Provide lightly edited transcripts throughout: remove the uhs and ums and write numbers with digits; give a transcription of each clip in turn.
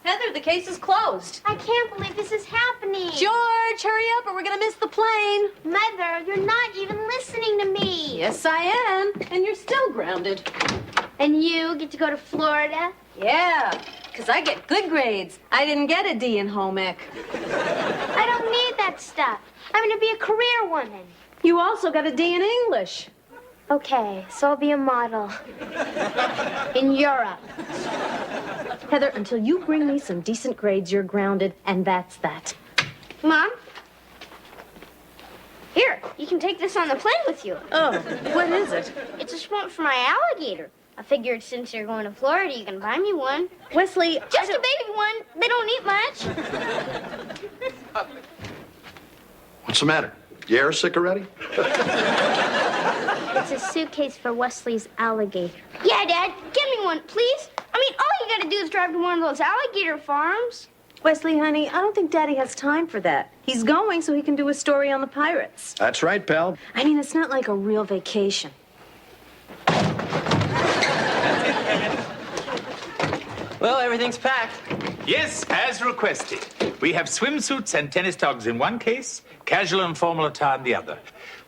Heather, the case is closed. I can't believe this is happening. George, hurry up or we're gonna miss the plane. Mother, you're not even listening to me. Yes, I am. And you're still grounded. And you get to go to Florida? Yeah, because I get good grades. I didn't get a D in home ec. I don't need that stuff. I'm going to be a career woman. You also got a D in English. Okay, so I'll be a model. In Europe. Heather, until you bring me some decent grades, you're grounded, and that's that. Mom? Here, you can take this on the plane with you. Oh, what is it? It's a swamp for my alligator. I figured since you're going to Florida, you can buy me one. Wesley, Just a baby one. They don't eat much. What's the matter? You air sick already? It's a suitcase for Wesley's alligator. Yeah, Dad, get me one, please. I mean, all you gotta do is drive to one of those alligator farms. Wesley, honey, I don't think Daddy has time for that. He's going so he can do a story on the pirates. That's right, pal. I mean, it's not like a real vacation. Well, everything's packed. Yes, as requested. We have swimsuits and tennis togs in one case, casual and formal attire in the other.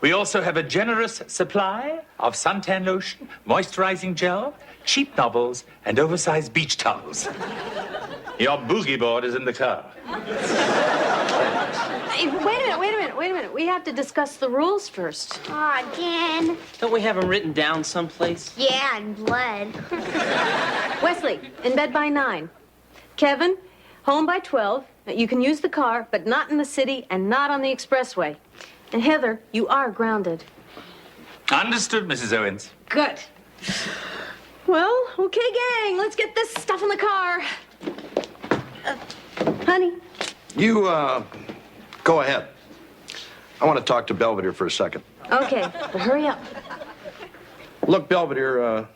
We also have a generous supply of suntan lotion, moisturizing gel, cheap novels, and oversized beach towels. Your boogie board is in the car. Hey, wait a minute. We have to discuss the rules first. Aw, again. Don't we have them written down someplace? Yeah, and blood. Wesley, in bed by 9. Kevin, home by 12. You can use the car, but not in the city and not on the expressway. And Heather, you are grounded. Understood, Mrs. Owens. Good. Well, okay, gang. Let's get this stuff in the car. Honey. You, go ahead. I want to talk to Belvedere for a second. Okay, but hurry up. Look, Belvedere,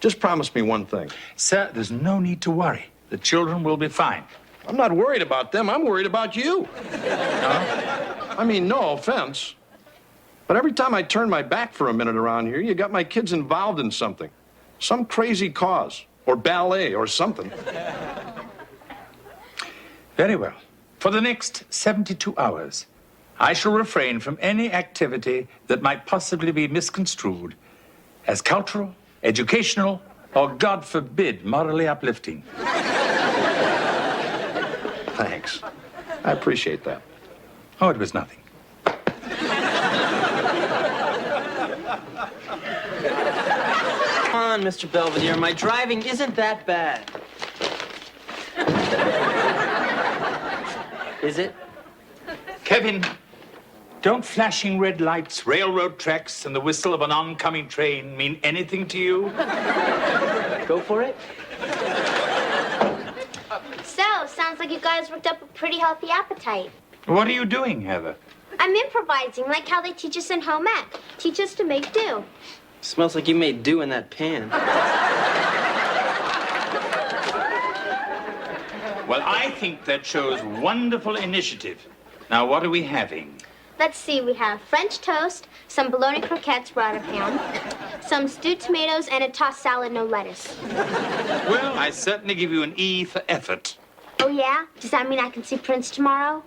just promise me one thing. Sir, there's no need to worry. The children will be fine. I'm not worried about them. I'm worried about you. I mean, no offense. But every time I turn my back for a minute around here, you got my kids involved in something. Some crazy cause. Or ballet or something. Very well. For the next 72 hours, I shall refrain from any activity that might possibly be misconstrued as cultural, educational, or, God forbid, morally uplifting. Thanks. I appreciate that. Oh, it was nothing. Come on, Mr. Belvedere. My driving isn't that bad. Is it? Kevin, don't flashing red lights, railroad tracks, and the whistle of an oncoming train mean anything to you? Go for it. So, sounds like you guys worked up a pretty healthy appetite. What are you doing, Heather? I'm improvising, like how they teach us in home ec. Teach us to make do. Smells like you made do in that pan. Well, I think that shows wonderful initiative. Now, what are we having? Let's see, we have French toast, some bologna croquettes brought of ham, some stewed tomatoes, and a tossed salad, no lettuce. Well, I certainly give you an E for effort. Oh, yeah? Does that mean I can see Prince tomorrow?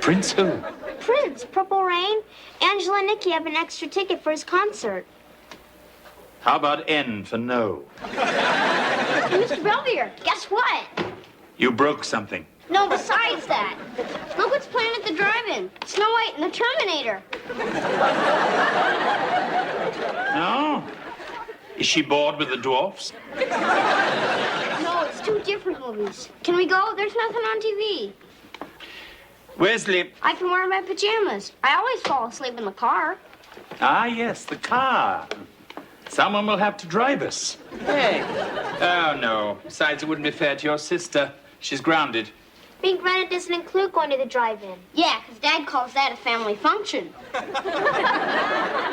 Prince who? Prince, Purple Rain. Angela and Nikki have an extra ticket for his concert. How about N for no? Hey, Mr. Belvedere, guess what? You broke something. No, besides that. Look what's playing at the drive-in. Snow White and the Terminator. No? Is she bored with the dwarfs? No, it's two different movies. Can we go? There's nothing on TV. Wesley. I can wear my pajamas. I always fall asleep in the car. Ah, yes, the car. Someone will have to drive us. Hey. Oh, no. Besides, it wouldn't be fair to your sister. She's grounded. Being grounded doesn't include going to the drive-in. Yeah, because Dad calls that a family function.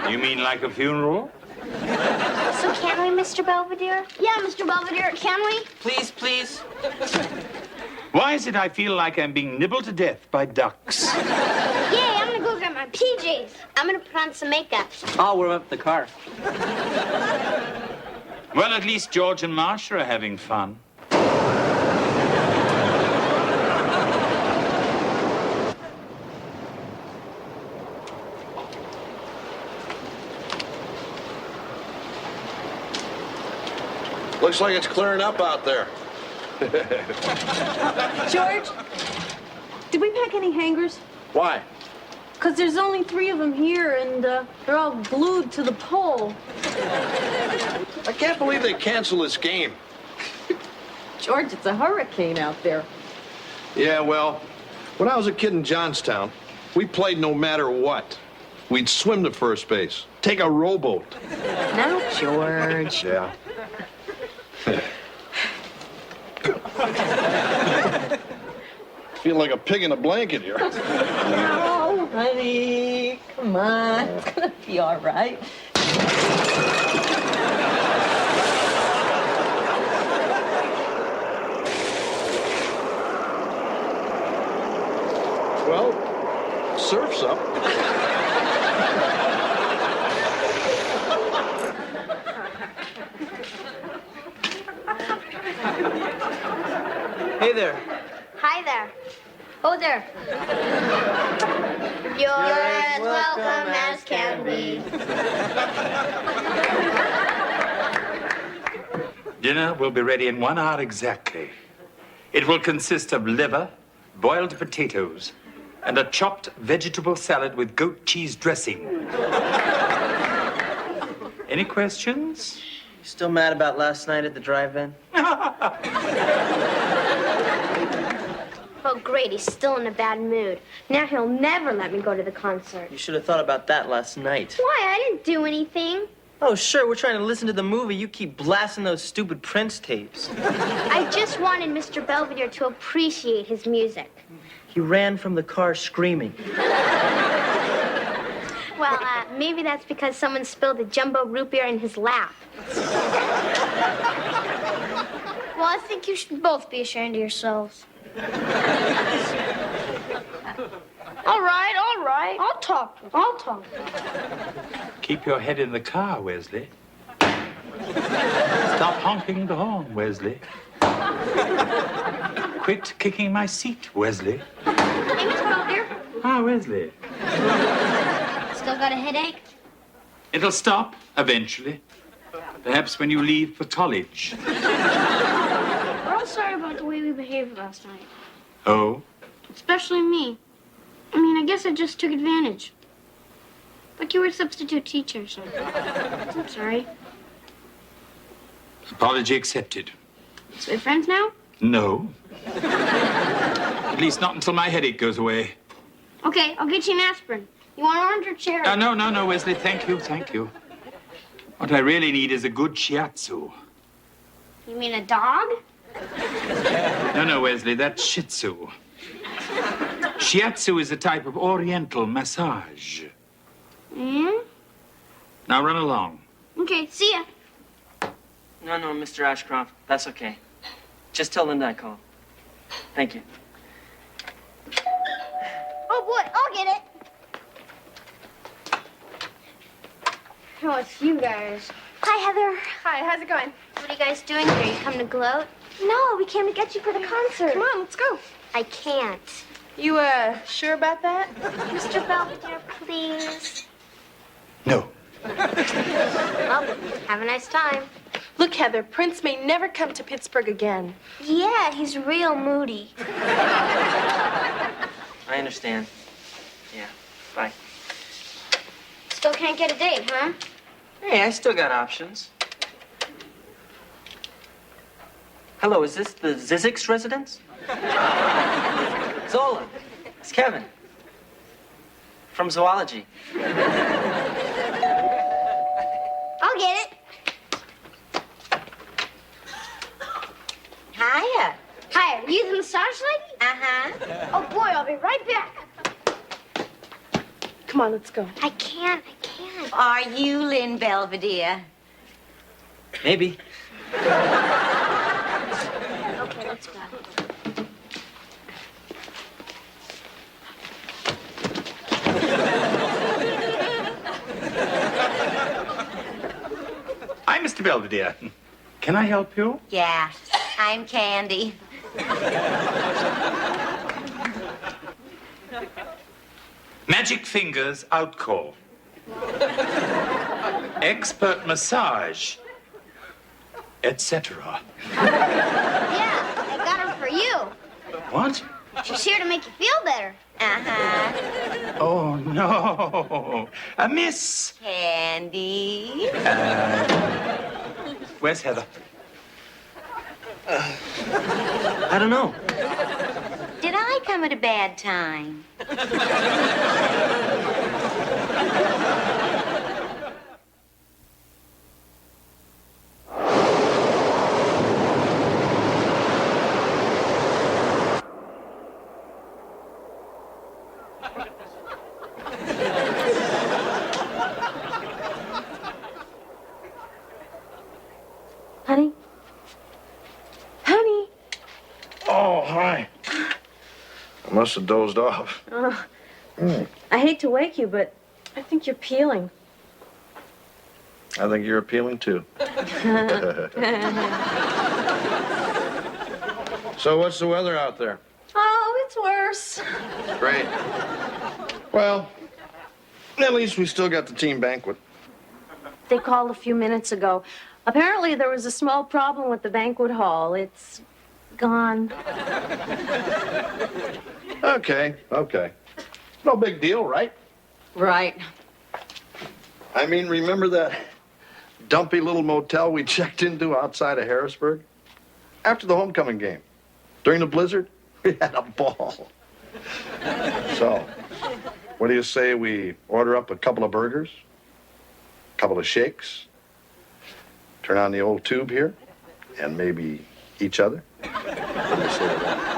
You mean like a funeral? So can we, Mr. Belvedere? Yeah, Mr. Belvedere, can we? Please, please. Why is it I feel like I'm being nibbled to death by ducks? Yay, I'm gonna go get my PJs. I'm gonna put on some makeup. I'll warm up the car. Well, at least George and Marcia are having fun. Looks like it's clearing up out there. George, did we pack any hangers? Why? Because there's only 3 of them here, and they're all glued to the pole. I can't believe they canceled this game. George, it's a hurricane out there. Yeah, well, when I was a kid in Johnstown, we played no matter what. We'd swim to first base, take a rowboat. Now, George. Yeah. Feel like a pig in a blanket here. No, honey. Come on. It's gonna be all right. Well, surf's up. Hey there. Hi there. Oh there. You're as welcome as can be. Dinner will be ready in 1 hour exactly. It will consist of liver, boiled potatoes, and a chopped vegetable salad with goat cheese dressing. Any questions? You still mad about last night at the drive-in? Oh, great. He's still in a bad mood. Now he'll never let me go to the concert. You should have thought about that last night. Why? I didn't do anything. Oh, sure, we're trying to listen to the movie. You keep blasting those stupid Prince tapes. I just wanted Mr. Belvedere to appreciate his music. He ran from the car screaming. Well, maybe that's because someone spilled a jumbo root beer in his lap. Well, I think you should both be ashamed of yourselves. All right. I'll talk. Keep your head in the car, Wesley. Stop honking the horn, Wesley. Quit kicking my seat, Wesley. Hey, Mr. Belvedere, Ah, Wesley. still got a headache? It'll stop eventually. Perhaps when you leave for college. We're all sorry about the way we behaved last night. Oh? Especially me. I mean, I guess I just took advantage. But you were a substitute teacher, so I'm sorry. Apology accepted. So we're friends now? No. At least not until my headache goes away. Okay, I'll get you an aspirin. You want orange or cherry? No, Wesley. Thank you. What I really need is a good shiatsu. You mean a dog? No, Wesley, that's Shih Tzu. Shiatsu is a type of oriental massage. Hmm? Now run along. Okay, see ya. No, Mr. Ashcroft, that's okay. Just tell Linda I called. Thank you. Oh, boy, I'll get it. Oh, it's you guys. Hi, Heather. Hi, how's it going? What are you guys doing here? You come to gloat? No, we came to get you for the concert. Come on, let's go. I can't. You, sure about that? Mr. Belvedere, please. No. Well, have a nice time. Look, Heather, Prince may never come to Pittsburgh again. Yeah, he's real moody. I understand. Yeah, bye. Still can't get a date, huh? Hey, I still got options. Hello, is this the Zizix residence? Zola, it's Kevin. From zoology. I'll get it. Hiya. Hi, are you the massage lady? Uh-huh. Oh, boy, I'll be right back. Come on, let's go. I can't. Are you Lynn Belvedere? Maybe. Okay, let's go. Hi, Mr. Belvedere. Can I help you? Yeah, I'm Candy. Magic fingers out call. Expert massage. etc. Yeah, I got her for you. What? She's here to make you feel better. Uh-huh. Oh, no. A miss. Candy. Where's Heather? I don't know. Did I come at a bad time? Honey? Honey? Oh, hi. I must have dozed off. I hate to wake you, but I think you're peeling. I think you're appealing too. So what's the weather out there? Oh, it's worse. Great. Well, at least we still got the team banquet. They called a few minutes ago. Apparently, there was a small problem with the banquet hall. It's gone. Okay. No big deal, right? Right. I mean, remember that dumpy little motel we checked into outside of Harrisburg? After the homecoming game, during the blizzard, we had a ball. So, what do you say we order up a couple of burgers, a couple of shakes, turn on the old tube here, and maybe each other? What do you say to that?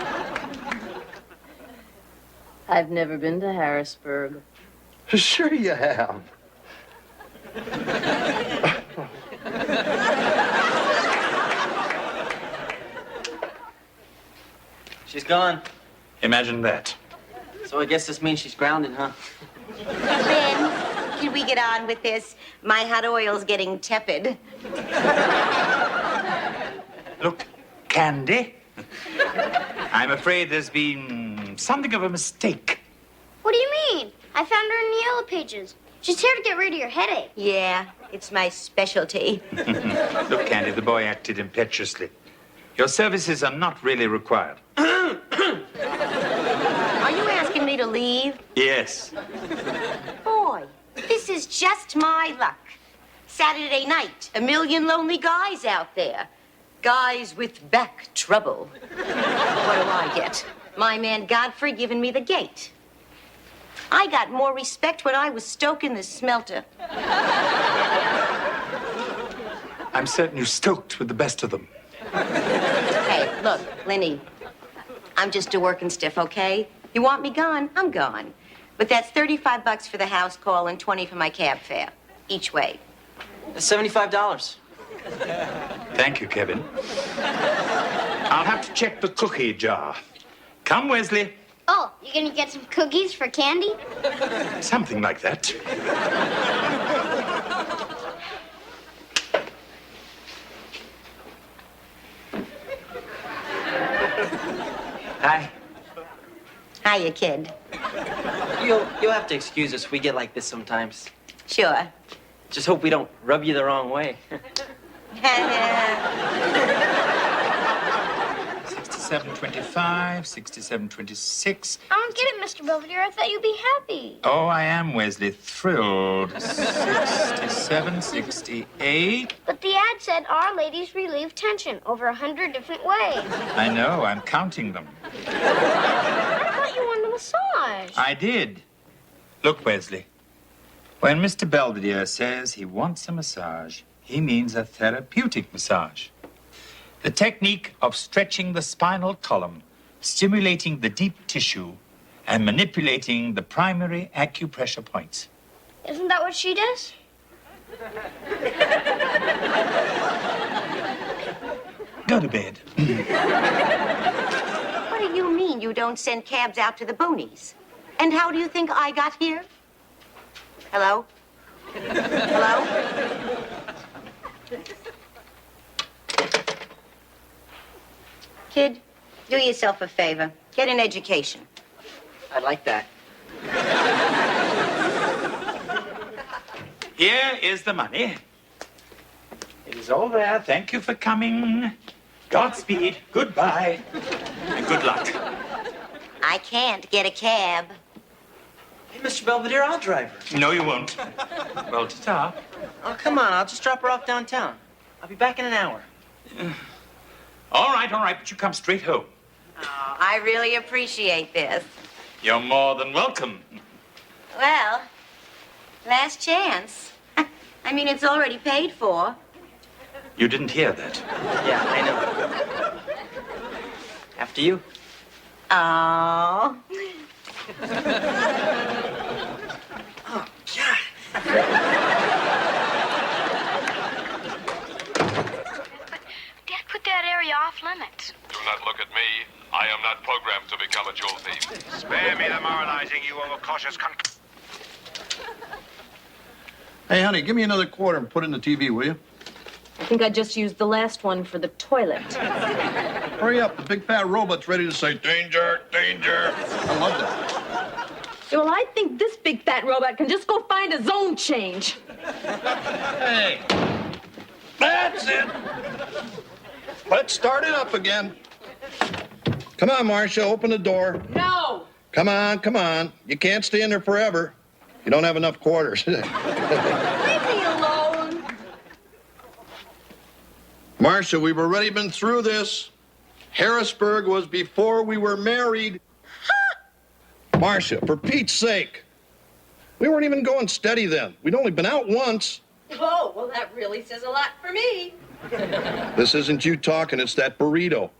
I've never been to Harrisburg. Sure you have. She's gone. Imagine that. So I guess this means she's grounded, huh? Lynn, can we get on with this? My hot oil's getting tepid. Look, Candy. I'm afraid there's been something of a mistake. What do you mean? I found her in the yellow pages. She's here to get rid of your headache. Yeah, it's my specialty. Look, Candy, the boy acted impetuously. Your services are not really required. Are you asking me to leave? Yes. Boy, this is just my luck. Saturday night, a million lonely guys out there. Guys with back trouble. What do I get? My man Godfrey giving me the gate. I got more respect when I was stoking the smelter. I'm certain you stoked with the best of them. Hey, look, Lenny, I'm just a working stiff, okay? You want me gone? I'm gone. But that's $35 for the house call and $20 for my cab fare, each way. That's $75. Thank you, Kevin. I'll have to check the cookie jar. Come, Wesley. Oh, you gonna get some cookies for Candy? Something like that. Hi. Hiya, kid. You'll have to excuse us. We get like this sometimes. Sure. Just hope we don't rub you the wrong way. 67.25, 67.26. I don't get it, Mr. Belvedere. I thought you'd be happy. Oh, I am, Wesley. Thrilled. 67, 68. But the ad said Our Ladies relieve tension over 100 different ways. I know, I'm counting them. I thought you wanted a massage. I did. Look, Wesley. When Mr. Belvedere says he wants a massage, he means a therapeutic massage. The technique of stretching the spinal column, stimulating the deep tissue, and manipulating the primary acupressure points. Isn't that what she does? Go to bed. What do you mean you don't send cabs out to the boonies? And how do you think I got here? Hello? Hello? Kid, do yourself a favor. Get an education. I like that. Here is the money. It is all there. Thank you for coming. Godspeed. Goodbye. And good luck. I can't get a cab. Hey, Mr. Belvedere, I'll drive her. No, you won't. Well, ta-ta. Oh, come on. I'll just drop her off downtown. I'll be back in an hour. All right, but you come straight home. Oh, I really appreciate this. You're more than welcome. Well, last chance. I mean, it's already paid for. You didn't hear that. Yeah, I know. After you. Oh. Oh, God. Dad, put that area off limits. Do not look at me. I am not programmed to become a jewel thief. Spare me the moralizing, you overcautious cunt. Hey, honey, give me another quarter and put in the TV, will you? I think I just used the last one for the toilet. Hurry up. The big fat robot's ready to say, danger, danger. I love that. Well, I think this big fat robot can just go find a zone change. Hey, that's it. Let's start it up again. Come on, Marcia, open the door. No! Come on. You can't stay in there forever. You don't have enough quarters. Leave me alone. Marcia, we've already been through this. Harrisburg was before we were married. Marcia, for Pete's sake. We weren't even going steady then. We'd only been out once. Oh, well, that really says a lot for me. This isn't you talking, it's that burrito.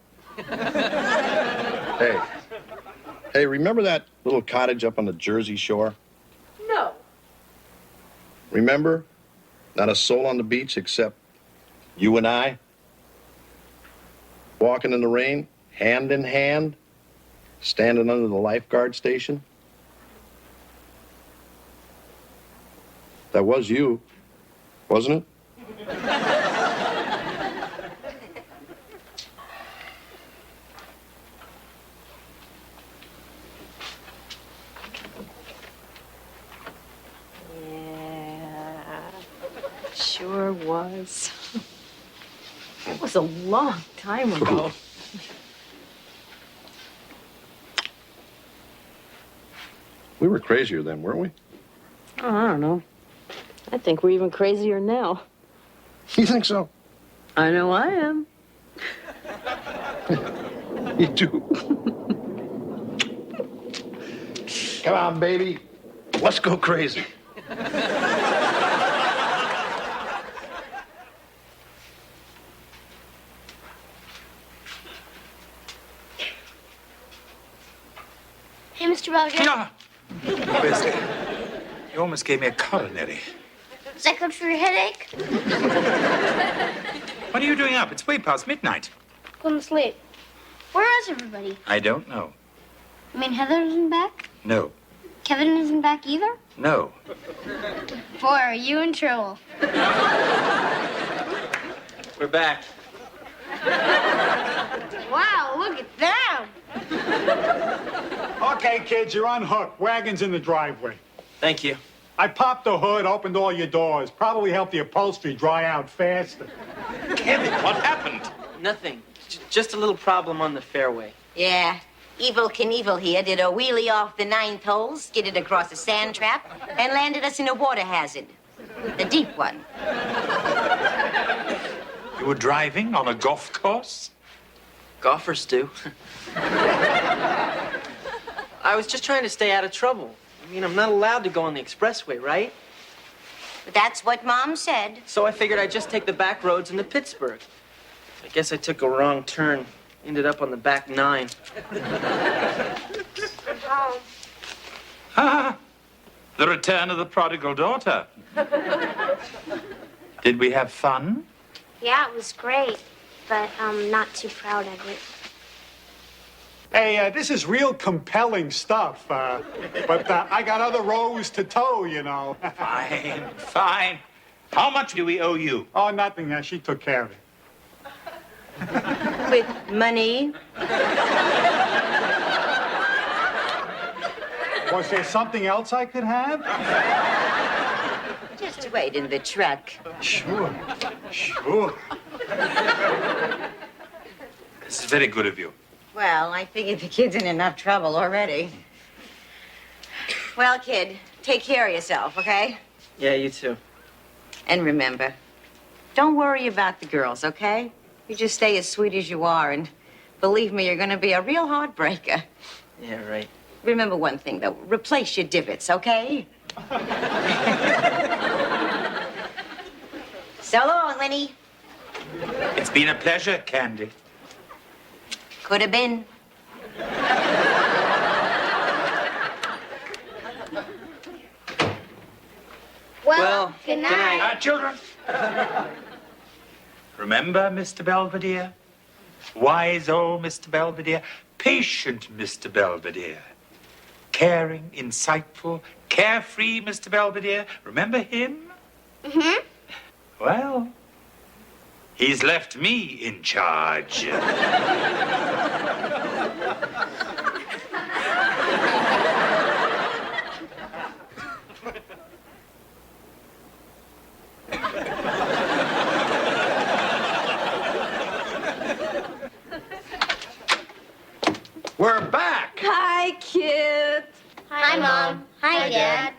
Hey, remember that little cottage up on the Jersey Shore? No. Remember? Not a soul on the beach except you and I. Walking in the rain, hand in hand, standing under the lifeguard station. That was you, wasn't it? Sure was. It was a long time ago. We were crazier then, weren't we? Oh, I don't know. I think we're even crazier now. You think so? I know I am. You do. Come on, baby. Let's go crazy. Hey, Mr. Belvedere. Ah! Wesley, you almost gave me a coronary. Is that good for your headache? What are you doing up? It's way past midnight. Going to sleep. Where is everybody? I don't know. I mean, Heather isn't back? No. Kevin isn't back either? No. Boy, are you in trouble. We're back. Wow, look at them. Okay, kids, you're unhooked. Wagon's in the driveway. Thank you. I popped the hood, opened all your doors. Probably helped the upholstery dry out faster. Kevin, what happened? Nothing. Just a little problem on the fairway. Yeah, Evil Knievel here did a wheelie off the 9th hole, skidded across a sand trap, and landed us in a water hazard. The deep one. You were driving on a golf course? Golfers do. I was just trying to stay out of trouble. I mean, I'm not allowed to go on the expressway, right? But that's what Mom said. So I figured I'd just take the back roads into Pittsburgh. I guess I took a wrong turn. Ended up on the back 9. Ah, the return of the prodigal daughter. Did we have fun? Yeah, it was great, but I'm not too proud of it. Hey, this is real compelling stuff, but I got other rows to tow, you know. Fine. How much do we owe you? Oh, nothing. She took care of it. With money. Was there something else I could have? Just a wait in the truck? Sure. Sure. This is very good of you. Well, I figured the kid's in enough trouble already. Well, kid, take care of yourself, okay? Yeah, you too. And remember, don't worry about the girls, okay? You just stay as sweet as you are, and believe me, you're gonna be a real heartbreaker. Yeah, right. Remember one thing, though. Replace your divots, okay? So long, Lenny. It's been a pleasure, Candy. Could have been. Well, good night. Children. Remember, Mr. Belvedere? Wise old Mr. Belvedere. Patient Mr. Belvedere. Caring, insightful, carefree Mr. Belvedere. Remember him? Mm-hmm. Well, he's left me in charge. We're back. Hi, kids. Hi, Mom. Hi, Dad.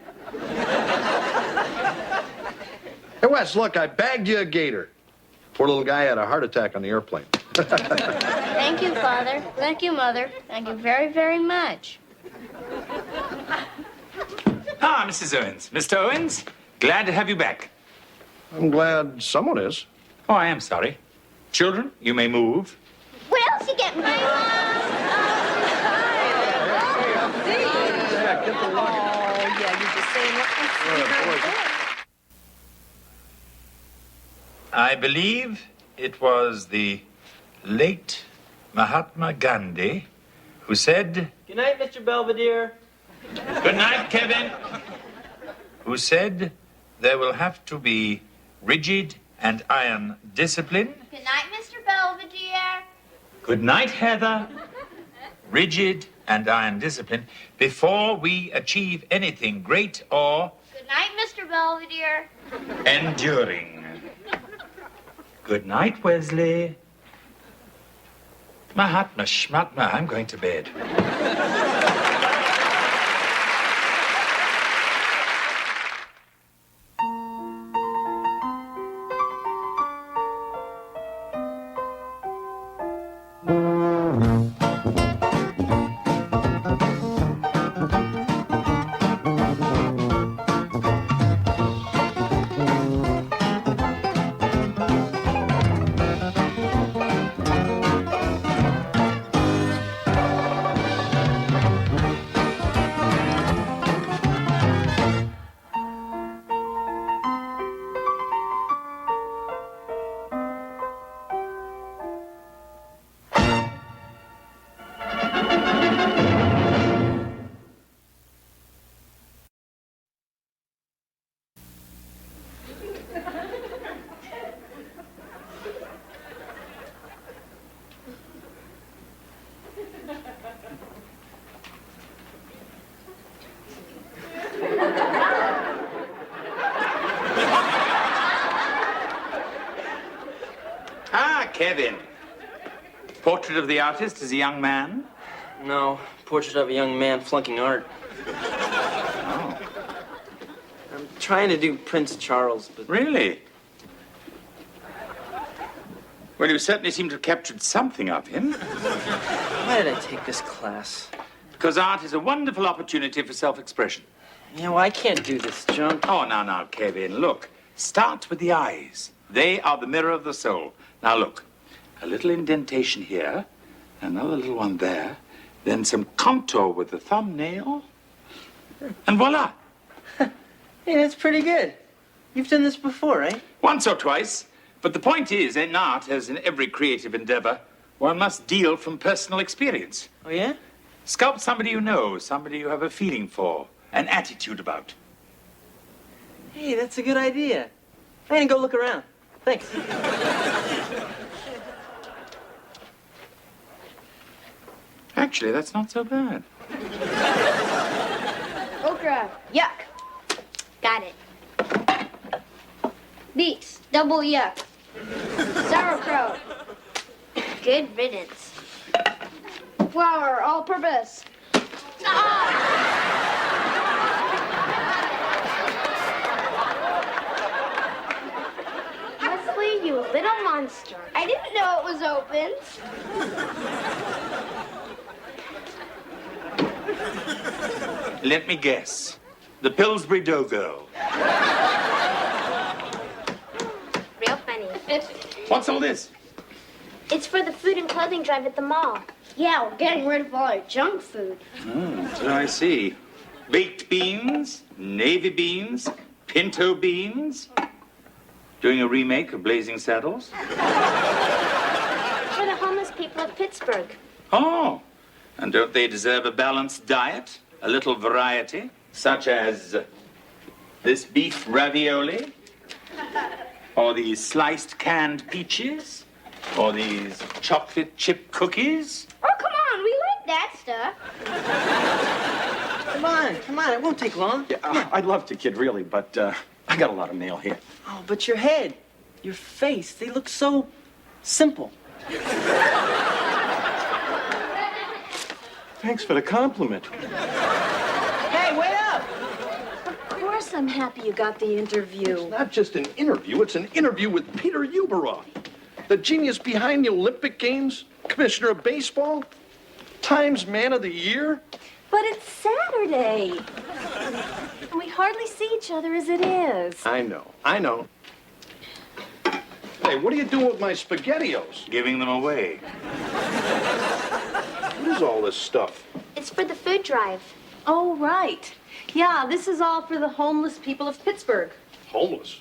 Hey, Wes, look, I bagged you a gator. Poor little guy had a heart attack on the airplane. Thank you, Father. Thank you, Mother. Thank you very, very much. Ah, Mrs. Owens. Mr. Owens, glad to have you back. I'm glad someone is. Oh, I am sorry. Children, you may move. What else you get, Mom? I believe it was the late Mahatma Gandhi who said, Good night, Mr. Belvedere. good night, Kevin, who said there will have to be rigid and iron discipline. Good night, Mr. Belvedere. Good night, Heather. Rigid and iron discipline before we achieve anything great or Good night, Mr. Belvedere. enduring. Good night, Wesley. Mahatma Schmatma, I'm going to bed. Kevin. Portrait of the artist as a young man? No, portrait of a young man flunking art. Oh. I'm trying to do Prince Charles, but... Really? Well, you certainly seem to have captured something of him. Why did I take this class? Because art is a wonderful opportunity for self-expression. Yeah, well, I can't do this junk. Oh, now, Kevin, look. Start with the eyes. They are the mirror of the soul. Now, look. A little indentation here, another little one there, then some contour with the thumbnail, and voila. Hey, that's pretty good. You've done this before, right? Once or twice. But the point is, in art, as in every creative endeavor, one must deal from personal experience. Oh, yeah? Sculpt somebody you know, somebody you have a feeling for, an attitude about. Hey, that's a good idea. I'm gonna go look around. Thanks. Actually, that's not so bad. Okra. Yuck. Got it. Beets, double yuck. Sauerkraut. Good riddance. Flour, all purpose. Wesley, you little monster. I didn't know it was open. Let me guess. The Pillsbury Dogo. Real funny. What's all this? It's for the food and clothing drive at the mall. Yeah, we're getting rid of all our junk food. So I see. Baked beans, navy beans, pinto beans. Doing a remake of Blazing Saddles? For the homeless people of Pittsburgh. Oh, and don't they deserve a balanced diet? A little variety, such as this beef ravioli, or these sliced canned peaches, or these chocolate chip cookies? Oh, come on, we like that stuff. Come on, it won't take long. Yeah, I'd love to, kid, really, but I got a lot of mail here. Oh, but your head, your face, they look so simple. Thanks for the compliment. Hey, wait up! Of course I'm happy you got the interview. It's not just an interview, it's an interview with Peter Uberoff, the genius behind the Olympic Games, commissioner of baseball, Times Man of the Year. But it's Saturday. And we hardly see each other as it is. I know. Hey, what are you doing with my SpaghettiOs? Giving them away. What is all this stuff? It's for the food drive. Oh, right. Yeah, this is all for the homeless people of Pittsburgh. Homeless.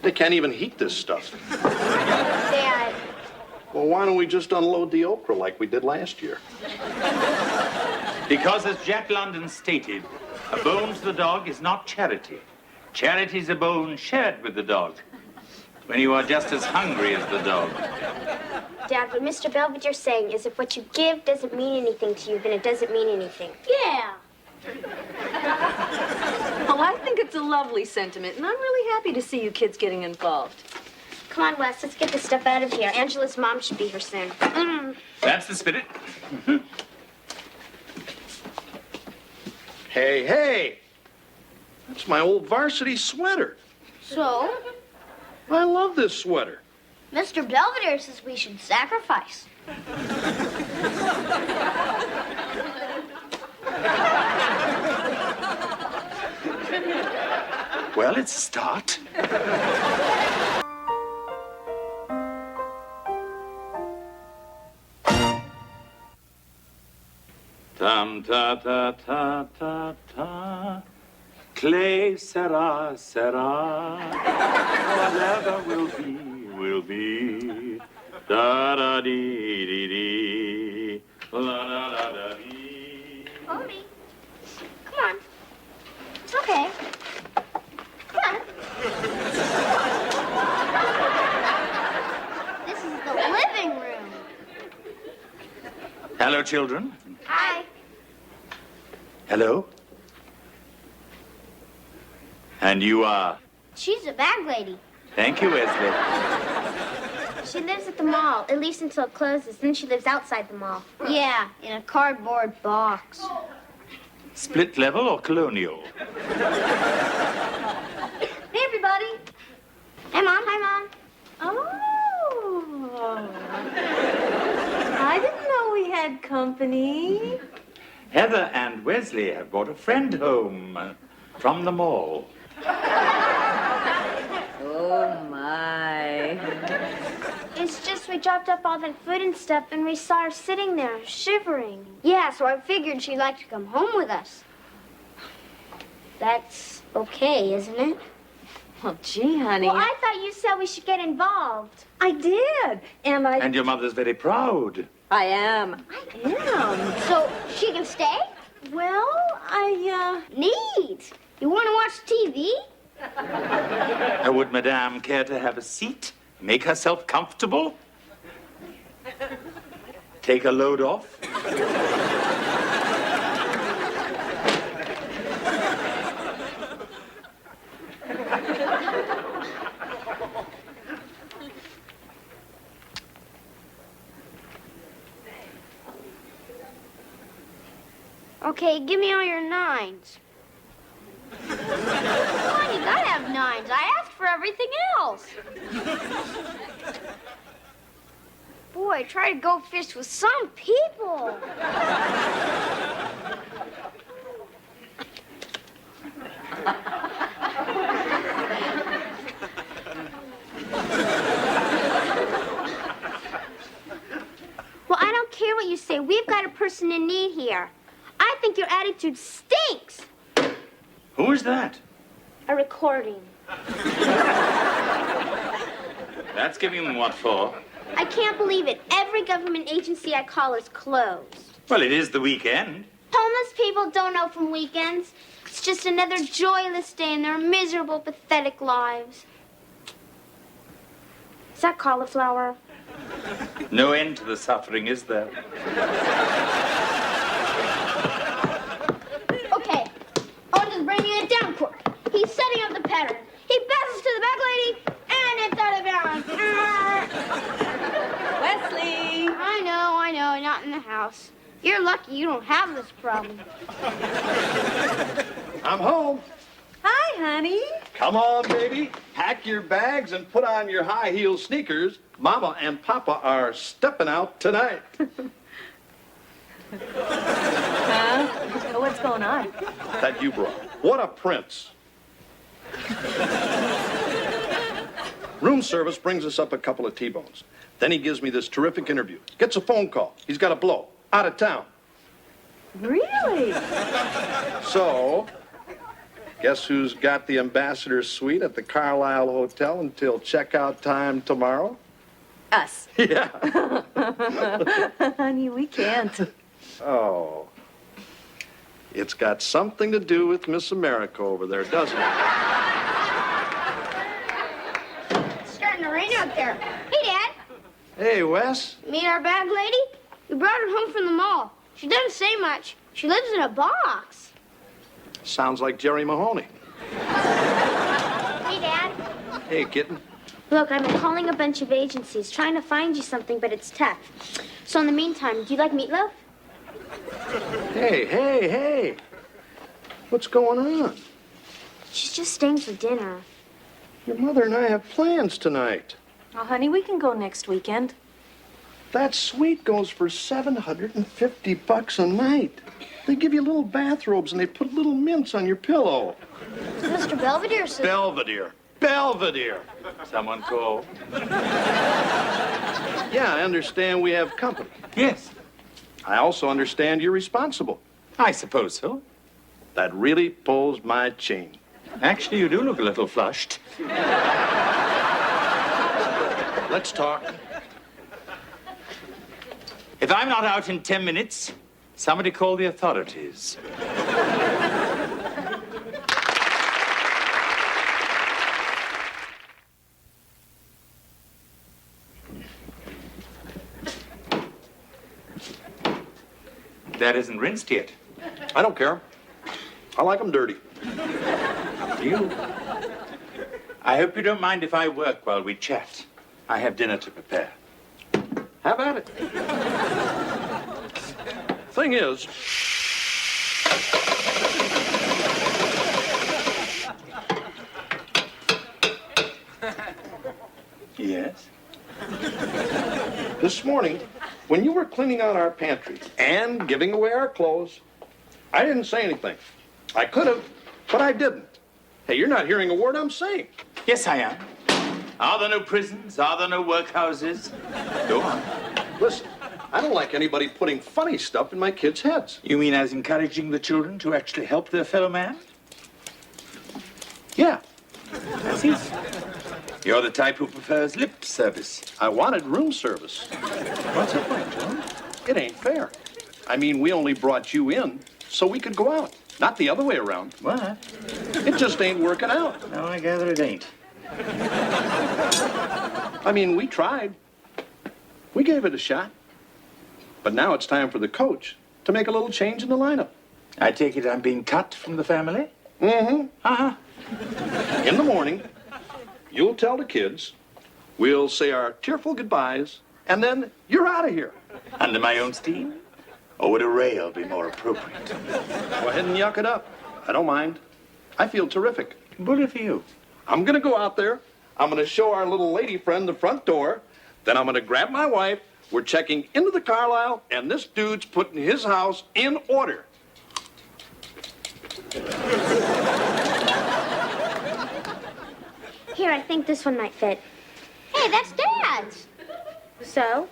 They can't even heat this stuff. Dad, Well, why don't we just unload the okra like we did last year? Because as Jack London stated, a bone to the dog is not charity. Charity's a bone shared with the dog, when you are just as hungry as the dog. Dad, what Mr. Belvedere's saying is if what you give doesn't mean anything to you, then it doesn't mean anything. Yeah. Oh, I think it's a lovely sentiment, and I'm really happy to see you kids getting involved. Come on, Wes, let's get this stuff out of here. Angela's mom should be here soon. That's the spirit. Hey! That's my old varsity sweater. So, I love this sweater. Mr. Belvedere says we should sacrifice. Well, it's a start. Tam ta ta ta ta ta. Clay sera sera. Whatever will be. Da da dee dee dee. La la la da dee. Mommy, come on. It's okay. Come on. This is the living room. Hello, children. Hi. Hello. And you are? She's a bag lady. Thank you, Wesley. She lives at the mall, at least until it closes. Then she lives outside the mall. Yeah, in a cardboard box. Split level or colonial? Hey, everybody. Hey, Mom. Hi, Mom. Oh. I didn't know we had company. Heather and Wesley have brought a friend home from the mall. Oh, my. It's just we dropped up all that food and stuff, and we saw her sitting there, shivering. Yeah, so I figured she'd like to come home with us. That's okay, isn't it? Well, gee, honey. Well, I thought you said we should get involved. I did. And your mother's very proud. I am. So she can stay? Well, Neat. You want to watch TV? Would Madame care to have a seat? Make herself comfortable? Take a load off? Okay, give me all your 9s. Come on, you gotta have 9s. I asked for everything else. Boy, try to go fish with some people. Well, I don't care what you say. We've got a person in need here. I think your attitude stinks. Who is that? A recording. That's giving them what for? I can't believe it. Every government agency I call is closed. Well, it is the weekend. Homeless people don't know from weekends. It's just another joyless day in their miserable, pathetic lives. Is that cauliflower? No end to the suffering, is there? Okay, I'll just bring you a down court. He's setting up the pattern. He passes to the back lady, and it's out of bounds. Wesley! I know, not in the house. You're lucky you don't have this problem. I'm home. Hi, honey. Come on, baby. Pack your bags and put on your high-heel sneakers. Mama and Papa are stepping out tonight. What's going on? That you brought. What a prince. Room service brings us up a couple of T-bones. Then he gives me this terrific interview. Gets a phone call. He's got to blow. Out of town. Really? So, guess who's got the ambassador's suite at the Carlisle Hotel until checkout time tomorrow? Us. Yeah. Honey, we can't. Oh. It's got something to do with Miss America over there, doesn't it? It's starting to rain out there. Hey, Dad. Hey, Wes. Meet our bag lady? We brought her home from the mall. She doesn't say much. She lives in a box. Sounds like Jerry Mahoney. Hey, Dad. Hey, kitten. Look, I've been calling a bunch of agencies, trying to find you something, but it's tough. So in the meantime, do you like meatloaf? Hey. What's going on? She's just staying for dinner. Your mother and I have plans tonight. Oh, honey, we can go next weekend. That suite goes for $750 a night. They give you little bathrobes and they put little mints on your pillow. Mr. Belvedere says... Belvedere. Someone call. Yeah, I understand we have company. Yes, I also understand you're responsible. I suppose so. That really pulls my chain. Actually, you do look a little flushed. Let's talk. If I'm not out in 10 minutes, somebody call the authorities. That isn't rinsed yet. I don't care. I like them dirty. You? I hope you don't mind if I work while we chat. I have dinner to prepare. Have at it. Thing is, Yes? this morning, when you were cleaning out our pantry and giving away our clothes, I didn't say anything. I could have, but I didn't. Hey, you're not hearing a word I'm saying. Yes, I am. Are there no prisons? Are there no workhouses? Go on. Listen, I don't like anybody putting funny stuff in my kids' heads. You mean as encouraging the children to actually help their fellow man? Yeah, That's it. You're the type who prefers lip service. I wanted room service. What's your point, John? It ain't fair. I mean, we only brought you in so we could go out, not the other way around. What? It just ain't working out. No, I gather it ain't. I mean, we tried. We gave it a shot. But now it's time for the coach to make a little change in the lineup. I take it I'm being cut from the family? Mm-hmm. Uh-huh. In the morning, you'll tell the kids, we'll say our tearful goodbyes, and then you're out of here. Under my own steam? Or would a rail be more appropriate? Go ahead and yuck it up. I don't mind. I feel terrific. Bully for you. I'm going to go out there. I'm going to show our little lady friend the front door. Then I'm going to grab my wife. We're checking into the Carlisle, and this dude's putting his house in order. Here, I think this one might fit. Hey, that's Dad's. So?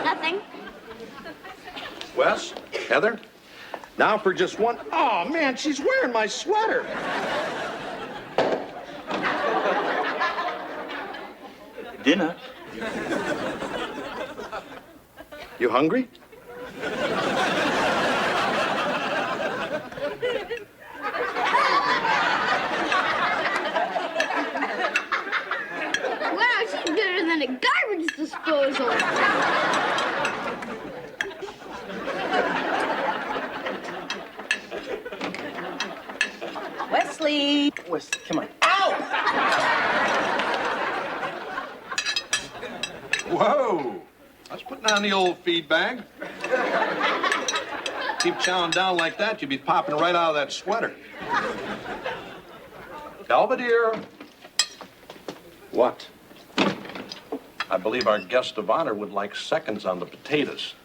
Nothing. Wes, Heather, now for just one. Oh, man, she's wearing my sweater. Dinner? You hungry? Wow, she's better than a garbage disposal. Wesley. Wesley, come on. Whoa. Let's put down the old feed bag. Keep chowing down like that, you'll be popping right out of that sweater. Belvedere. What? I believe our guest of honor would like seconds on the potatoes.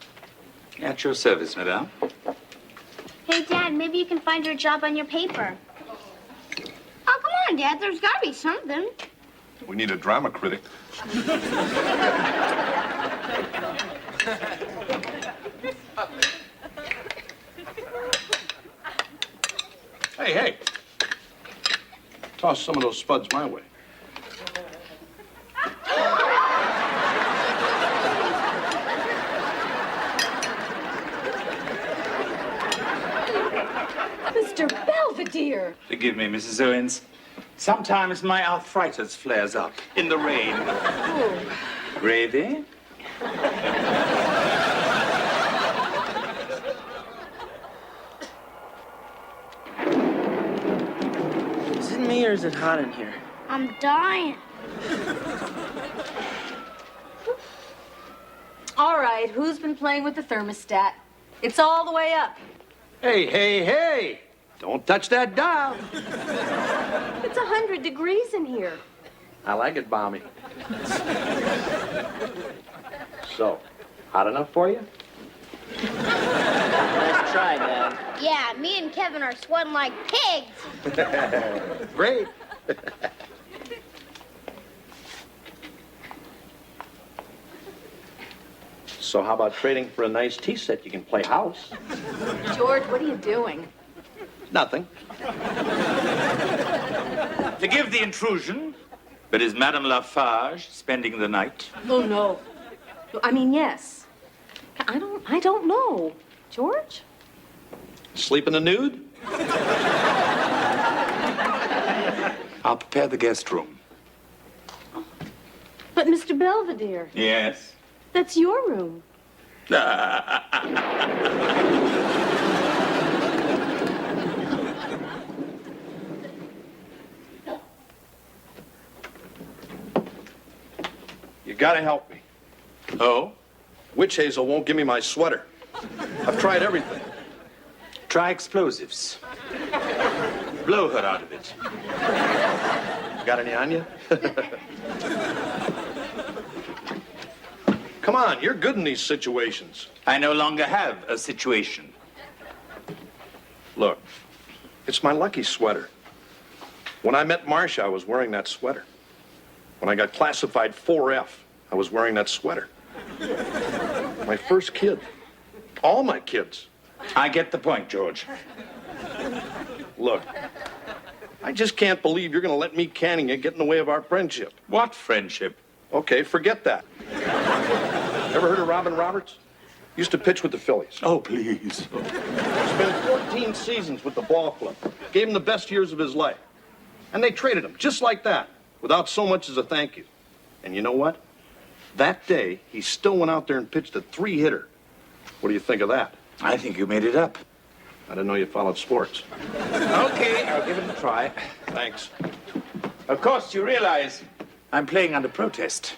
At your service, madame. Hey, Dad, maybe you can find her a job on your paper. Oh, come on, Dad. There's got to be something. We need a drama critic. Hey, hey. Toss some of those spuds my way. Mr. Belvedere. Forgive me, Mrs. Owens. Sometimes my arthritis flares up in the rain. Oh. Gravy? Is it me or is it hot in here? I'm dying. All right, who's been playing with the thermostat? It's all the way up. Hey, hey, hey! Don't touch that dial. It's 100 degrees in here. I like it, balmy. So, hot enough for you? Let's try, Dad. Yeah, me and Kevin are sweating like pigs. Great. So how about trading for a nice tea set? You can play house. George, what are you doing? Nothing. Forgive the intrusion, but is Madame Lafarge spending the night? Oh, no. I mean, yes. I don't know. George? Sleep in the nude? I'll prepare the guest room. But, Mr. Belvedere, Yes. that's your room. You gotta help me. Oh? Witch Hazel won't give me my sweater. I've tried everything. Try explosives. Blow her out of it. Got any on you? Come on, you're good in these situations. I no longer have a situation. Look, it's my lucky sweater. When I met Marcia, I was wearing that sweater. When I got classified 4F, I was wearing that sweater. My first kid. All my kids. I get the point, George. Look, I just can't believe you're going to let me canning it get in the way of our friendship. What friendship? Okay, forget that. Ever heard of Robin Roberts? Used to pitch with the Phillies. Oh, please. Spent 14 seasons with the ball club. Gave him the best years of his life. And they traded him just like that, without so much as a thank you. And you know what? That day, he still went out there and pitched a 3-hitter. What do you think of that? I think you made it up. I didn't know you followed sports. Okay, I'll give it a try. Thanks. Of course, you realize I'm playing under protest.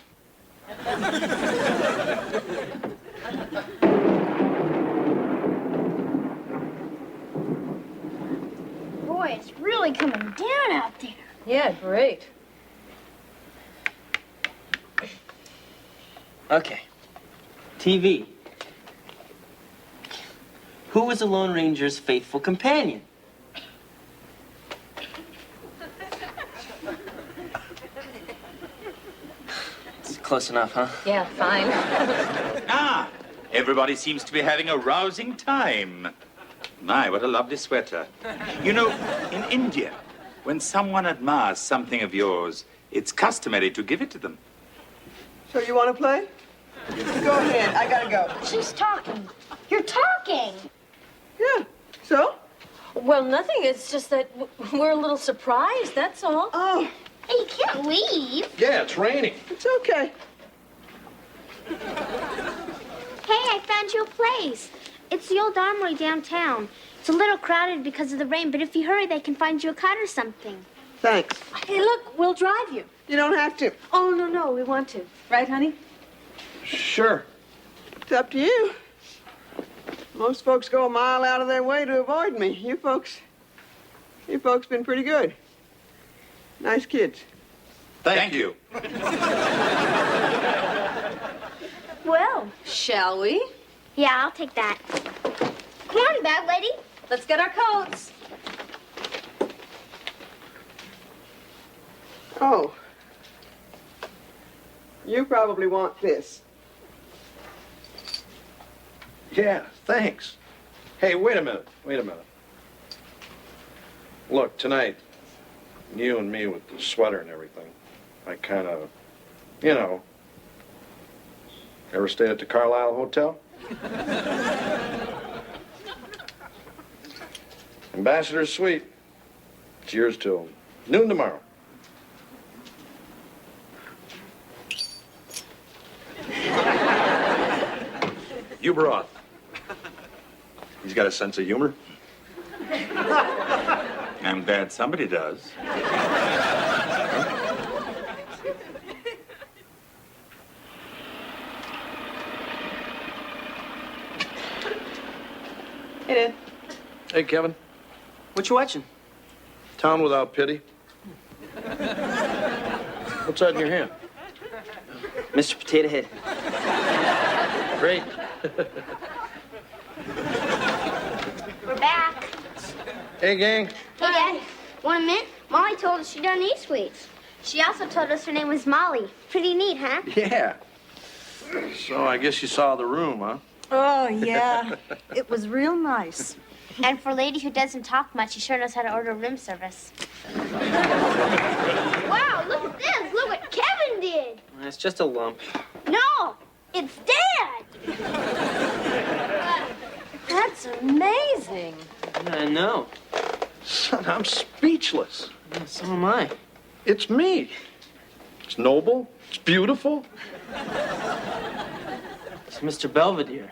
Yeah, great. Okay. TV. Who was the Lone Ranger's faithful companion? It's close enough, huh? Yeah, fine. Ah, everybody seems to be having a rousing time. My, what a lovely sweater. You know, in India, when someone admires something of yours, it's customary to give it to them. So you want to play? Go ahead. I gotta go. She's talking. You're talking. Yeah. So? Well, nothing. It's just that we're a little surprised, that's all. Oh, Hey, you can't leave. Yeah, it's raining. it's okay. Hey, I found you a place. It's the old armory downtown. It's a little crowded because of the rain, but if you hurry, they can find you a cut or something. Thanks. Hey, look, we'll drive you. You don't have to. Oh, no, we want to. Right, honey? Sure. It's up to you. Most folks go a mile out of their way to avoid me. You folks been pretty good. Nice kids. Thank you. Well, shall we? Yeah, I'll take that. Come on, bag lady. Let's get our coats. Oh. You probably want this. Yeah, thanks. Hey, wait a minute. Look, tonight, you and me with the sweater and everything, I kind of, you know, ever stayed at the Carlisle Hotel? Ambassador's Suite. It's yours till noon tomorrow. You brought. He's got a sense of humor. I'm glad somebody does. Hey, Dad. Hey, Kevin. What you watching? Town Without Pity. What's that in your hand? Mr. Potato Head. Great. We're back. Hey, gang. Hey, Dad. Want a mint? Molly told us she doesn't eat sweets. She also told us her name was Molly. Pretty neat, huh? Yeah. So I guess you saw the room, huh? Oh, yeah. It was real nice. And for a lady who doesn't talk much, she sure knows how to order room service. Wow, look at this. Look what Kevin did. It's just a lump. No, it's Dad. That's amazing. Yeah, I know. Son, I'm speechless. Yeah, so am I. It's me. It's noble. It's beautiful. It's Mr. Belvedere.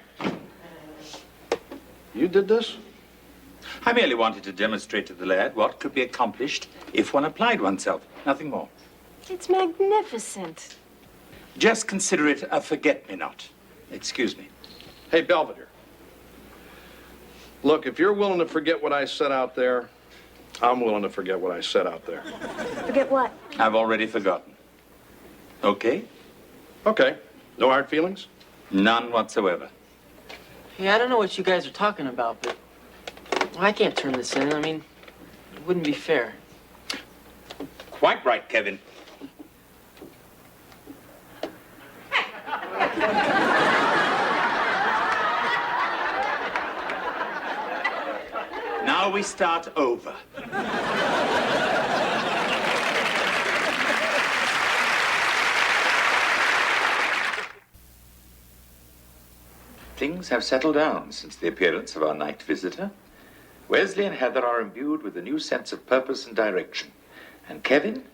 You did this? I merely wanted to demonstrate to the lad what could be accomplished if one applied oneself. Nothing more. It's magnificent. Just consider it a forget-me-not. Excuse me. Hey, Belvedere. Look, if you're willing to forget what I said out there, I'm willing to forget what I said out there. Forget what? I've already forgotten. Okay? Okay. No hard feelings? None whatsoever. Hey, I don't know what you guys are talking about, but I can't turn this in. I mean, it wouldn't be fair. Quite right, Kevin. Now we start over. Things have settled down since the appearance of our night visitor. Wesley and Heather are imbued with a new sense of purpose and direction. And Kevin,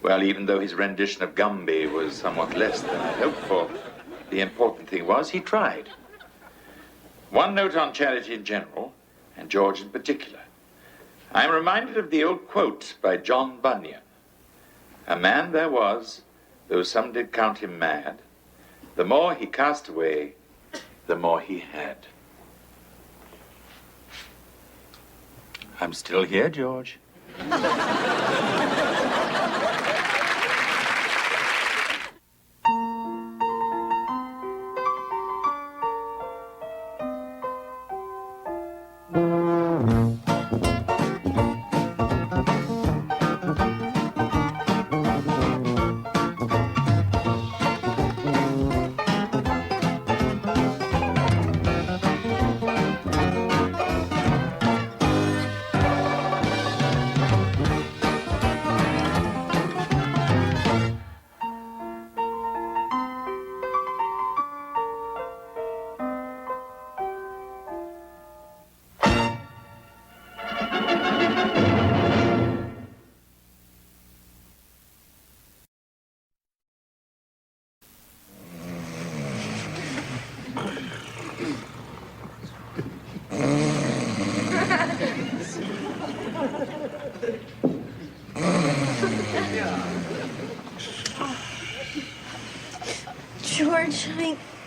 well, even though his rendition of Gumby was somewhat less than I hoped for, the important thing was he tried. One note on charity in general, and George in particular. I'm reminded of the old quote by John Bunyan. A man there was, though some did count him mad, the more he cast away, the more he had. I'm still here, George.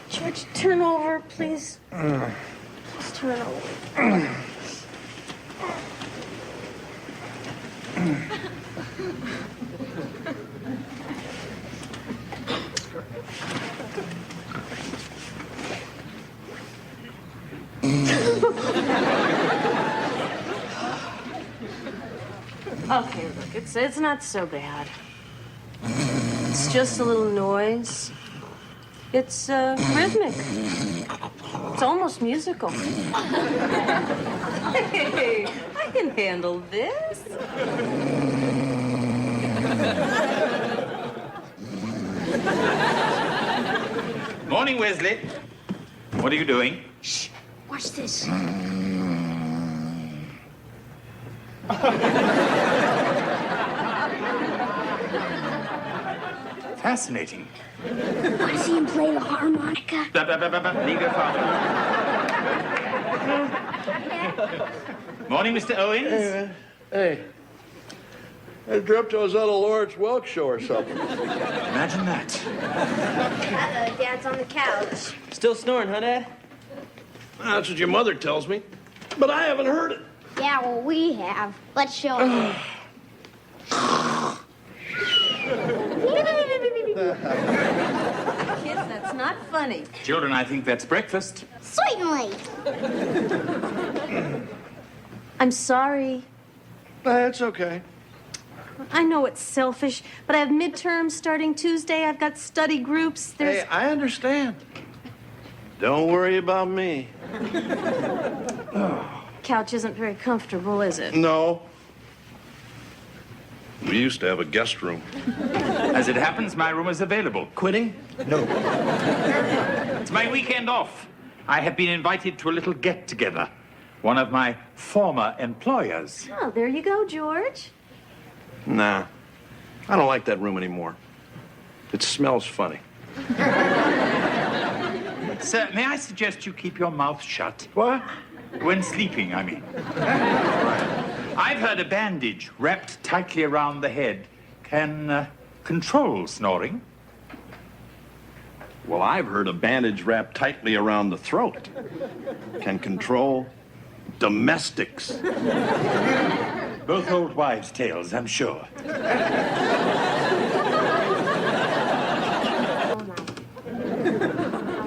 George, turn over, please. Just turn over. Okay, look, it's not so bad. It's just a little noise. It's rhythmic. It's almost musical. Hey, I can handle this. Morning, Wesley. What are you doing? Shh. Watch this. Fascinating. Want to see him play the harmonica? Morning, Mr. Owens. Hey, man. Hey. I dreamt I was on a Lawrence Welk show or something. Imagine that. Uh-oh, Dad's on the couch. Still snoring, huh, Dad? That's what your mother tells me. But I haven't heard it. Yeah, well, we have. Let's show him. Kids, that's not funny. Children, I think that's breakfast. Certainly. I'm sorry. That's okay. I know it's selfish, but I have midterms starting Tuesday. I've got study groups. There's... Hey, I understand. Don't worry about me. Couch isn't very comfortable, is it? No. We used to have a guest room. As it happens, my room is available. Quitting? No. It's my weekend off. I have been invited to a little get-together. One of my former employers. Oh, there you go, George. Nah. I don't like that room anymore. It smells funny. Sir, may I suggest you keep your mouth shut? What? When sleeping, I mean. I've heard a bandage wrapped tightly around the head can control snoring. Well, I've heard a bandage wrapped tightly around the throat can control domestics. Both old wives' tales, I'm sure.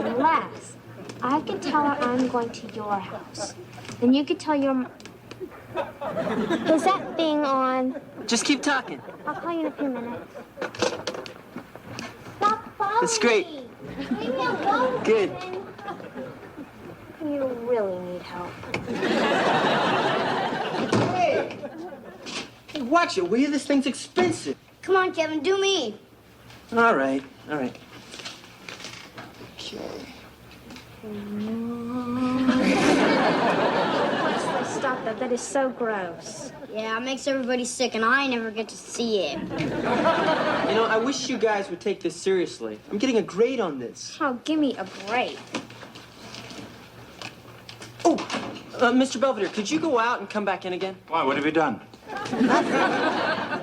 Unless I could tell her I'm going to your house. Then you could tell your... Is that thing on? Just keep talking. I'll call you in a few minutes. Stop following That's great. me. Leave me alone. Good. Kevin. You really need help. Hey, watch it, will you? This thing's expensive. Come on, Kevin, do me. All right. Okay. Stop that. That is so gross. Yeah, it makes everybody sick, and I never get to see it. You know, I wish you guys would take this seriously. I'm getting a grade on this. Oh, give me a break. Oh, Mr. Belvedere, could you go out and come back in again? Why, what have you done?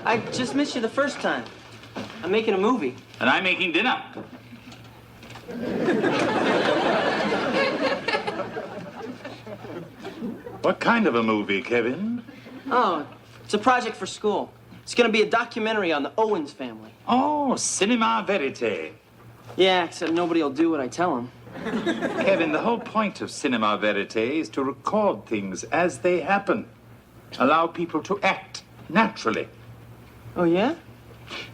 I just missed you the first time. I'm making a movie. And I'm making dinner. What kind of a movie, Kevin? Oh, it's a project for school. It's going to be a documentary on the Owens family. Oh, cinema verite. Yeah, except nobody will do what I tell them. Kevin, the whole point of cinema verite is to record things as they happen. Allow people to act naturally. Oh, yeah?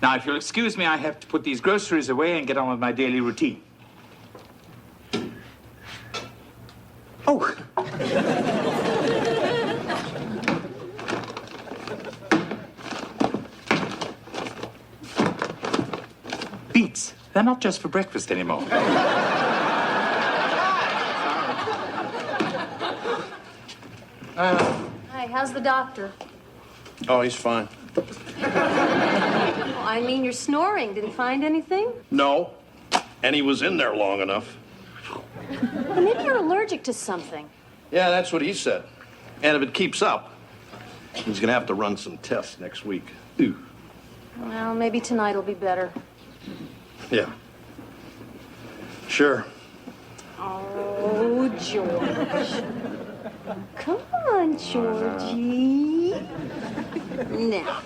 Now, if you'll excuse me, I have to put these groceries away and get on with my daily routine. Oh. Beets. They're not just for breakfast anymore. Hi, how's the doctor? Oh, he's fine. Well, I mean, you're snoring. Did he find anything? No. And he was in there long enough. Well, maybe you're allergic to something. Yeah, that's what he said. And if it keeps up, he's gonna have to run some tests next week. Ooh. Well, maybe tonight will be better. Yeah. Sure. Oh, George. Come on, Georgie. Now,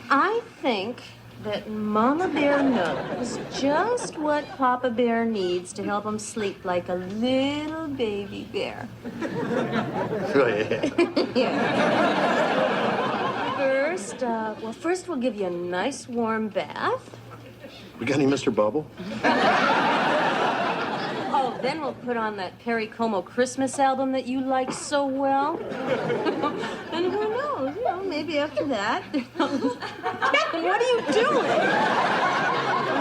I think that Mama Bear knows just what Papa Bear needs to help him sleep like a little baby bear. Oh, yeah. Yeah. First we'll give you a nice warm bath. We got any Mr. Bubble? Oh, then we'll put on that Perry Como Christmas album that you like so well. And who knows, maybe after that. Kevin, what are you doing?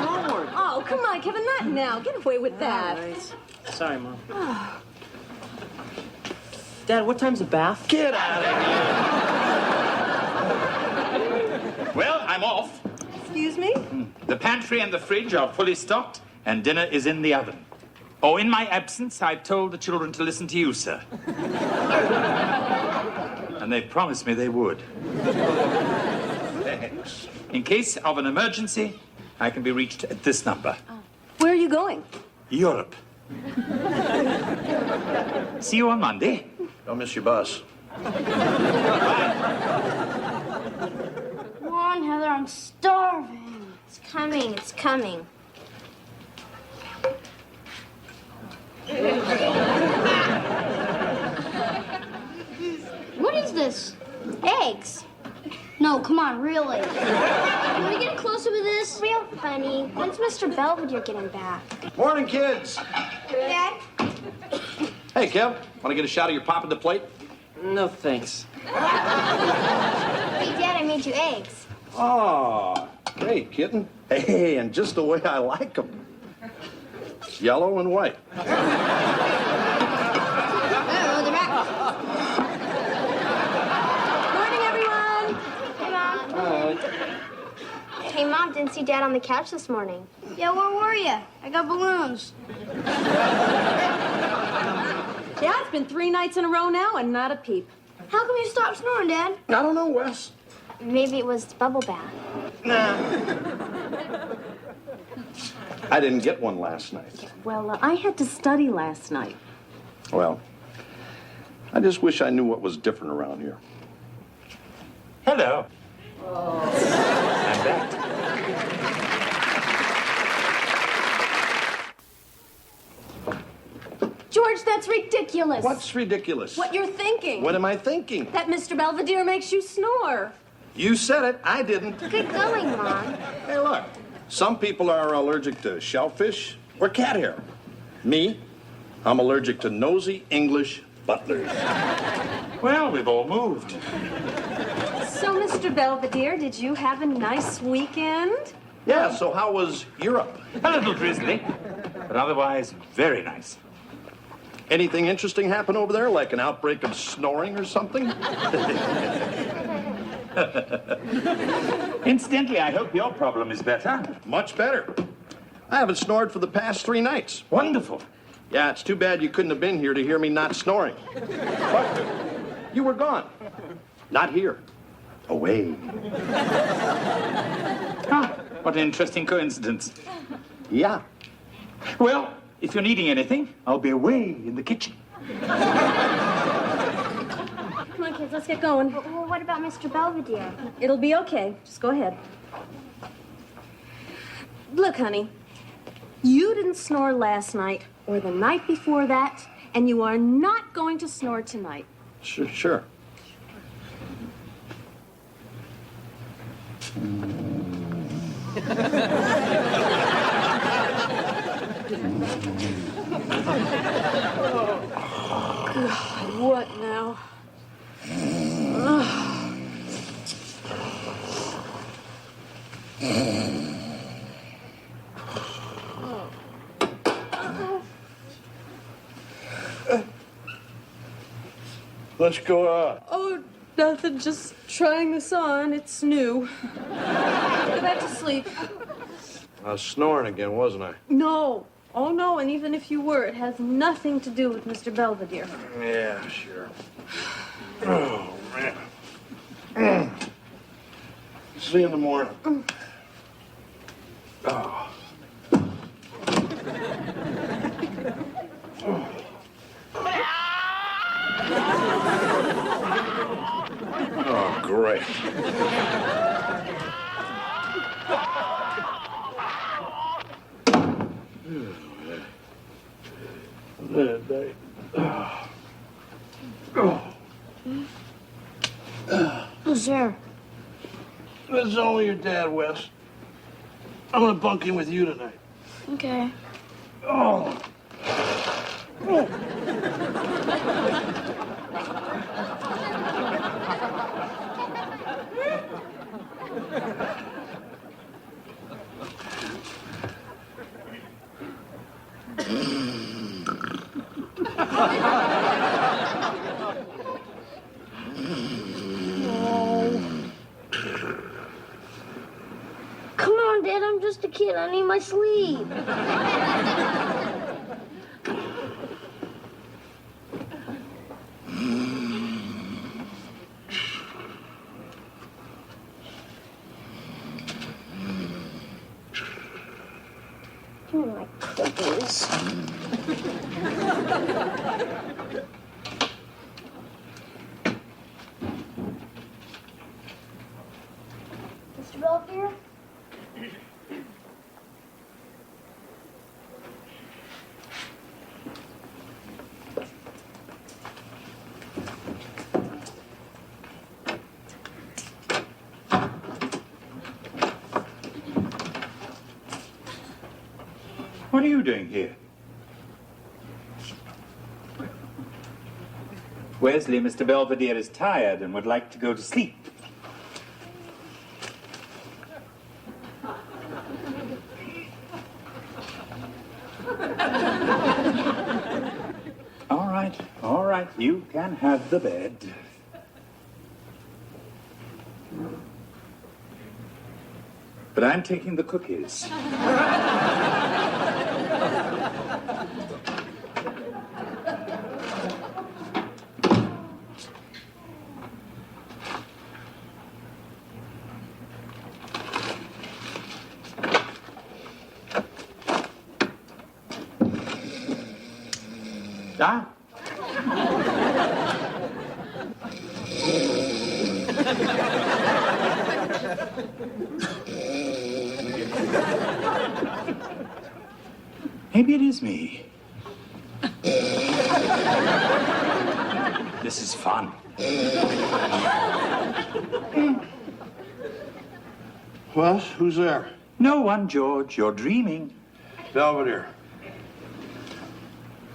Homework. Oh, come on, Kevin, not now. Get away with that. Right. Sorry, Mom. Dad, what time's the bath? Get out of here! Well, I'm off. Excuse me? The pantry and the fridge are fully stocked, and dinner is in the oven. Oh, in my absence, I've told the children to listen to you, sir. And they promised me they would. Thanks. In case of an emergency, I can be reached at this number. Where are you going? Europe. See you on Monday. Don't miss your bus. Come on, Heather, I'm starving. It's coming, it's coming. What is this? Eggs. No, come on, really. Can we get closer with this? Real funny. When's Mr. Belvedere getting back? Morning, kids. Dad? Hey, Kev, want to get a shot of your pop at the plate? No, thanks. Hey, Dad, I made you eggs. Oh, great, kitten. Hey, and just the way I like them. Yellow and white. Oh, they're back. Morning, everyone. Hey, Mom. Hey, Mom, didn't see Dad on the couch this morning. Yeah, where were you? I got balloons. Yeah, it's been 3 nights in a row now and not a peep. How come you stopped snoring, Dad? I don't know, Wes. Maybe it was the bubble bath. Nah. I didn't get one last night. Well, I had to study last night. Well, I just wish I knew what was different around here. Hello. I'm back. George, that's ridiculous. What's ridiculous? What you're thinking. What am I thinking? That Mr. Belvedere makes you snore. You said it. I didn't. Good going, Mom. Hey, look. Some people are allergic to shellfish or cat hair. Me, I'm allergic to nosy English butlers. Well, we've all moved. So, Mr. Belvedere, did you have a nice weekend? Yeah, so how was Europe? A little drizzly, but otherwise very nice. Anything interesting happen over there, like an outbreak of snoring or something? Incidentally, I hope your problem is better. Much better. I haven't snored for the past 3 nights. Wonderful. Yeah, it's too bad you couldn't have been here to hear me not snoring. But you were gone. Not here. Away. Ah, what an interesting coincidence. Yeah. Well, if you're needing anything, I'll be away in the kitchen. Come on, kids, let's get going. Well, what about Mr. Belvedere? It'll be okay. Just go ahead. Look, honey, you didn't snore last night or the night before that, and you are not going to snore tonight. Sure. God, what now? Let's go out. Oh, nothing. Just trying this on. It's new. Go back to sleep. I was snoring again, wasn't I? No, Oh, no, and even if you were, it has nothing to do with Mr. Belvedere. Yeah, sure. Oh, man. See you in the morning. Oh. Oh, great. Who's there? This is only your dad, Wes. I'm gonna bunk in with you tonight. Okay. Oh. Come on, Dad, I'm just a kid. I need my sleep. Give me my cookies. Mr. Belvedere? What are you doing here? Wesley, Mr. Belvedere is tired and would like to go to sleep. All right, you can have the bed. But I'm taking the cookies. Ah. Maybe it is me. This is fun. What? Who's there? No one, George. You're dreaming. Belvedere.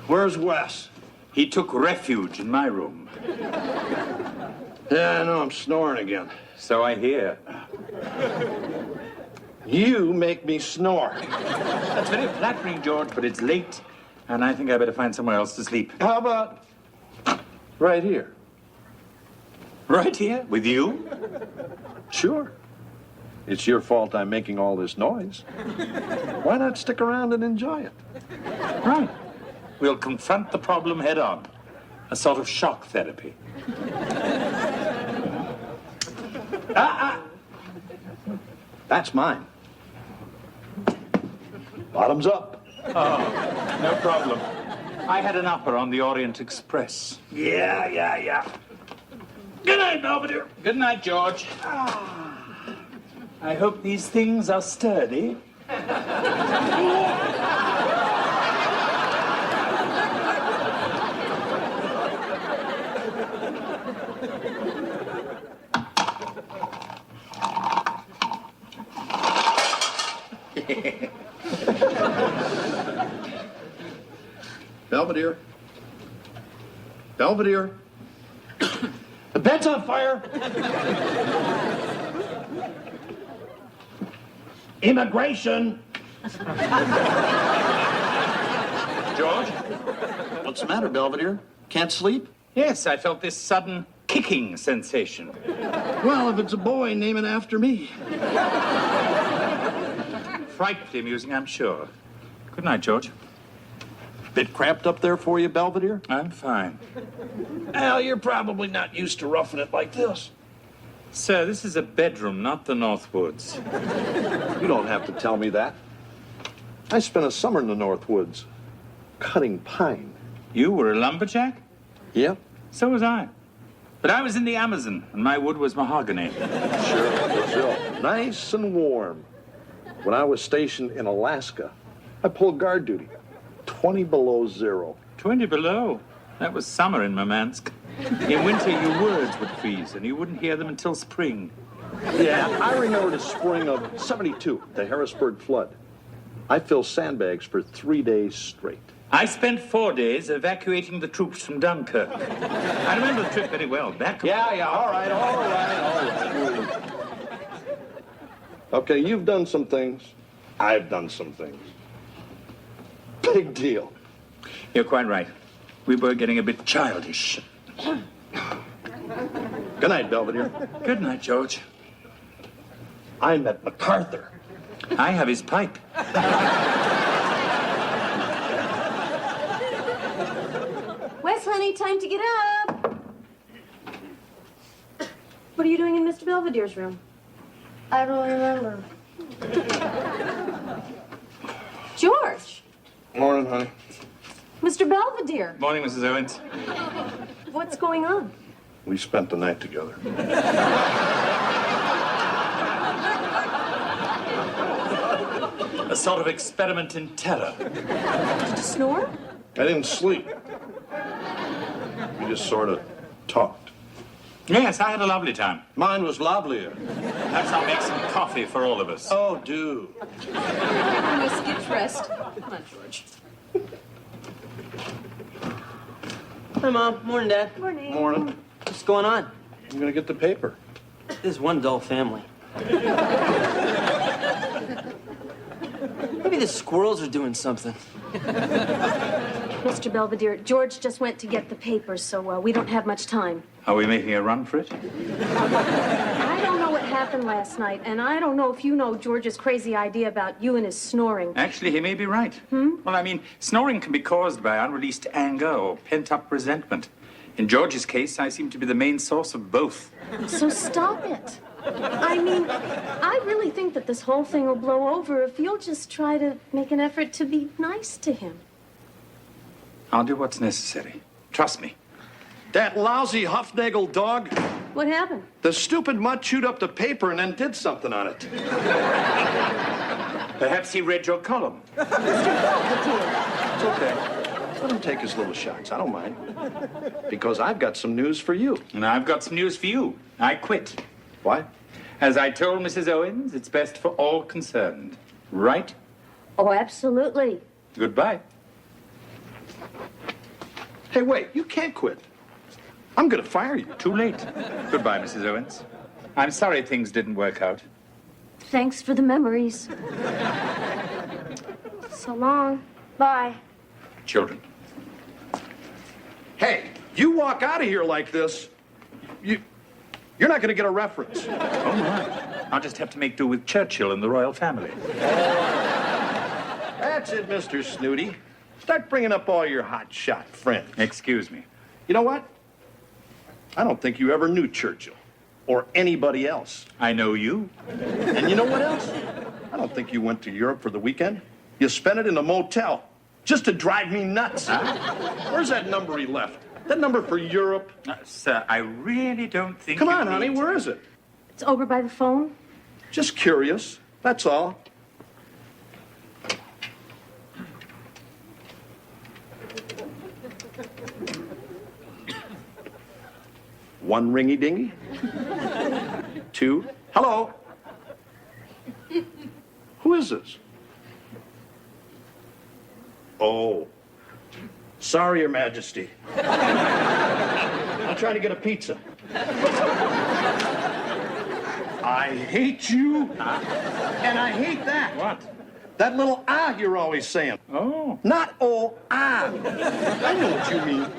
Where's Wes? He took refuge in my room. Yeah, I know. I'm snoring again. So I hear. You make me snore. That's very flattering, George, but it's late, and I think I better find somewhere else to sleep. How about right here? Right here? With you? Sure. It's your fault I'm making all this noise. Why not stick around and enjoy it? Right. We'll confront the problem head on. A sort of shock therapy. That's mine. Bottoms up. Oh, no problem. I had an upper on the Orient Express. Yeah. Good night, Belvedere. Good night, George. I hope these things are sturdy. Belvedere. Belvedere. The bed's on fire. Immigration. George? What's the matter, Belvedere? Can't sleep? Yes, I felt this sudden kicking sensation. Well, if it's a boy, name it after me. Frightfully amusing, I'm sure. Good night, George. Bit cramped up there for you, Belvedere? I'm fine. Al, you're probably not used to roughing it like this. Sir, this is a bedroom, not the North Woods. You don't have to tell me that. I spent a summer in the North Woods, cutting pine. You were a lumberjack? Yep. So was I. But I was in the Amazon, and my wood was mahogany. Sure, Brazil. Nice and warm. When I was stationed in Alaska, I pulled guard duty. 20 below zero. 20 below. That was summer in Murmansk. In winter, your words would freeze, and you wouldn't hear them until spring. Yeah, I remember the spring of '72, the Harrisburg flood. I filled sandbags for 3 days straight. I spent 4 days evacuating the troops from Dunkirk. I remember the trip very well. Yeah, all right. Okay, you've done some things. I've done some things. Big deal. You're quite right. We were getting a bit childish. Good night, Belvedere. Good night, George. I met MacArthur. I have his pipe. Wes, honey, time to get up. What are you doing in Mr. Belvedere's room? I don't remember. George! Morning, honey. Mr. Belvedere! Morning, Mrs. Owens. What's going on? We spent the night together. A sort of experiment in terror. Did you snore? I didn't sleep. We just sort of talked. Yes, I had a lovely time. Mine was lovelier. Perhaps I'll make some coffee for all of us. Oh, do. Wes, get dressed. Come on, George. Hi, Mom. Morning, Dad. Morning. Morning. What's going on? I'm gonna get the paper. This is one dull family. Maybe the squirrels are doing something. Mr. Belvedere, George just went to get the papers, so we don't have much time. Are we making a run for it? I don't know what happened last night, and I don't know if you know George's crazy idea about you and his snoring. Actually, he may be right. Well, I mean, snoring can be caused by unreleased anger or pent-up resentment. In George's case, I seem to be the main source of both. So stop it. I mean, I really think that this whole thing will blow over if you'll just try to make an effort to be nice to him. I'll do what's necessary. Trust me. That lousy Huffnagel dog. What happened? The stupid mutt chewed up the paper and then did something on it. Perhaps he read your column. It's okay. Let him take his little shots. I don't mind. Because I've got some news for you. And I've got some news for you. I quit. Why? As I told Mrs. Owens, it's best for all concerned. Right? Oh, absolutely. Goodbye. Hey, wait. You can't quit. I'm gonna fire you. Too late. Goodbye, Mrs. Owens. I'm sorry things didn't work out. Thanks for the memories. So long. Bye. Children. Hey, you walk out of here like this, you're not gonna get a reference. Oh, my. I'll just have to make do with Churchill and the royal family. That's it, Mr. Snooty. Start bringing up all your hotshot friends. Excuse me. You know what? I don't think you ever knew Churchill or anybody else. I know you. And you know what else? I don't think you went to Europe for the weekend. You spent it in a motel just to drive me nuts. Where's that number he left? That number for Europe? Sir, I really don't think Come you on, need honey, to- where is it? It's over by the phone. Just curious, that's all. One ringy dingy. Two. Hello. Who is this? Oh. Sorry, Your Majesty. I'm trying to get a pizza. I hate you. And I hate that. What? That little you're always saying. Oh. Not I know what you mean.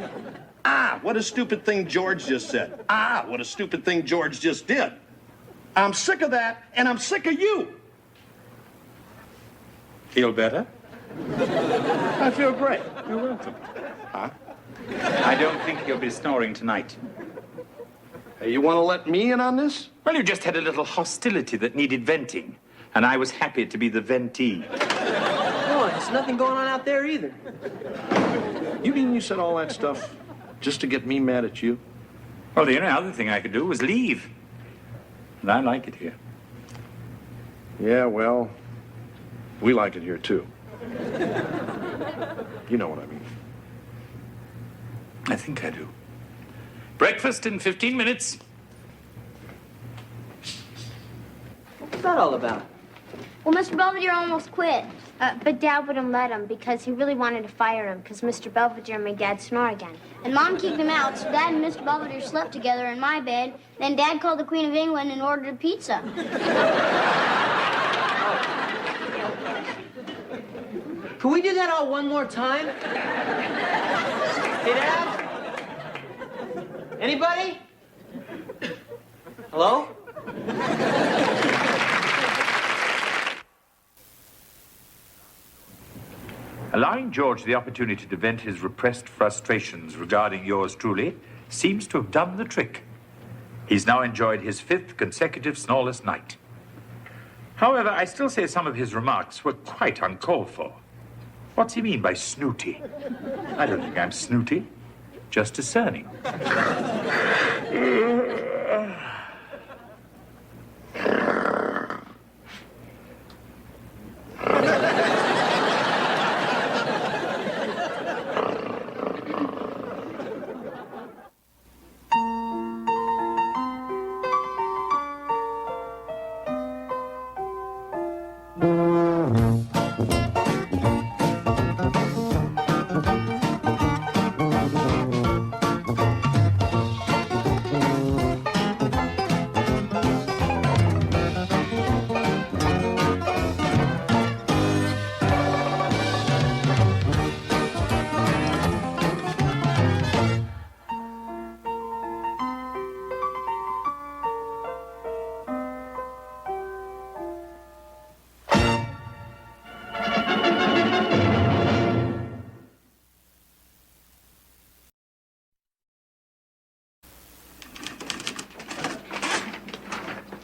What a stupid thing George just said. What a stupid thing George just did. I'm sick of that, and I'm sick of you. Feel better? I feel great. You're welcome. Huh? I don't think you'll be snoring tonight. Hey, you want to let me in on this? Well, you just had a little hostility that needed venting, and I was happy to be the ventee. Oh, there's nothing going on out there either. You mean you said all that stuff just to get me mad at you? Well, the only other thing I could do was leave. And I like it here. Yeah, well, we like it here, too. You know what I mean. I think I do. Breakfast in 15 minutes. What's that all about? Well, Mr. Belvedere almost quit, but Dad wouldn't let him because he really wanted to fire him because Mr. Belvedere made Dad snore again. And Mom kicked him out, so Dad and Mr. Belvedere slept together in my bed. Then Dad called the Queen of England and ordered a pizza. Can we do that all one more time? Hey, Dad? Anybody? Hello? Allowing George the opportunity to vent his repressed frustrations regarding yours truly seems to have done the trick. He's now enjoyed his 5th consecutive snoreless night. However, I still say some of his remarks were quite uncalled for. What's he mean by snooty? I don't think I'm snooty, just discerning.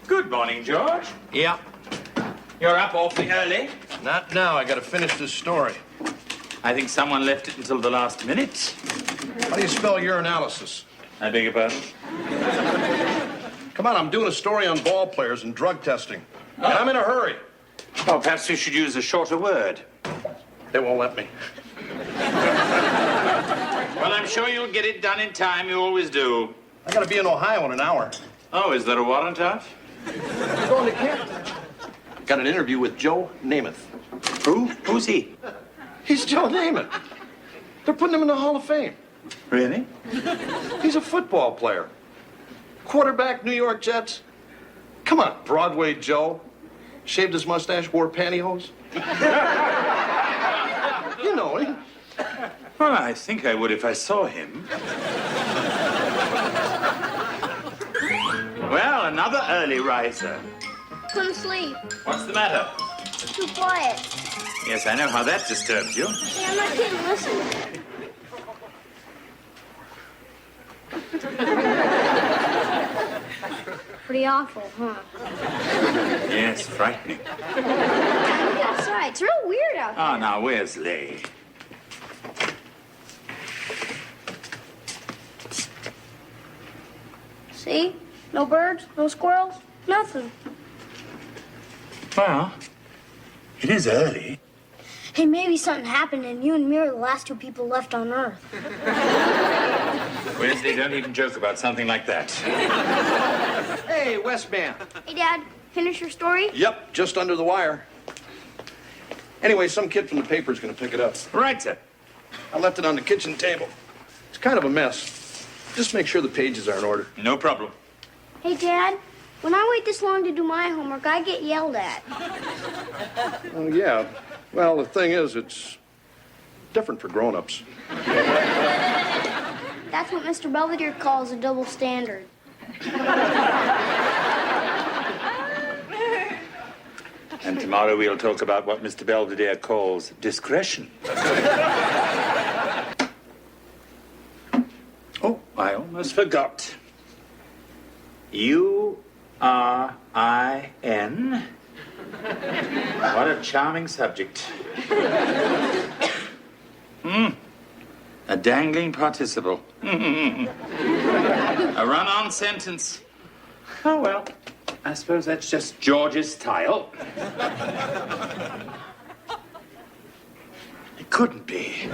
Good morning, George. Yeah. You're up awfully early. Not now. I got to finish this story. I think someone left it until the last minute. How do you spell urinalysis? I beg your pardon? Come on, I'm doing a story on ball players and drug testing. And I'm in a hurry. Oh, perhaps we should use a shorter word. They won't let me. Well, I'm sure you'll get it done in time. You always do. I got to be in Ohio in an hour. Oh, is there a warrant out? I'm going to camp. Got an interview with Joe Namath. Who? Who's he? He's Joe Namath. They're putting him in the Hall of Fame. Really? He's a football player. Quarterback, New York Jets. Come on, Broadway Joe. Shaved his mustache, wore pantyhose. You know him. Well, I think I would if I saw him. Well, another early riser. Couldn't sleep. What's the matter? Too quiet. Yes, I know how that disturbs you. Yeah, I'm not kidding. Listen. Pretty awful, huh? Yes, frightening. Outside. It's real weird out there. Oh, now, where's Lay? See? No birds, no squirrels, nothing. Well, it is early. Hey, maybe something happened and you and me are the last 2 people left on Earth. Wednesday, don't even joke about something like that. Hey, Westman. Hey, Dad, finish your story? Yep, just under the wire. Anyway, some kid from the paper's going to pick it up. Right, sir. I left it on the kitchen table. It's kind of a mess. Just make sure the pages are in order. No problem. Hey, Dad, when I wait this long to do my homework, I get yelled at. Oh, yeah. Well, the thing is, it's different for grown-ups. That's what Mr. Belvedere calls a double standard. And tomorrow we'll talk about what Mr. Belvedere calls discretion. Oh, I almost forgot. U-R-I-N. What a charming subject. A dangling participle. A run-on sentence. Oh, well, I suppose that's just George's style. It couldn't be.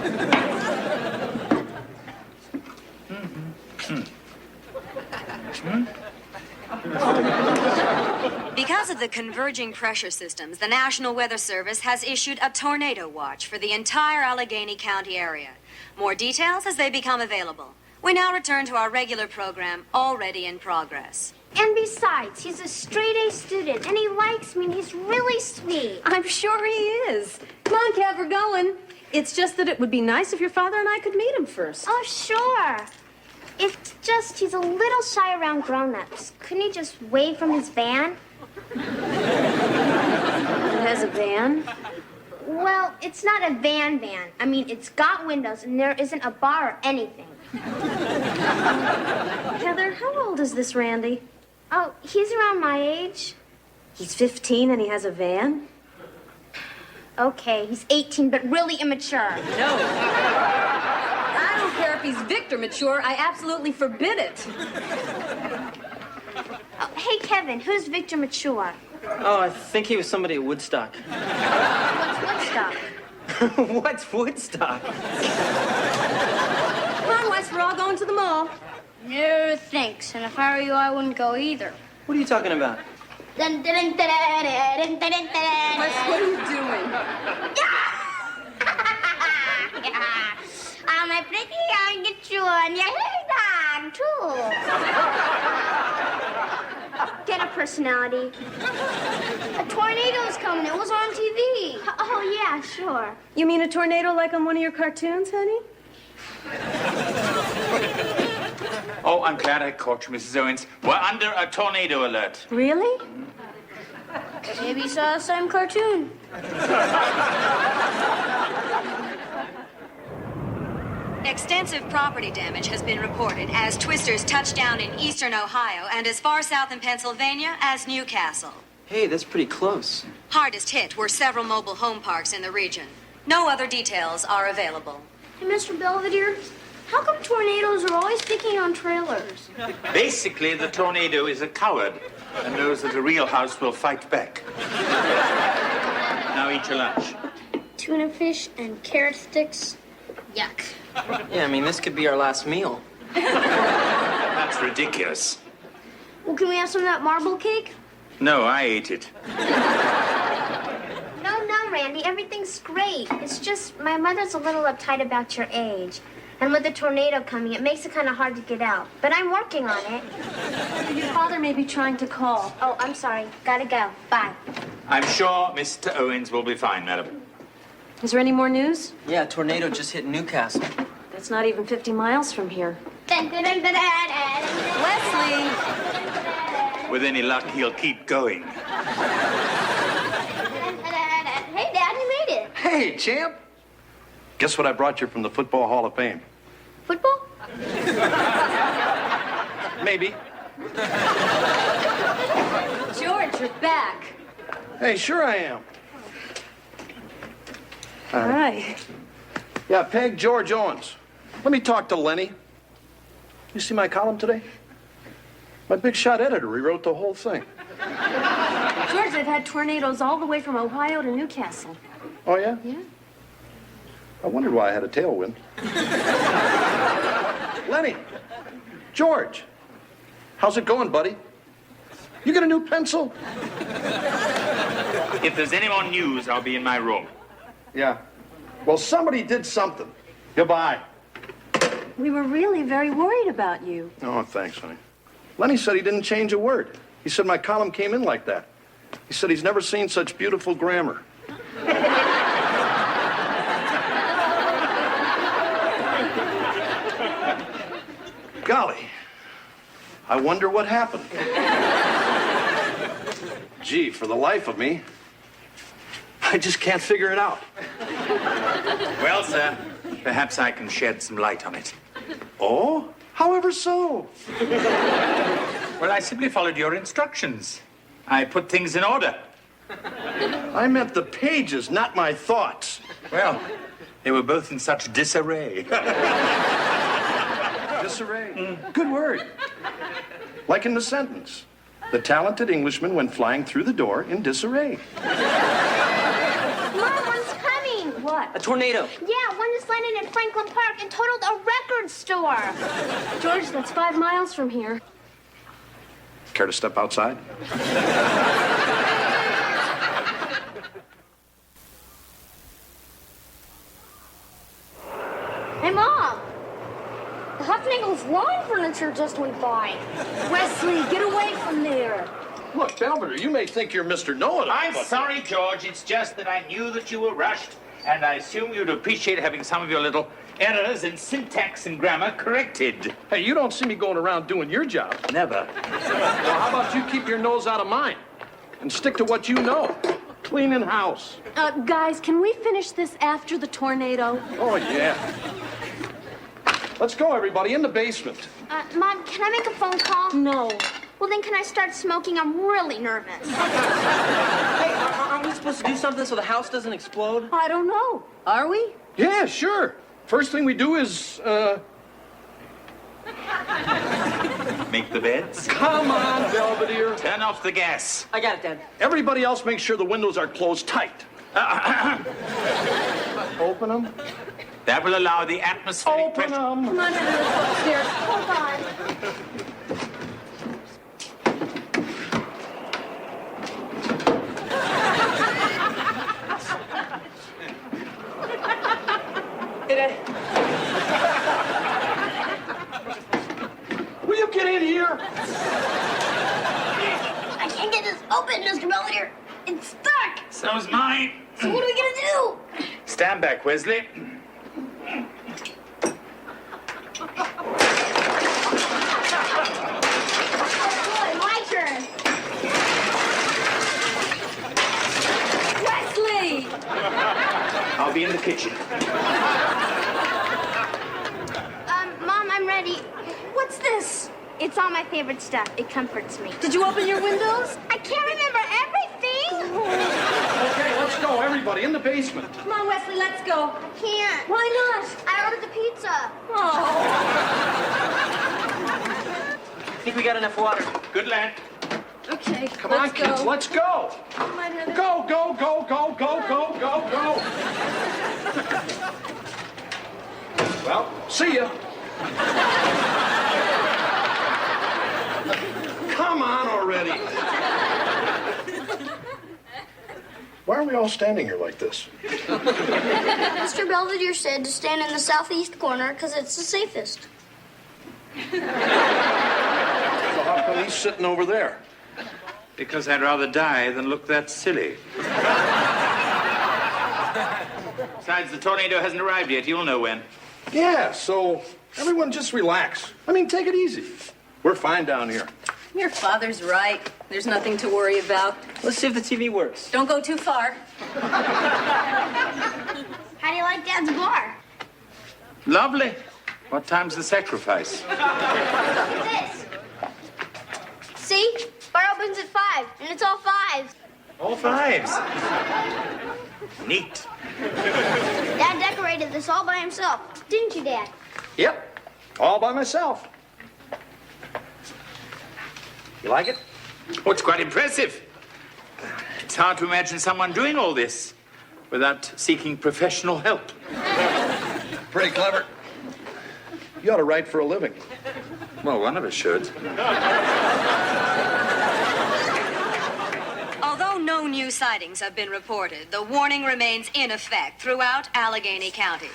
Because of the converging pressure systems, the National Weather Service has issued a tornado watch for the entire Allegheny County area. More details as they become available. We now return to our regular program, already in progress. And besides, he's a straight-A student, and he likes me, and he's really sweet. I'm sure he is. Come on, Kev, we're going. It's just that it would be nice if your father and I could meet him first. Oh, sure. It's just he's a little shy around grown-ups. Couldn't he just wave from his van? It has a van? Well, it's not a van. I mean, it's got windows, and there isn't a bar or anything. Heather, how old is this Randy? Oh, he's around my age. He's 15 and he has a van? Okay, he's 18, but really immature. No. I don't care if he's Victor mature. I absolutely forbid it. Oh, hey, Kevin, who's Victor Mature? Oh, I think he was somebody at Woodstock. What's Woodstock? What's Woodstock? Come on, Wes, we're all going to the mall. No, thanks. And if I were you, I wouldn't go either. What are you talking about? Wes, what are you doing? Oh, my pretty young get you on your hair done, too. Get a personality. A tornado's coming. It was on TV. Oh, yeah, sure. You mean a tornado like on one of your cartoons, honey? Oh, I'm glad I caught you, Mrs. Owens. We're under a tornado alert. Really? Maybe you saw the same cartoon. Extensive property damage has been reported as twisters touched down in eastern Ohio and as far south in Pennsylvania as Newcastle. Hey, that's pretty close. Hardest hit were several mobile home parks in the region. No other details are available. Hey, Mr. Belvedere, how come tornadoes are always picking on trailers? Basically, the tornado is a coward and knows that a real house will fight back. Now eat your lunch. Tuna fish and carrot sticks. Yuck. Yeah, I mean, this could be our last meal. That's ridiculous. Well, can we have some of that marble cake? No, I ate it. No, Randy, everything's great. It's just my mother's a little uptight about your age. And with the tornado coming, it makes it kind of hard to get out. But I'm working on it. Your father may be trying to call. Oh, I'm sorry. Gotta go. Bye. I'm sure Mr. Owens will be fine, madam. Is there any more news? Yeah, a tornado just hit Newcastle. That's not even 50 miles from here. Wesley! With any luck, he'll keep going. Hey, Dad, you made it. Hey, champ. Guess what I brought you from the Football Hall of Fame? Football? Maybe. George, you're back. Hey, sure I am. All right. Yeah, Peg, George Owens. Let me talk to Lenny. You see my column today? My big shot editor rewrote the whole thing. George, they've had tornadoes all the way from Ohio to Newcastle. Oh, yeah? Yeah. I wondered why I had a tailwind. Lenny, George, how's it going, buddy? You get a new pencil? If there's any more news, I'll be in my room. Yeah. Well, somebody did something. Goodbye. We were really very worried about you. Oh, thanks, honey. Lenny said he didn't change a word. He said my column came in like that. He said he's never seen such beautiful grammar. Golly, I wonder what happened. Gee, for the life of me, I just can't figure it out. Well, sir, perhaps I can shed some light on it. Oh, however so. Well, I simply followed your instructions. I put things in order. I meant the pages, not my thoughts. Well, they were both in such disarray. Disarray. Good word. Like in the sentence. The talented Englishman went flying through the door in disarray. Mom, one's coming. What? A tornado. Yeah, one just landed in Franklin Park and totaled a record store. George, that's 5 miles from here. Care to step outside? Hey, Mom. The Huffnagel's lawn furniture just went by. Wesley, get away from there. Look, Belvedere, you may think you're Mr. Know-It-all. I'm sorry, George. It's just that I knew that you were rushed, and I assume you'd appreciate having some of your little errors in syntax and grammar corrected. Hey, you don't see me going around doing your job. Never. Well, how about you keep your nose out of mine and stick to what you know? Cleaning house. Guys, can we finish this after the tornado? Oh, yeah. Let's go, everybody, in the basement. Mom, can I make a phone call? No. Well, then can I start smoking? I'm really nervous. Hey, aren't we supposed to do something so the house doesn't explode? I don't know. Are we? Yeah, sure. First thing we do is, Make the beds. come on, Belvedere. Turn off the gas. I got it, Dad. Everybody else make sure the windows are closed tight. Open them. That will allow the atmospheric Open pressure. them. Come on, Heather, let's go upstairs. Hold on. Will you get in here? I can't get this open, Mr. Belvedere. It's stuck. So's mine. So what are we gonna do? Stand back, Wesley. Boy, my turn. Wesley! I'll be in the kitchen. Mom, I'm ready. What's this? It's all my favorite stuff. It comforts me. Did you open your windows? I can't remember everything. Okay, let's go, everybody, in the basement. Come on, Wesley, let's go. I can't. Why not? I ordered the pizza. Oh. I think we got enough water. Good lad. Okay, Come on, kids, let's go. Come on, Heather. Go, go, go, go, go, go, go, go. Well, see ya. Come on already. Why are we all standing here like this? Mr. Belvedere said to stand in the southeast corner because it's the safest. So how come he's sitting over there? Because I'd rather die than look that silly. Besides, the tornado hasn't arrived yet. You'll know when. Yeah, so everyone just relax. I mean, take it easy. We're fine down here. Your father's right. There's nothing to worry about. Let's see if the TV works. Don't go too far. How do you like Dad's bar? Lovely. What time's the sacrifice? Look at this. See? Bar opens at 5, and it's all 5s. All fives. Neat. Dad decorated this all by himself. Didn't you, Dad? Yep, all by myself. You like it? Oh, it's quite impressive. It's hard to imagine someone doing all this without seeking professional help. Pretty clever. You ought to write for a living. Well, one of us should. Although no new sightings have been reported, the warning remains in effect throughout Allegheny County.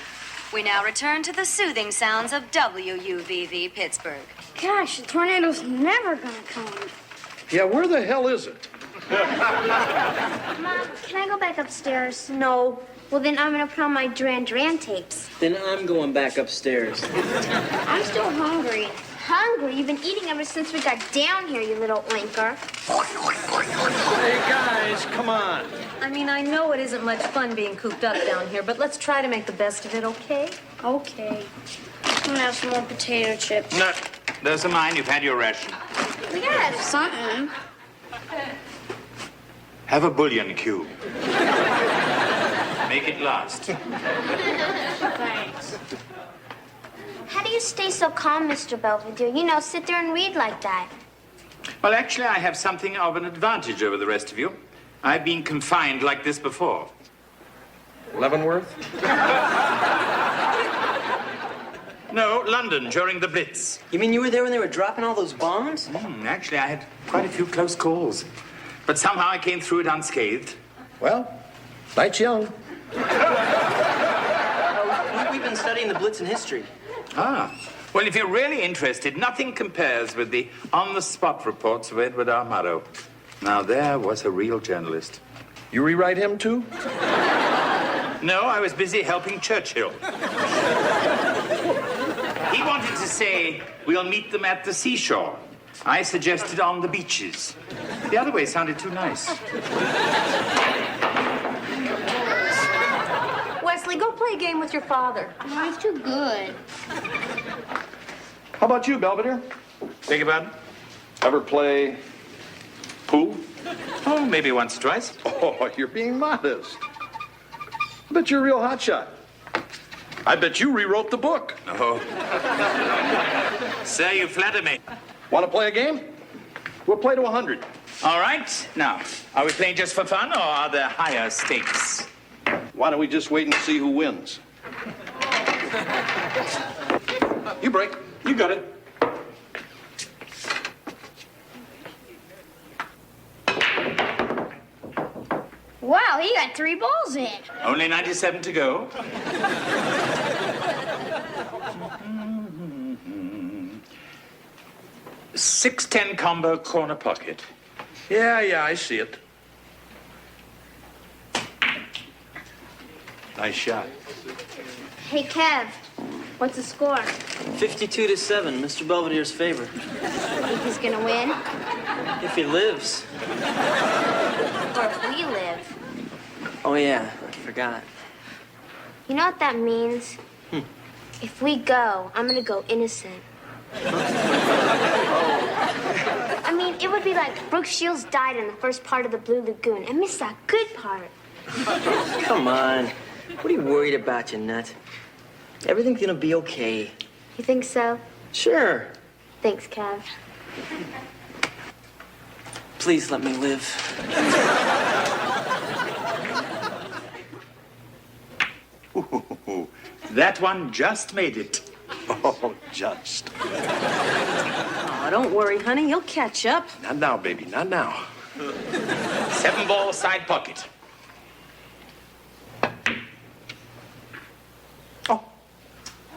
We now return to the soothing sounds of WUVV Pittsburgh. Gosh, the tornado's never gonna come. Yeah, where the hell is it? Mom, can I go back upstairs? No. Well, then I'm gonna put on my Duran Duran tapes. Then I'm going back upstairs. I'm still hungry. hungry. You've been eating ever since we got down here, you little oinker. Hey, guys, come on. I mean, I know it isn't much fun being cooped up down here, but let's try to make the best of it, okay? Okay. I'm gonna have some more potato chips. No, those are mine. You've had your ration. We gotta have something. Have a bouillon cube. Make it last. Thanks. How do you stay so calm, Mr. Belvedere? You know, sit there and read like that. Well, actually, I have something of an advantage over the rest of you. I've been confined like this before. Leavenworth? No, London, during the Blitz. You mean you were there when they were dropping all those bombs? Actually, I had quite a few close calls. But somehow I came through it unscathed. Well, night's young. We've been studying the Blitz in history. Ah. Well, if you're really interested, nothing compares with the on-the-spot reports of Edward R. Murrow. Now, there was a real journalist. You rewrite him, too? No, I was busy helping Churchill. He wanted to say, we'll meet them at the seashore. I suggested on the beaches. The other way sounded too nice. Wesley, go play a game with your father. No, he's too good. How about you, Belvedere? Beg your pardon? Ever play pool? Oh, maybe once or twice. Oh, you're being modest. I bet you're a real hotshot. I bet you rewrote the book. Oh. Sir, you flatter me. Want to play a game? We'll play to 100. All right. Now, are we playing just for fun, or are there higher stakes? Why don't we just wait and see who wins? You break. You got it. Wow, he got 3 balls in. Only 97 to go. $6-10 combo corner pocket. Yeah, I see it. Nice shot. Hey, Kev, what's the score? 52-7, Mr. Belvedere's favor. Think he's gonna win? If he lives. Or if we live? Oh, yeah, I forgot. You know what that means? If we go, I'm gonna go innocent. I mean, it would be like Brooke Shields died in the first part of the Blue Lagoon and missed that good part. Come on. What are you worried about, you nut? Everything's gonna be okay. You think so? Sure. Thanks, Kev. Please let me live. Ooh, that one just made it. Oh, just. Oh, don't worry, honey. You'll catch up. Not now, baby. Not now. 7-ball side pocket. Oh,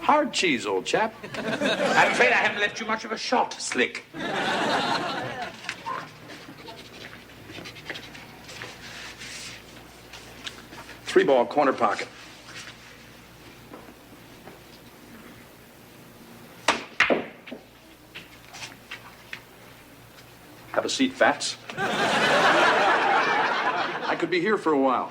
hard cheese, old chap. I'm afraid I haven't left you much of a shot, Slick. 3-ball corner pocket. Have a seat, Fats. I could be here for a while.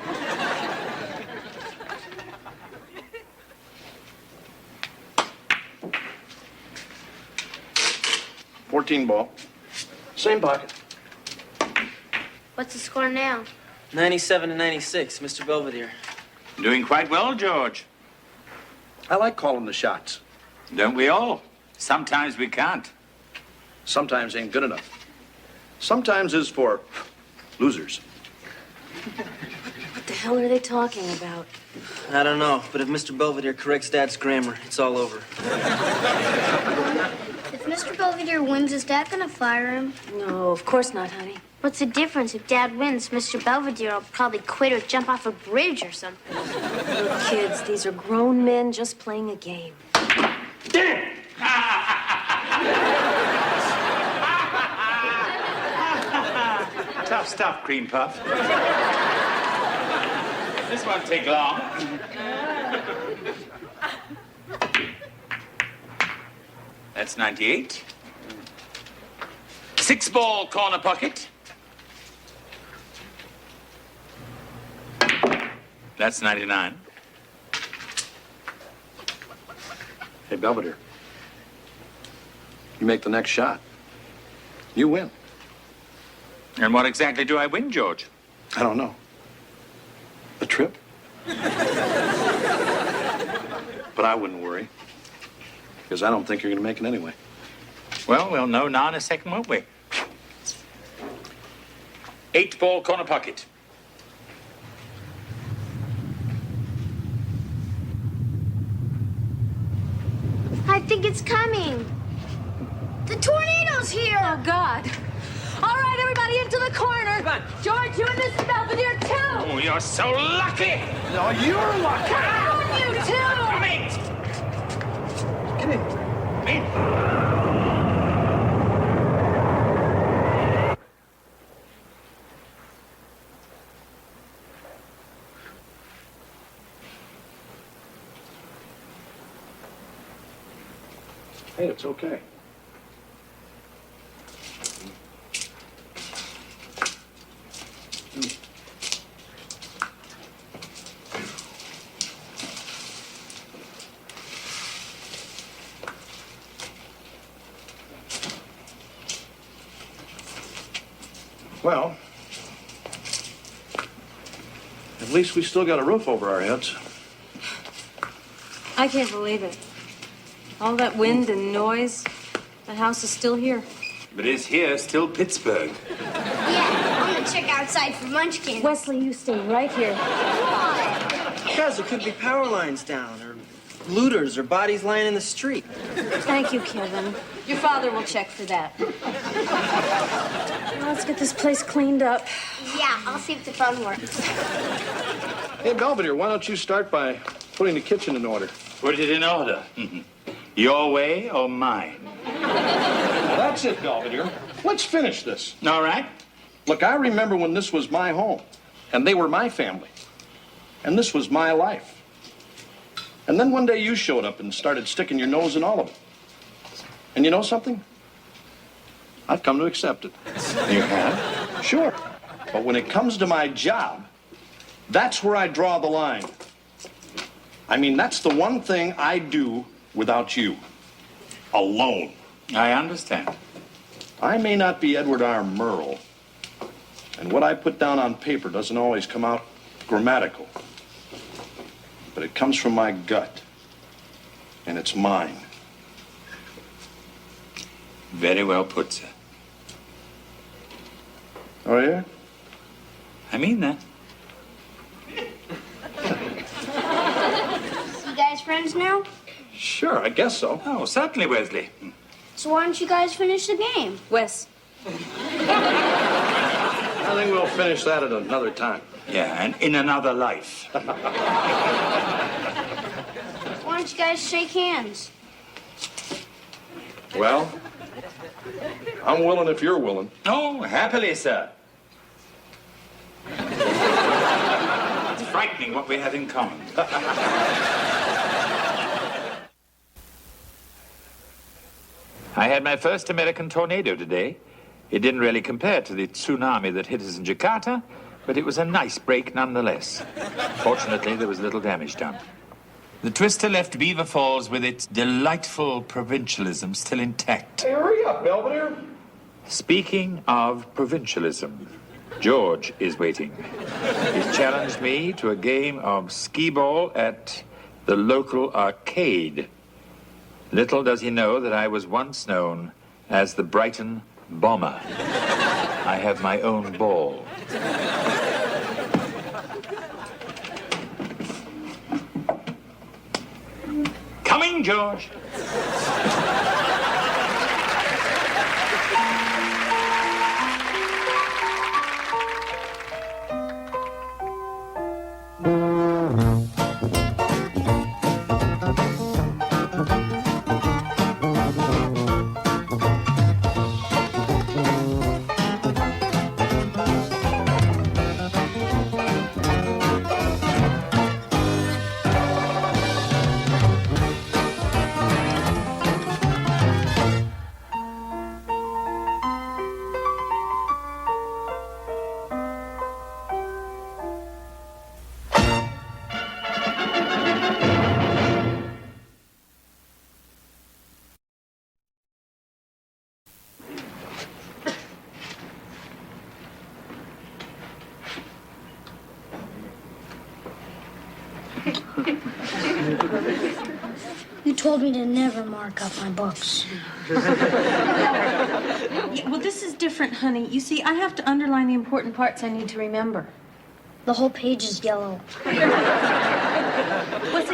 $14 Same pocket. What's the score now? 97-96, Mr. Belvedere. Doing quite well, George. I like calling the shots. Don't we all? Sometimes we can't. Sometimes ain't good enough. Sometimes is for losers. What the hell are they talking about? I don't know, but if Mr. Belvedere corrects Dad's grammar, it's all over. If Mr. Belvedere wins, is Dad gonna fire him? No, of course not, honey. What's the difference? If Dad wins, Mr. Belvedere will probably quit or jump off a bridge or something. Look, kids, these are grown men just playing a game. Tough stuff, Cream Puff. This won't take long. That's 98. 6-ball corner pocket. That's 99. Hey, Belvedere. You make the next shot. You win. And what exactly do I win, George? I don't know. A trip? But I wouldn't worry. Because I don't think you're going to make it anyway. Well, we'll know now in a second, won't we? 8-ball corner pocket. I think it's coming. The tornado's here. Oh, God. All right, everybody into the corner. Come on. George, you and Mrs. Belvedere, too. Oh, you're so lucky. No, you're lucky. Come on, you two. Come in. Come in. Come in. Hey, it's okay. Well, at least we still got a roof over our heads. I can't believe it. All that wind and noise, the house is still here. But is here still Pittsburgh? Yeah, I'm gonna check outside for munchkins. Wesley, you stay right here. Guys, there could be power lines down, or looters, or bodies lying in the street. Thank you, Kevin. Your father will check for that. Now let's get this place cleaned up. Yeah, I'll see if the phone works. Hey, Belvedere, why don't you start by putting the kitchen in order? Put it in order. Your way or mine? That's it, Belvedere. Let's finish this. All right. Look, I remember when this was my home, and they were my family, and this was my life. And then one day you showed up and started sticking your nose in all of it. And you know something? I've come to accept it. You have? Sure. But when it comes to my job, that's where I draw the line. I mean, that's the one thing I do without you. Alone. I understand. I may not be Edward R. Murrow, and what I put down on paper doesn't always come out grammatical. But it comes from my gut, and it's mine. Very well put, sir. Oh, yeah? I mean that. You guys friends now? Sure, I guess so. Oh, certainly, Wesley. So why don't you guys finish the game? Wes. I think we'll finish that at another time. Yeah, and in another life. Why don't you guys shake hands? Well, I'm willing if you're willing. Oh, happily, sir. It's frightening what we have in common. I had my first American tornado today. It didn't really compare to the tsunami that hit us in Jakarta, but it was a nice break nonetheless. Fortunately, there was little damage done. The twister left Beaver Falls with its delightful provincialism still intact. Hey, hurry up, Belvedere. Speaking of provincialism, George is waiting. He's challenged me to a game of skee-ball at the local arcade. Little does he know that I was once known as the Brighton Bomber. I have my own ball. Coming, George. told me to never mark up my books. Yeah, well, this is different, honey. You see, I have to underline the important parts I need to remember. The whole page is yellow. Wesley,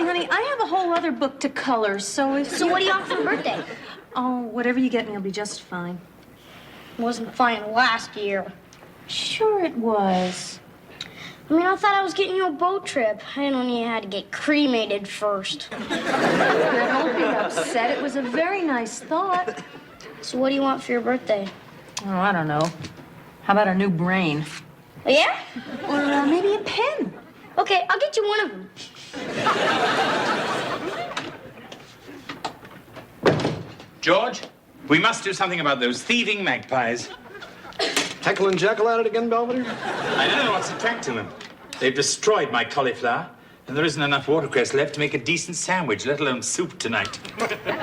honey, I have a whole other book to color, so if So what do you want for your birthday? Oh, whatever you get me will be just fine. Wasn't fine last year. Sure it was. I mean, I thought I was getting you a boat trip. I only had to get cremated first. Don't be upset. It was a very nice thought. So what do you want for your birthday? Oh, I don't know. How about a new brain? Oh, yeah? Or maybe a pen. Okay, I'll get you one of them. George, we must do something about those thieving magpies. Heckle and Jekyll at it again, Belvedere? I don't know what's attracting them. They've destroyed my cauliflower, and there isn't enough watercress left to make a decent sandwich, let alone soup tonight.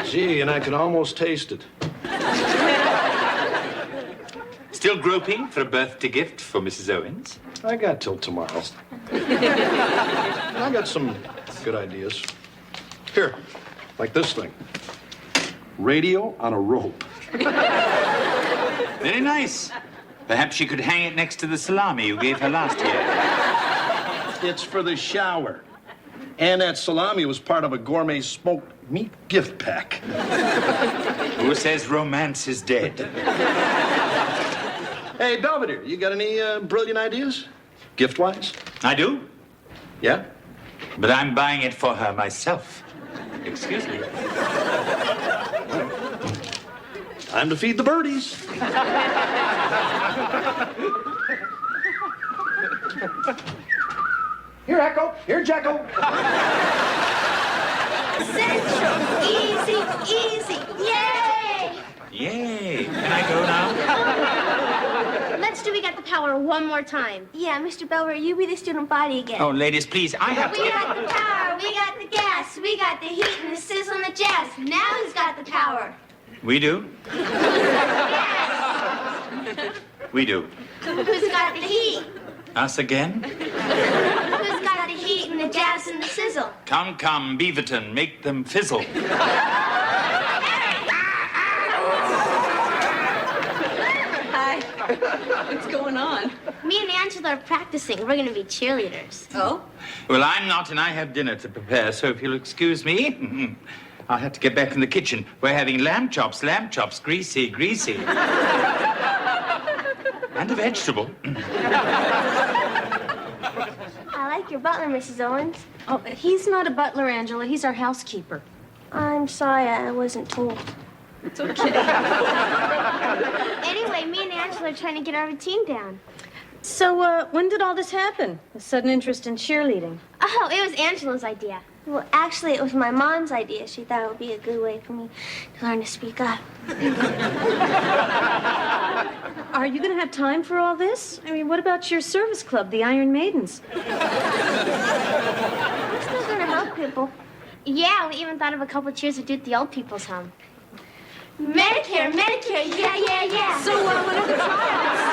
Gee, and I can almost taste it. Still groping for a birthday gift for Mrs. Owens? I got till tomorrow. I got some good ideas. Here, like this thing. Radio on a rope. Very nice. Perhaps she could hang it next to the salami you gave her last year. It's for the shower. And that salami was part of a gourmet smoked meat gift pack. Who says romance is dead? Hey, Belvedere, you got any brilliant ideas? Gift-wise? I do, Yeah? but I'm buying it for her myself. Excuse me. Time to feed the birdies. Here, Echo. Here, Jekyll. Central. Easy, easy. Yay! Yay. Can I go now? Let's do We Got the Power one more time. Yeah, Mr. Belvedere, you be the student body again. Oh, ladies, please, I have to We get... got the power, we got the gas, we got the heat and the sizzle and the jazz. Now who's got the power? We do? Yes. We do. Who's got the heat? Us again? Who's got the heat and the jazz and the sizzle? Come, come, Beaverton, make them fizzle. Hi. What's going on? Me and Angela are practicing. We're gonna be cheerleaders. Oh? Well, I'm not, and I have dinner to prepare, so if you'll excuse me, I'll have to get back in the kitchen. We're having lamb chops, greasy, greasy. And a vegetable. I like your butler, Mrs. Owens. Oh, he's not a butler, Angela. He's our housekeeper. I'm sorry, I wasn't told. It's okay. Anyway, me and Angela are trying to get our routine down. So, when did all this happen? A sudden interest in cheerleading? Oh, it was Angela's idea. Well, actually, it was my mom's idea. She thought it would be a good way for me to learn to speak up. Are you going to have time for all this? I mean, what about your service club, the Iron Maidens? We're still going to help people. Yeah, we even thought of a couple cheers to do at the old people's home. Medicare, Medicare, yeah, yeah, yeah. So, when are the trials?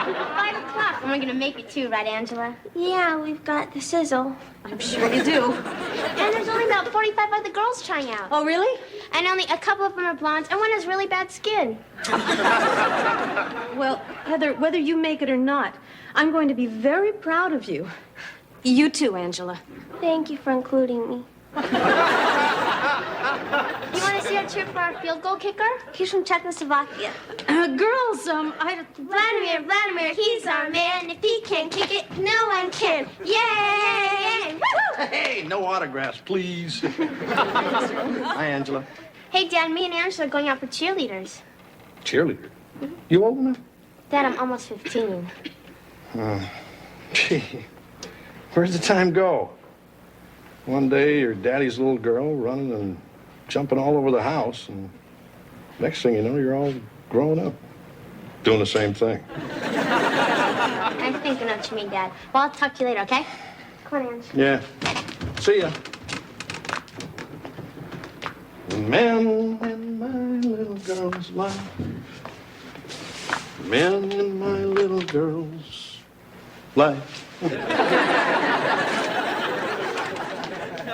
5 o'clock, and we're going to make it too, right, Angela? Yeah, we've got the sizzle. I'm sure you do. And there's only about 45 other girls trying out. Oh, really? And only a couple of them are blondes, and one has really bad skin. Well, Heather, whether you make it or not, I'm going to be very proud of you. You too, Angela. Thank you for including me. You want to see our cheer for our field goal kicker? He's from Czechoslovakia. Girls, Vladimir, he's our man. If he can kick it, no one can. Yay! Woo-hoo! Hey, no autographs, please. Hi, Angela. Hey, Dad, me and Angela are going out for cheerleaders. Cheerleader. You old enough? Dad, I'm almost 15. Gee, where's the time go? One day, your daddy's little girl running and jumping all over the house, and next thing you know, you're all grown up, doing the same thing. I'm thinking of you, Dad. Well, I'll talk to you later, okay? Come on, Angela. Yeah. See ya. Men in my little girl's life. Men in my little girl's life.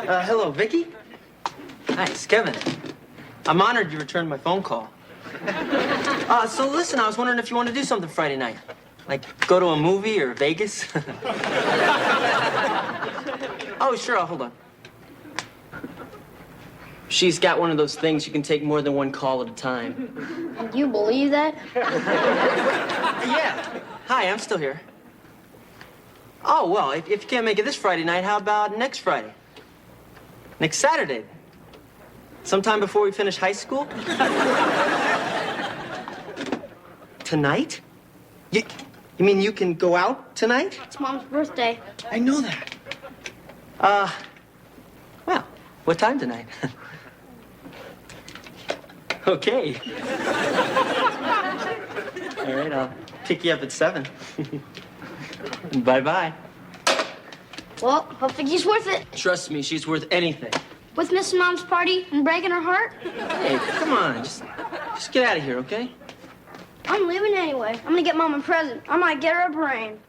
Hello, Vicky. Hi, it's Kevin. I'm honored you returned my phone call. So listen, I was wondering if you want to do something Friday night. Like go to a movie or Vegas? Oh, sure, hold on. She's got one of those things you can take more than one call at a time. Do you believe that? Yeah. Hi, I'm still here. Oh, well, if you can't make it this Friday night, how about next Friday? Next Saturday? Sometime before we finish high school? Tonight? You mean you can go out tonight? It's Mom's birthday. I know that. Well, what time tonight? Okay. All right, I'll pick you up at 7. Bye-bye. Well, hopefully she's worth it. Trust me, she's worth anything. With missing Mom's party and breaking her heart? Hey, come on, just get out of here, okay? I'm leaving anyway. I'm gonna get Mom a present. I might get her a brain.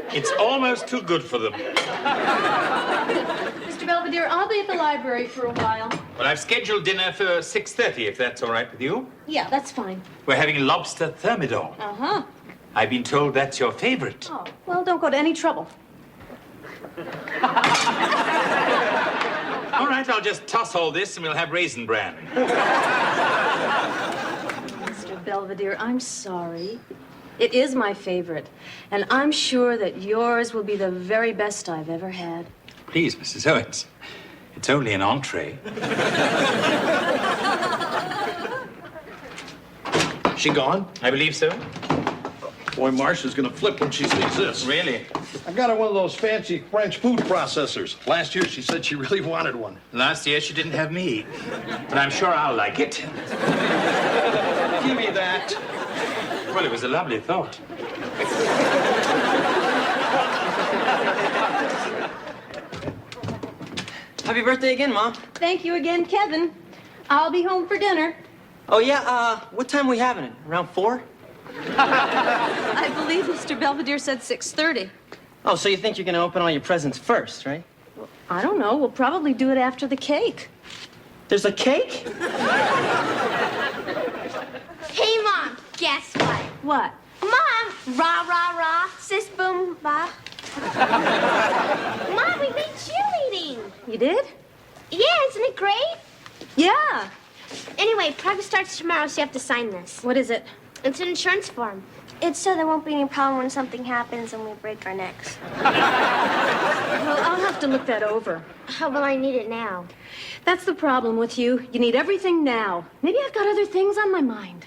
It's almost too good for them. Mr. Belvedere, I'll be at the library for a while. Well, I've scheduled dinner for 6:30, if that's all right with you. Yeah, that's fine. We're having lobster thermidor. Uh-huh. I've been told that's your favorite. Oh, well, don't go to any trouble. All right, I'll just toss all this and we'll have raisin bran. Mr. Belvedere, I'm sorry. It is my favorite, and I'm sure that yours will be the very best I've ever had. Please, Mrs. Owens. It's only an entree. She gone? I believe so. Boy, Marcia's gonna flip when she sees this. Really? I got her one of those fancy French food processors. Last year, she said she really wanted one. Last year she didn't have me, but I'm sure I'll like it. Give me that. Well, it was a lovely thought. Happy birthday again, Mom. Thank you again, Kevin. I'll be home for dinner. Oh, yeah, what time are we having it? Around 4? I believe Mr. Belvedere said 6:30. Oh, so you think you're gonna open all your presents first, right? I don't know. We'll probably do it after the cake. There's a cake? Hey, Mom, guess what? What? Mom, rah, rah, rah, sis, boom, bah. Mom, we made cheerleading. You did? Yeah, isn't it great? Yeah. Anyway, practice starts tomorrow, so you have to sign this. What is it? It's an insurance form. It's so there won't be any problem when something happens and we break our necks. Well, I'll have to look that over. How will I need it now? That's the problem with you. You need everything now. Maybe I've got other things on my mind.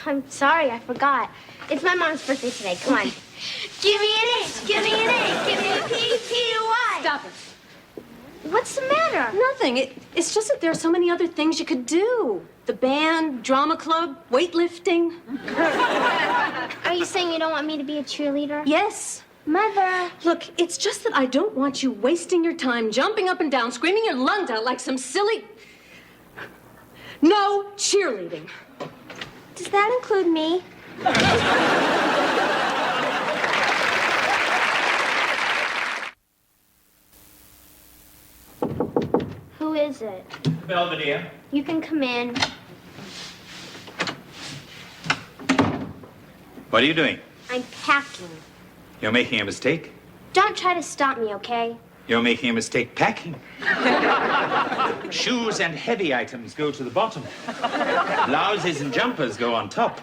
I'm sorry, I forgot. It's my mom's birthday today. Come on. Give me an H, give me an A, give me a P, P to Y. Stop it. What's the matter? Nothing. It's just that there are so many other things you could do. The band, drama club, weightlifting. Are you saying you don't want me to be a cheerleader? Yes. Mother. Look, it's just that I don't want you wasting your time jumping up and down, screaming your lungs out like some silly... No cheerleading. Does that include me? Who is it? Belvedere. You can come in. What are you doing? I'm packing. You're making a mistake. Don't try to stop me, okay? You're making a mistake packing. Shoes and heavy items go to the bottom. Blouses and jumpers go on top.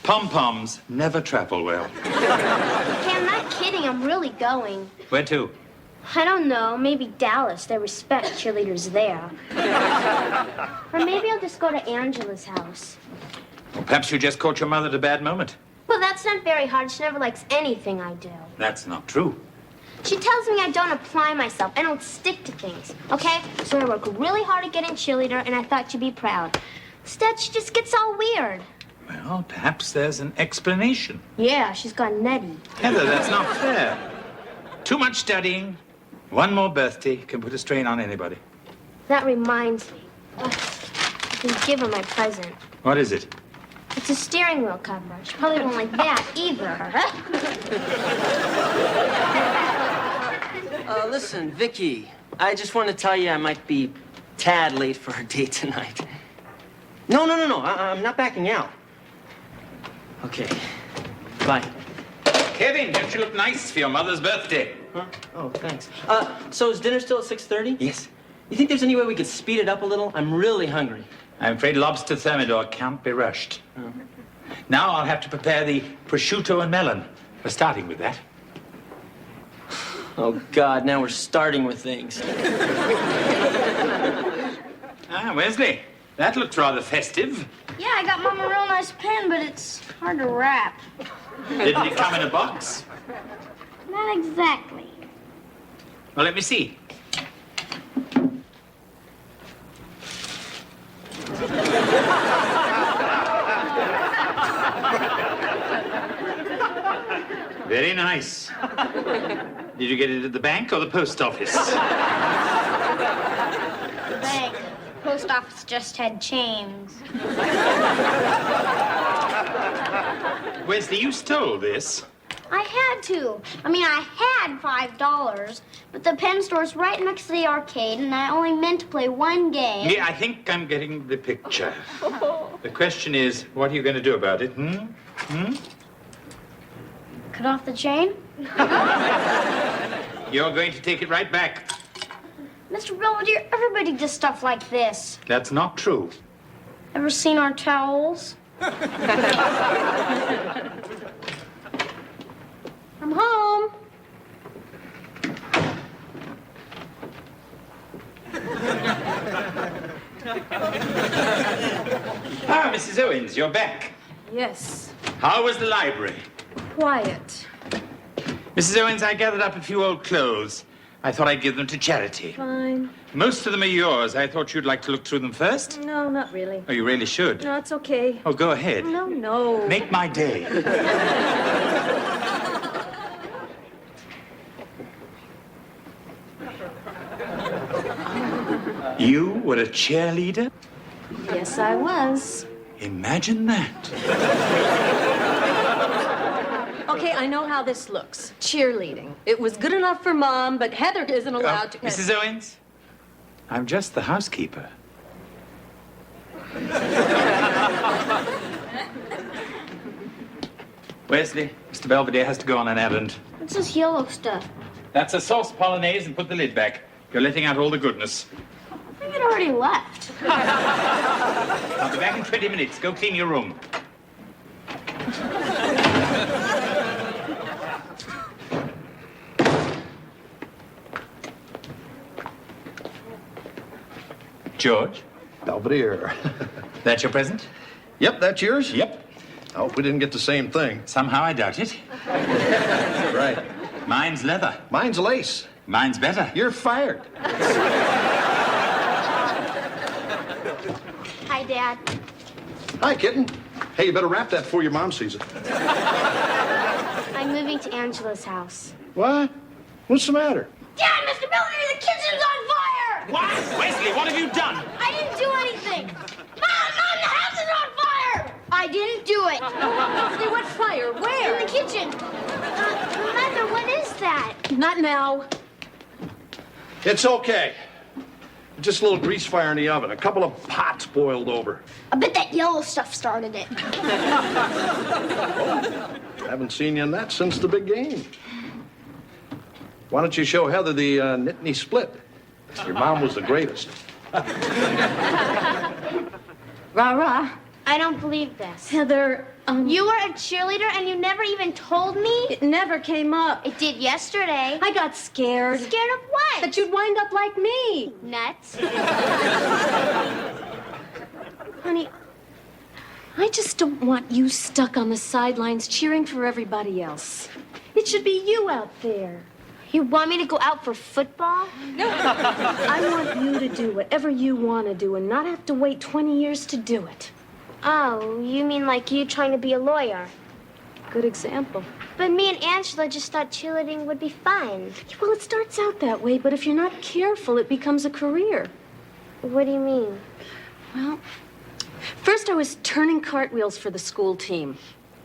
Pom-poms never travel well. Okay, I'm not kidding. I'm really going. Where to? I don't know. Maybe Dallas. They respect cheerleaders there. Or maybe I'll just go to Angela's house. Well, perhaps you just caught your mother at a bad moment. Well, that's not very hard. She never likes anything I do. That's not true. She tells me I don't apply myself. I don't stick to things, okay? So I work really hard at getting cheerleader, and I thought she'd be proud. Instead, she just gets all weird. Well, perhaps there's an explanation. Yeah, she's gone nutty. Heather, that's not fair. Too much studying, one more birthday can put a strain on anybody. That reminds me. I can give her my present. What is it? It's a steering wheel cover. She probably won't like that either. Listen, Vicky, I just want to tell you I might be tad late for our date tonight. No. I'm not backing out. Okay. Bye. Kevin, don't you look nice for your mother's birthday? Huh? Oh, thanks. So is dinner still at 6:30? Yes. You think there's any way we could speed it up a little? I'm really hungry. I'm afraid lobster thermidor can't be rushed. Oh. Now I'll have to prepare the prosciutto and melon. We're starting with that. Oh, God, now we're starting with things. Wesley, that looked rather festive. Yeah, I got Mom a real nice pen, but it's hard to wrap. Didn't it come in a box? Not exactly. Well, let me see. Very nice. Did you get it at the bank or the post office? The bank. Post office just had chains. Wesley, you stole this. I had to. I mean, I had $5, but the pen store's right next to the arcade, and I only meant to play one game. Yeah, I think I'm getting the picture. The question is, what are you going to do about it? Cut off the chain? You're going to take it right back. Mr. Belvedere, everybody does stuff like this. That's not true. Ever seen our towels? I'm home. Mrs. Owens, you're back. Yes. How was the library? Quiet. Mrs. Owens, I gathered up a few old clothes. I thought I'd give them to charity. Fine. Most of them are yours. I thought you'd like to look through them first. No, not really. Oh, you really should. No, it's okay. Oh, go ahead. No. Make my day. You were a cheerleader? Yes, I was. Imagine that. Okay, I know how this looks. Cheerleading. It was good enough for Mom, but Heather isn't allowed to... Mrs. Owens, I'm just the housekeeper. Wesley, Mr. Belvedere has to go on an errand. What's this yellow stuff? That's a sauce polonaise, and put the lid back. You're letting out all the goodness. I think it already left. I'll be back in 20 minutes. Go clean your room. George? Belvedere. That's your present? Yep, that's yours? Yep. I hope we didn't get the same thing. Somehow I doubt it. Right. Mine's leather. Mine's lace. Mine's better. You're fired. Hi, Dad. Hi, kitten. Hey, you better wrap that before your mom sees it. I'm moving to Angela's house. What? What's the matter? Dad, Mr. Belvedere, the kitchen's on fire! What? Wesley, what have you done? I didn't do anything. Mom, the house is on fire! I didn't do it. Wesley, what fire? Where? In the kitchen. Mother, what is that? Not now. It's okay. Just a little grease fire in the oven. A couple of pots boiled over. I bet that yellow stuff started it. Haven't seen you in that since the big game. Why don't you show Heather the Nittany split? Your mom was the greatest. Rah-rah. I don't believe this. Heather, You were a cheerleader and you never even told me? It never came up. It did yesterday. I got scared. Scared of what? That you'd wind up like me. Nuts. Honey, I just don't want you stuck on the sidelines cheering for everybody else. It should be you out there. You want me to go out for football? No. I want you to do whatever you want to do and not have to wait 20 years to do it. Oh, you mean like you trying to be a lawyer? Good example. But me and Angela just thought cheerleading would be fun. Well, it starts out that way, but if you're not careful, it becomes a career. What do you mean? Well, first I was turning cartwheels for the school team.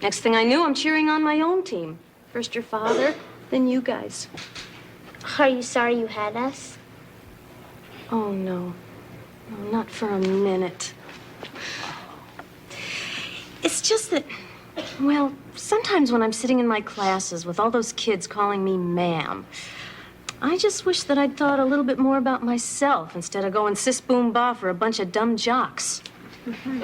Next thing I knew, I'm cheering on my own team. First your father, then you guys. Are you sorry you had us? Oh, no. No, not for a minute. It's just that, well, sometimes when I'm sitting in my classes with all those kids calling me ma'am, I just wish that I'd thought a little bit more about myself instead of going sis boom ba for a bunch of dumb jocks.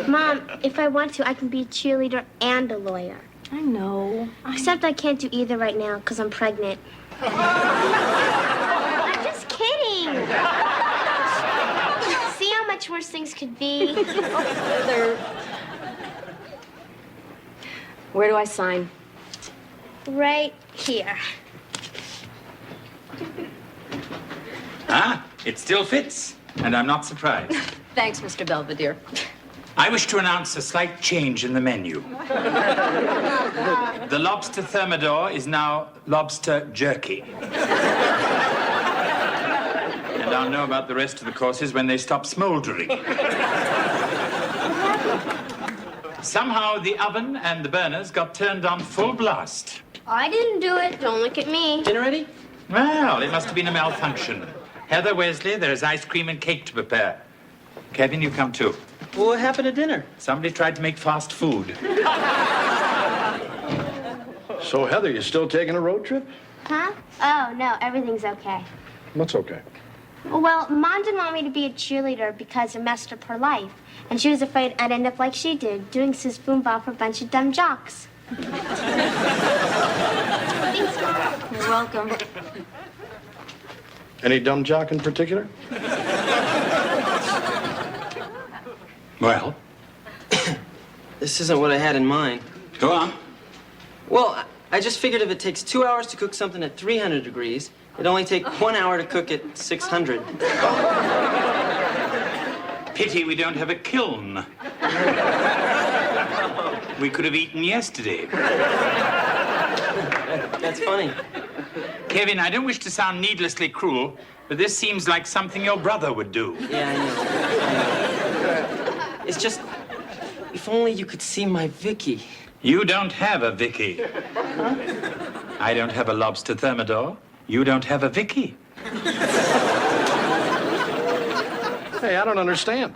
Mom, if I want to, I can be a cheerleader and a lawyer. I know. Except I can't do either right now because I'm pregnant. I'm just kidding. See how much worse things could be? Where do I sign? Right here. Ah, it still fits, and I'm not surprised. Thanks, Mr. Belvedere. I wish to announce a slight change in the menu. The lobster thermidor is now lobster jerky. And I'll know about the rest of the courses when they stop smoldering. Somehow the oven and the burners got turned on full blast. I didn't do it. Don't look at me. Dinner ready? Well, it must have been a malfunction. Heather, Wesley, there's ice cream and cake to prepare. Kevin, you come too. Well, what happened to dinner? Somebody tried to make fast food. So, Heather, you still taking a road trip? Huh? Oh, no, everything's okay. What's okay? Well, Mom didn't want me to be a cheerleader because it messed up her life. And she was afraid I'd end up like she did, doing sis boom bop for a bunch of dumb jocks. Thanks, Mom. You're welcome. Any dumb jock in particular? Well? This isn't what I had in mind. Go on. Well, I just figured if it takes 2 hours to cook something at 300 degrees, it'd only take 1 hour to cook at 600. Pity we don't have a kiln. We could have eaten yesterday. That's funny. Kevin, I don't wish to sound needlessly cruel, but this seems like something your brother would do. Yeah, I know. It's just, if only you could see my Vicky. You don't have a Vicky. Huh? I don't have a lobster thermidor. You don't have a Vicky. Hey, I don't understand.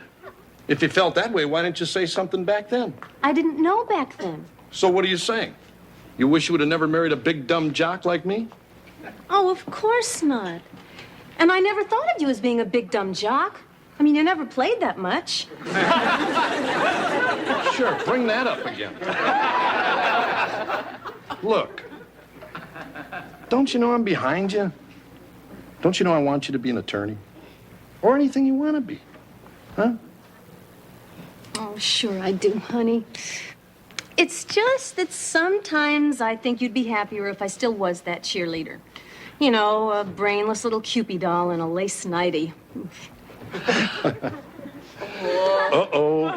If you felt that way, why didn't you say something back then? I didn't know back then. So what are you saying? You wish you would have never married a big dumb jock like me? Oh, of course not. And I never thought of you as being a big dumb jock. I mean, you never played that much. Sure, bring that up again. Look, don't you know I'm behind you? Don't you know I want you to be an attorney? Or anything you want to be, huh? Oh, sure I do, honey. It's just that sometimes I think you'd be happier if I still was that cheerleader. You know, a brainless little Cupid doll in a lace nightie. Uh-oh.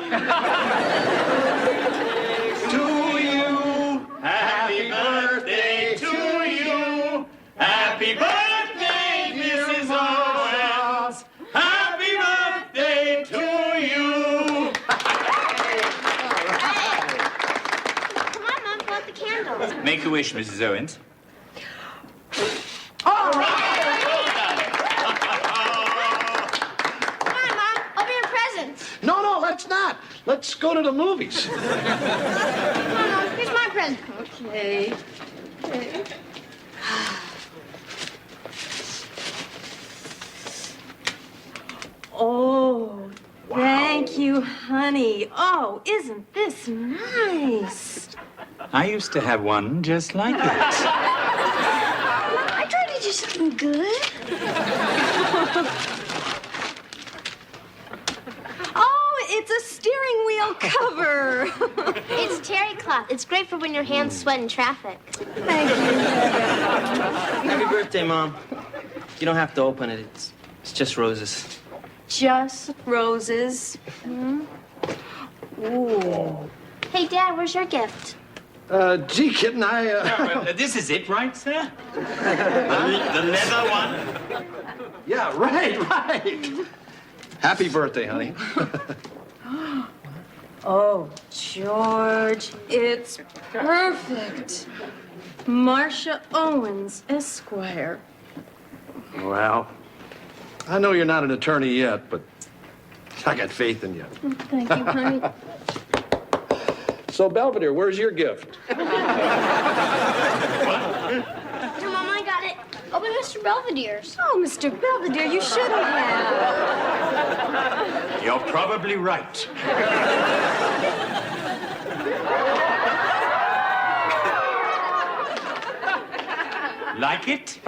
To you, happy birthday to you. Happy birthday, Mrs. Owens. Happy birthday to you. Come on, Mom, blow out the candles. Make a wish, Mrs. Owens. All right. Come on, Mom, open your presents. No, let's not. Let's go to the movies. Come on, Mom, here's my present. Okay. Oh, thank you, honey. Oh, isn't this nice? I used to have one just like it. I tried to do something good. Oh, it's a steering wheel cover. It's terry cloth. It's great for when your hands sweat in traffic. Thank you. Happy birthday, Mom. You don't have to open it. It's just roses. Just roses. Hmm? Ooh. Hey, Dad, where's your gift? Gee, kitten, This is it, right, sir? The leather one? Yeah, right. Happy birthday, honey. Oh, George, it's perfect. Marcia Owens, Esquire. Well, I know you're not an attorney yet, but I got faith in you. Thank you, honey. So, Belvedere, where's your gift? Here, Mom, I got it. Open Mr. Belvedere's. Oh, Mr. Belvedere, you shouldn't have. You're probably right. Like it?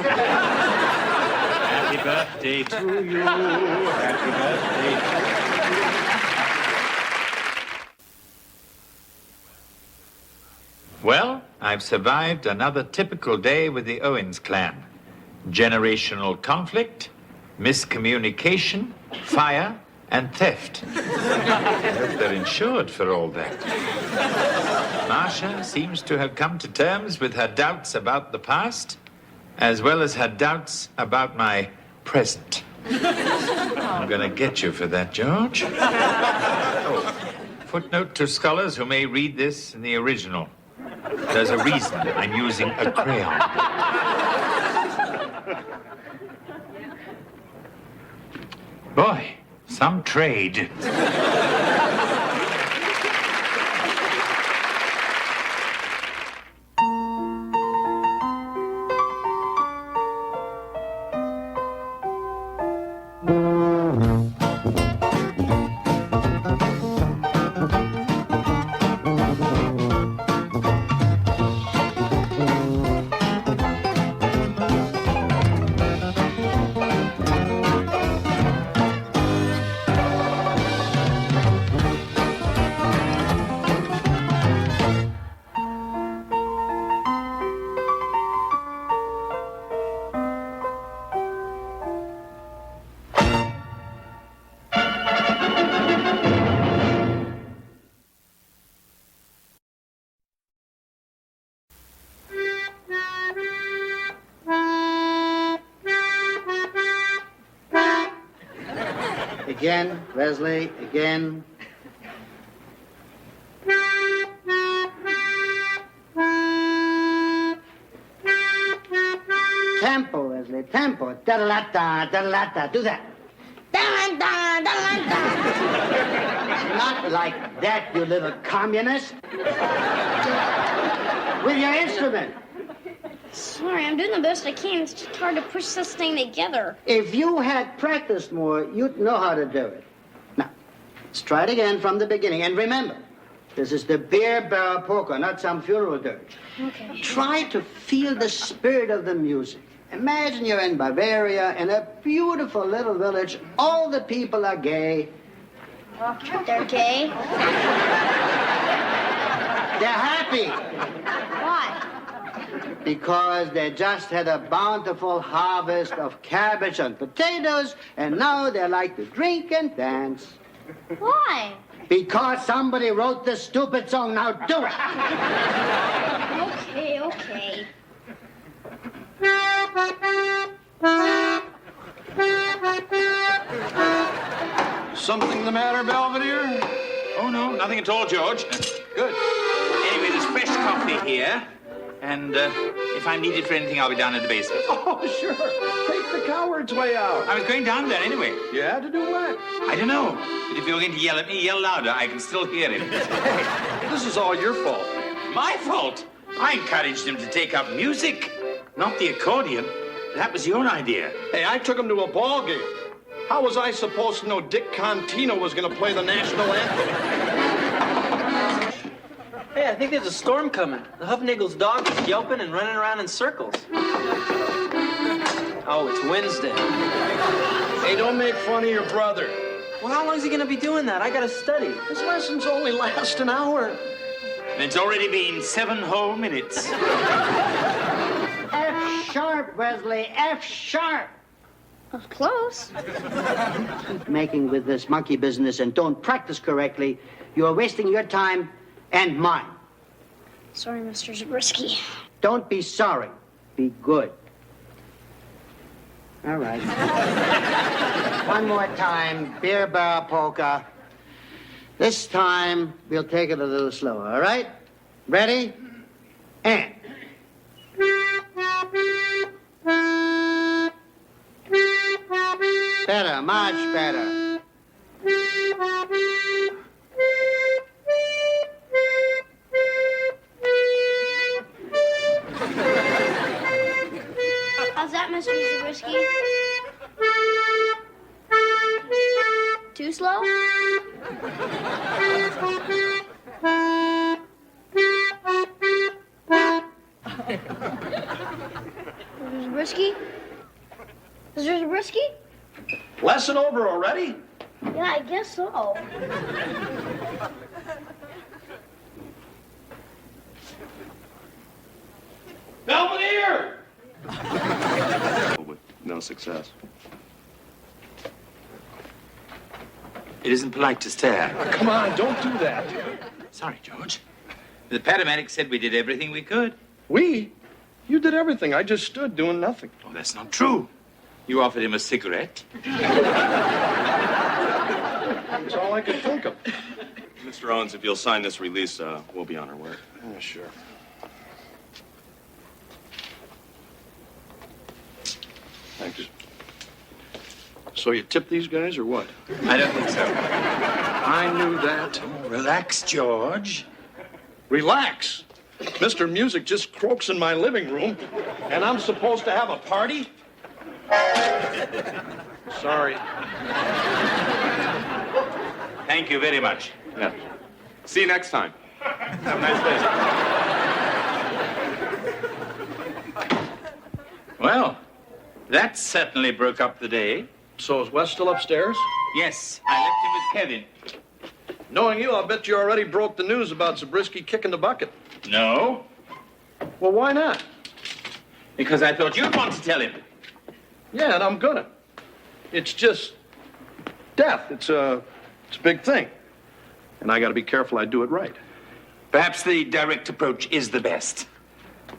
Happy birthday to you. Happy birthday to you. Well, I've survived another typical day with the Owens clan. Generational conflict, miscommunication, fire, and theft. I hope they're insured for all that. Marcia seems to have come to terms with her doubts about the past, as well as her doubts about my present. I'm gonna get you for that, George. Oh, footnote to scholars who may read this in the original. There's a reason I'm using a crayon. Boy, some trade. Again, Wesley, again. Tempo, Wesley, tempo. Da-da-la-da, da-da-la-da. Do that. Da-da-da, da-da-la-da. Not like that, you little communist. With your instrument. Sorry, I'm doing the best I can. It's just hard to push this thing together. If you had practiced more, you'd know how to do it. Now, let's try it again from the beginning. And remember, this is the beer barrel polka, not some funeral dirge. Okay. Try to feel the spirit of the music. Imagine you're in Bavaria, in a beautiful little village. All the people are gay. They're gay? They're happy. Why? Because they just had a bountiful harvest of cabbage and potatoes, and now they like to drink and dance. Why? Because somebody wrote this stupid song. Now do it. Okay. Something the matter, Belvedere? Oh, no, nothing at all, George. Good. Anyway, there's fresh coffee here. And if I'm needed for anything, I'll be down in the basement. Oh, sure. Take the coward's way out. I was going down there anyway. You had to do what? I don't know. But if you're going to yell at me, yell louder. I can still hear it. Hey, this is all your fault. My fault? I encouraged him to take up music, not the accordion. That was your idea. Hey, I took him to a ball game. How was I supposed to know Dick Contino was going to play the national anthem? Hey, I think there's a storm coming. The Huffnagel's dog is yelping and running around in circles. Oh, it's Wednesday. Hey, don't make fun of your brother. Well, how long is he going to be doing that? I got to study. His lessons only last an hour. And it's already been 7 whole minutes. F sharp, Wesley, F sharp. That's close. Keep making with this monkey business and don't practice correctly. You're wasting your time and mine. Sorry, Mr. Zabriskie. Don't be sorry. Be good. All right. One more time, beer barrel polka. This time, we'll take it a little slower, all right? Ready? And. Better, much better. How's that, Mr. Zabriskie? Too slow? Mr. Zabriskie? Mr. Zabriskie? Lesson over already? Yeah, I guess so. Belvedere! With no success. It isn't polite to stare. Come on, don't do that. Sorry, George. The paramedic said we did everything we could. We? You did everything. I just stood doing nothing. Oh, that's not true. You offered him a cigarette. That's all I could think of. Mr. Owens, if you'll sign this release, we'll be on our way. Yeah, sure. Thanks. So you tip these guys or what? I don't think so. I knew that. Relax, George. Relax. Mr. Music just croaks in my living room, and I'm supposed to have a party? Sorry. Thank you very much. Yeah. See you next time. Have a nice day. Well, that certainly broke up the day. So is Wes still upstairs? Yes, I left him with Kevin. Knowing you, I'll bet you already broke the news about Zabriskie kicking the bucket. No, Well, why not? because I thought you'd want to tell him. Yeah, and I'm gonna. It's just death. It's a big thing. And I gotta be careful I do it right. Perhaps the direct approach is the best.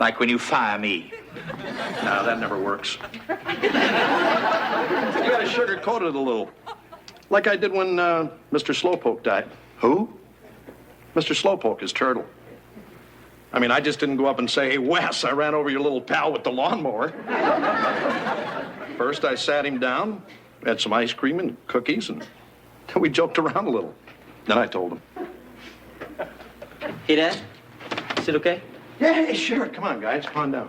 Like when you fire me. No, that never works. You gotta sugarcoat it a little. Like I did when Mr. Slowpoke died. Who? Mr. Slowpoke, his turtle. I mean, I just didn't go up and say, hey, Wes, I ran over your little pal with the lawnmower. First, I sat him down, had some ice cream and cookies, and we joked around a little. Then I told him. Hey, Dad. Is it okay? Yeah, hey, sure. Come on, guys. Come on down.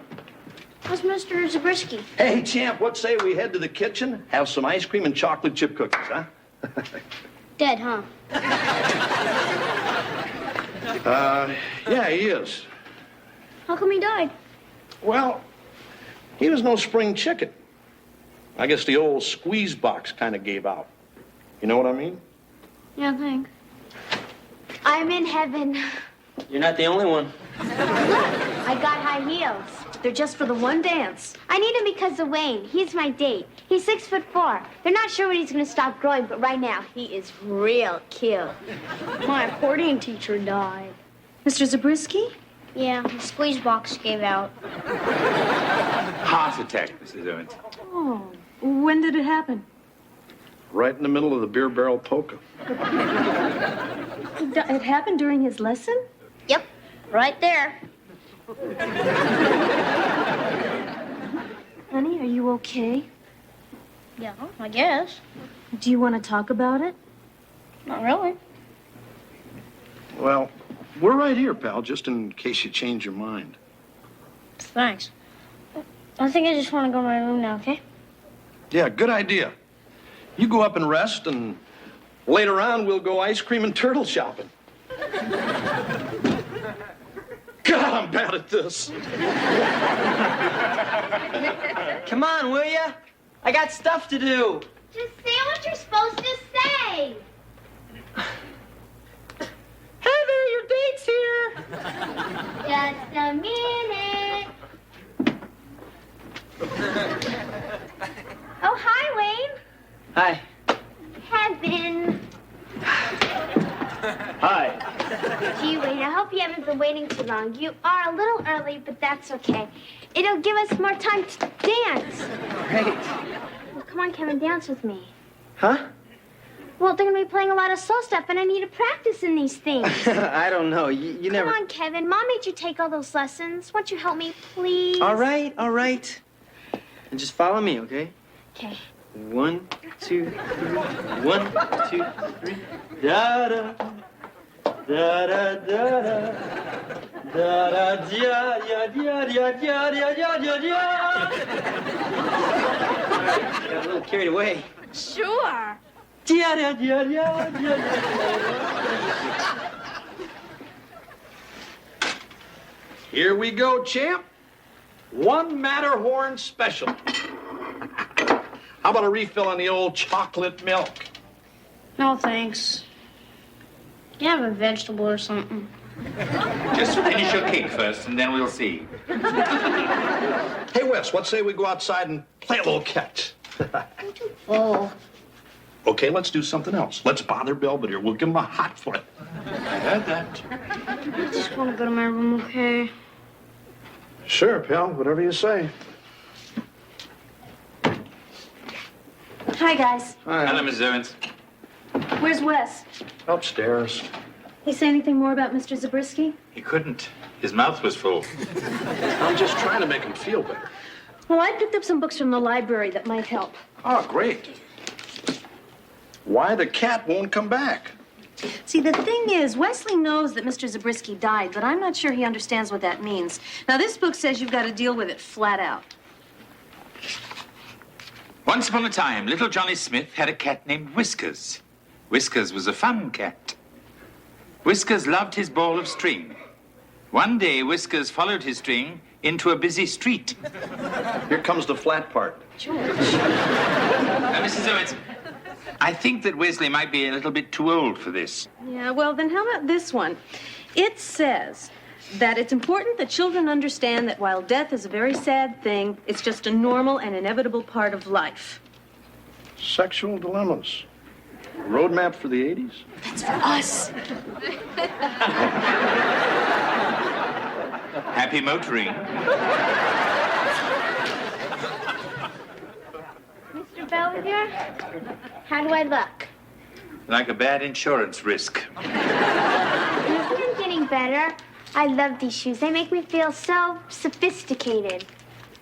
How's Mr. Zabriskie? Hey, champ, what say we head to the kitchen, have some ice cream and chocolate chip cookies, huh? Dead, huh? Yeah, he is. How come he died? Well, he was no spring chicken. I guess the old squeeze box kind of gave out. You know what I mean? Yeah, thanks. I'm in heaven. You're not the only one. I got high heels. They're just for the one dance. I need him because of Wayne. He's my date. He's 6'4". They're not sure when he's going to stop growing, but right now he is real cute. My accordion teacher died. Mr. Zabriskie? Yeah, the squeeze box gave out. Heart attack, Mrs. Owens. Oh, when did it happen? Right in the middle of the beer barrel polka. It happened during his lesson? Yep, right there. Honey, are you okay? Yeah, I guess. Do you want to talk about it? Not really. Well, we're right here, pal, just in case you change your mind. Thanks. I think I just want to go to my room now, okay? Yeah, good idea. You go up and rest, and later on, we'll go ice cream and turtle shopping. God, I'm bad at this. Come on, will ya? I got stuff to do. Just say what you're supposed to say. Heather, your date's here. Just a minute. Oh, hi, Hi. Heaven. Hi. Gee, Wade, I hope you haven't been waiting too long. You are a little early, but that's okay. It'll give us more time to dance. Great. Well, come on, Kevin, dance with me. Huh? Well, they're gonna be playing a lot of slow stuff, and I need to practice in these things. I don't know. You never... Come on, Kevin. Mom made you take all those lessons. Won't you help me, please? All right. And just follow me, okay? Okay. 1, 2, 3. 1, 2, 3. Da da da da da da da da da ya ya ya ya ya ya ya ya. Got a little carried away. Sure. Ya ya ya ya ya. Here we go, champ. One Matterhorn special. How about a refill on the old chocolate milk? No, thanks. You have a vegetable or something. Just finish your cake first, and then we'll see. Hey, Wes, what say we go outside and play a little catch? I'm too full. Okay, let's do something else. Let's bother Belvedere. We'll give him a hot foot. I heard that. I just want to go to my room, okay? Sure, pal. Whatever you say. Hi, guys. Hello, Miss Owens. Where's Wes? Upstairs. He say anything more about Mr. Zabriskie? He couldn't. His mouth was full. I'm just trying to make him feel better. Well, I picked up some books from the library that might help. Oh, great. Why the cat won't come back? See, the thing is, Wesley knows that Mr. Zabriskie died, but I'm not sure he understands what that means. Now, this book says you've got to deal with it flat out. Once upon a time, little Johnny Smith had a cat named Whiskers. Whiskers was a fun cat. Whiskers loved his ball of string. One day, Whiskers followed his string into a busy street. Here comes the flat part. Now, Mrs. Owens, I think that Wesley might be a little bit too old for this. Yeah, well, then how about this one? It says that it's important that children understand that while death is a very sad thing, it's just a normal and inevitable part of life. Sexual dilemmas. Roadmap for the 80s? That's for us. Happy motoring. Mr. Belvedere, how do I look? Like a bad insurance risk. Isn't it getting better? I love these shoes. They make me feel so sophisticated.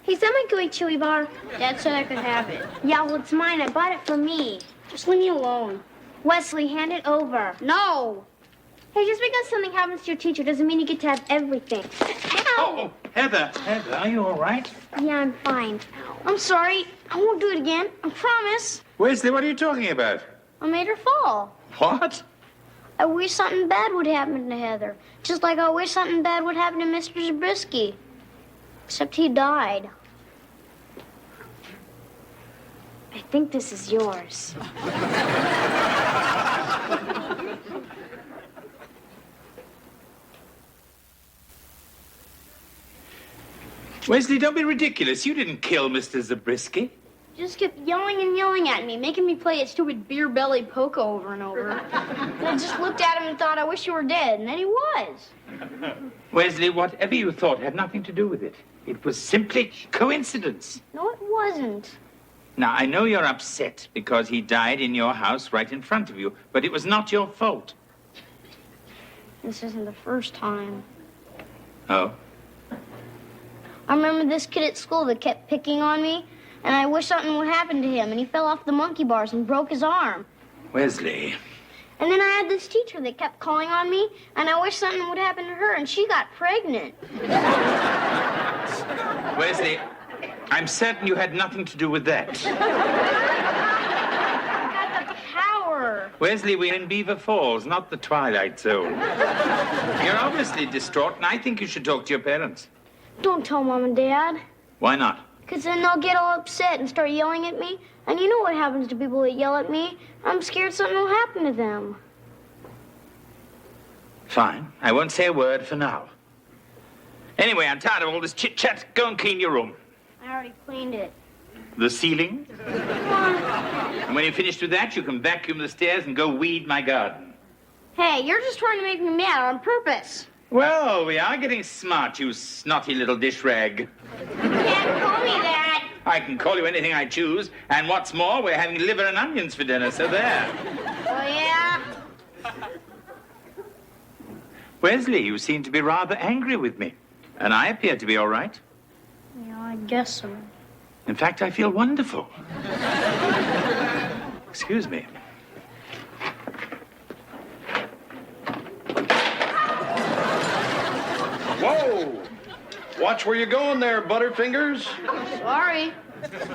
Hey, is that my gooey chewy bar? Dad said I could have it. Yeah, well, it's mine. I bought it for me. Just leave me alone. Wesley, hand it over. No. Hey, just because something happens to your teacher doesn't mean you get to have everything. Ow! Oh, Heather, are you all right? Yeah, I'm fine. I'm sorry. I won't do it again. I promise. Wesley, what are you talking about? I made her fall. What? I wish something bad would happen to Heather. Just like I wish something bad would happen to Mr. Zabriskie. Except he died. I think this is yours. Wesley, don't be ridiculous. You didn't kill Mr. Zabriskie. Just kept yelling and yelling at me, making me play that stupid beer belly polka over and over. And I just looked at him and thought, I wish you were dead. And then he was. Wesley, whatever you thought had nothing to do with it. It was simply coincidence. No, it wasn't. Now, I know you're upset because he died in your house right in front of you, but it was not your fault. This isn't the first time. Oh? I remember this kid at school that kept picking on me, and I wish something would happen to him, and he fell off the monkey bars and broke his arm. Wesley. And then I had this teacher that kept calling on me, and I wish something would happen to her, and she got pregnant. Wesley, I'm certain you had nothing to do with that. I got the power. Wesley, we're in Beaver Falls, not the Twilight Zone. You're obviously distraught, and I think you should talk to your parents. Don't tell Mom and Dad, Why not? because then they'll get all upset and start yelling at me. And you know what happens to people that yell at me. I'm scared something will happen to them. Fine. I won't say a word for now. Anyway, I'm tired of all this chit-chat. Go and clean your room. I already cleaned it. The ceiling? Come on. Come when you're finished with that, you can vacuum the stairs and go weed my garden. Hey, you're just trying to make me mad on purpose. Well, we are getting smart, you snotty little dish rag. You can't call me that. I can call you anything I choose, and what's more, we're having liver and onions for dinner, so there. Oh, yeah? Wesley, you seem to be rather angry with me, and I appear to be all right. Yeah, I guess so. In fact, I feel wonderful. Excuse me. Whoa! Watch where you're going there, Butterfingers. Sorry.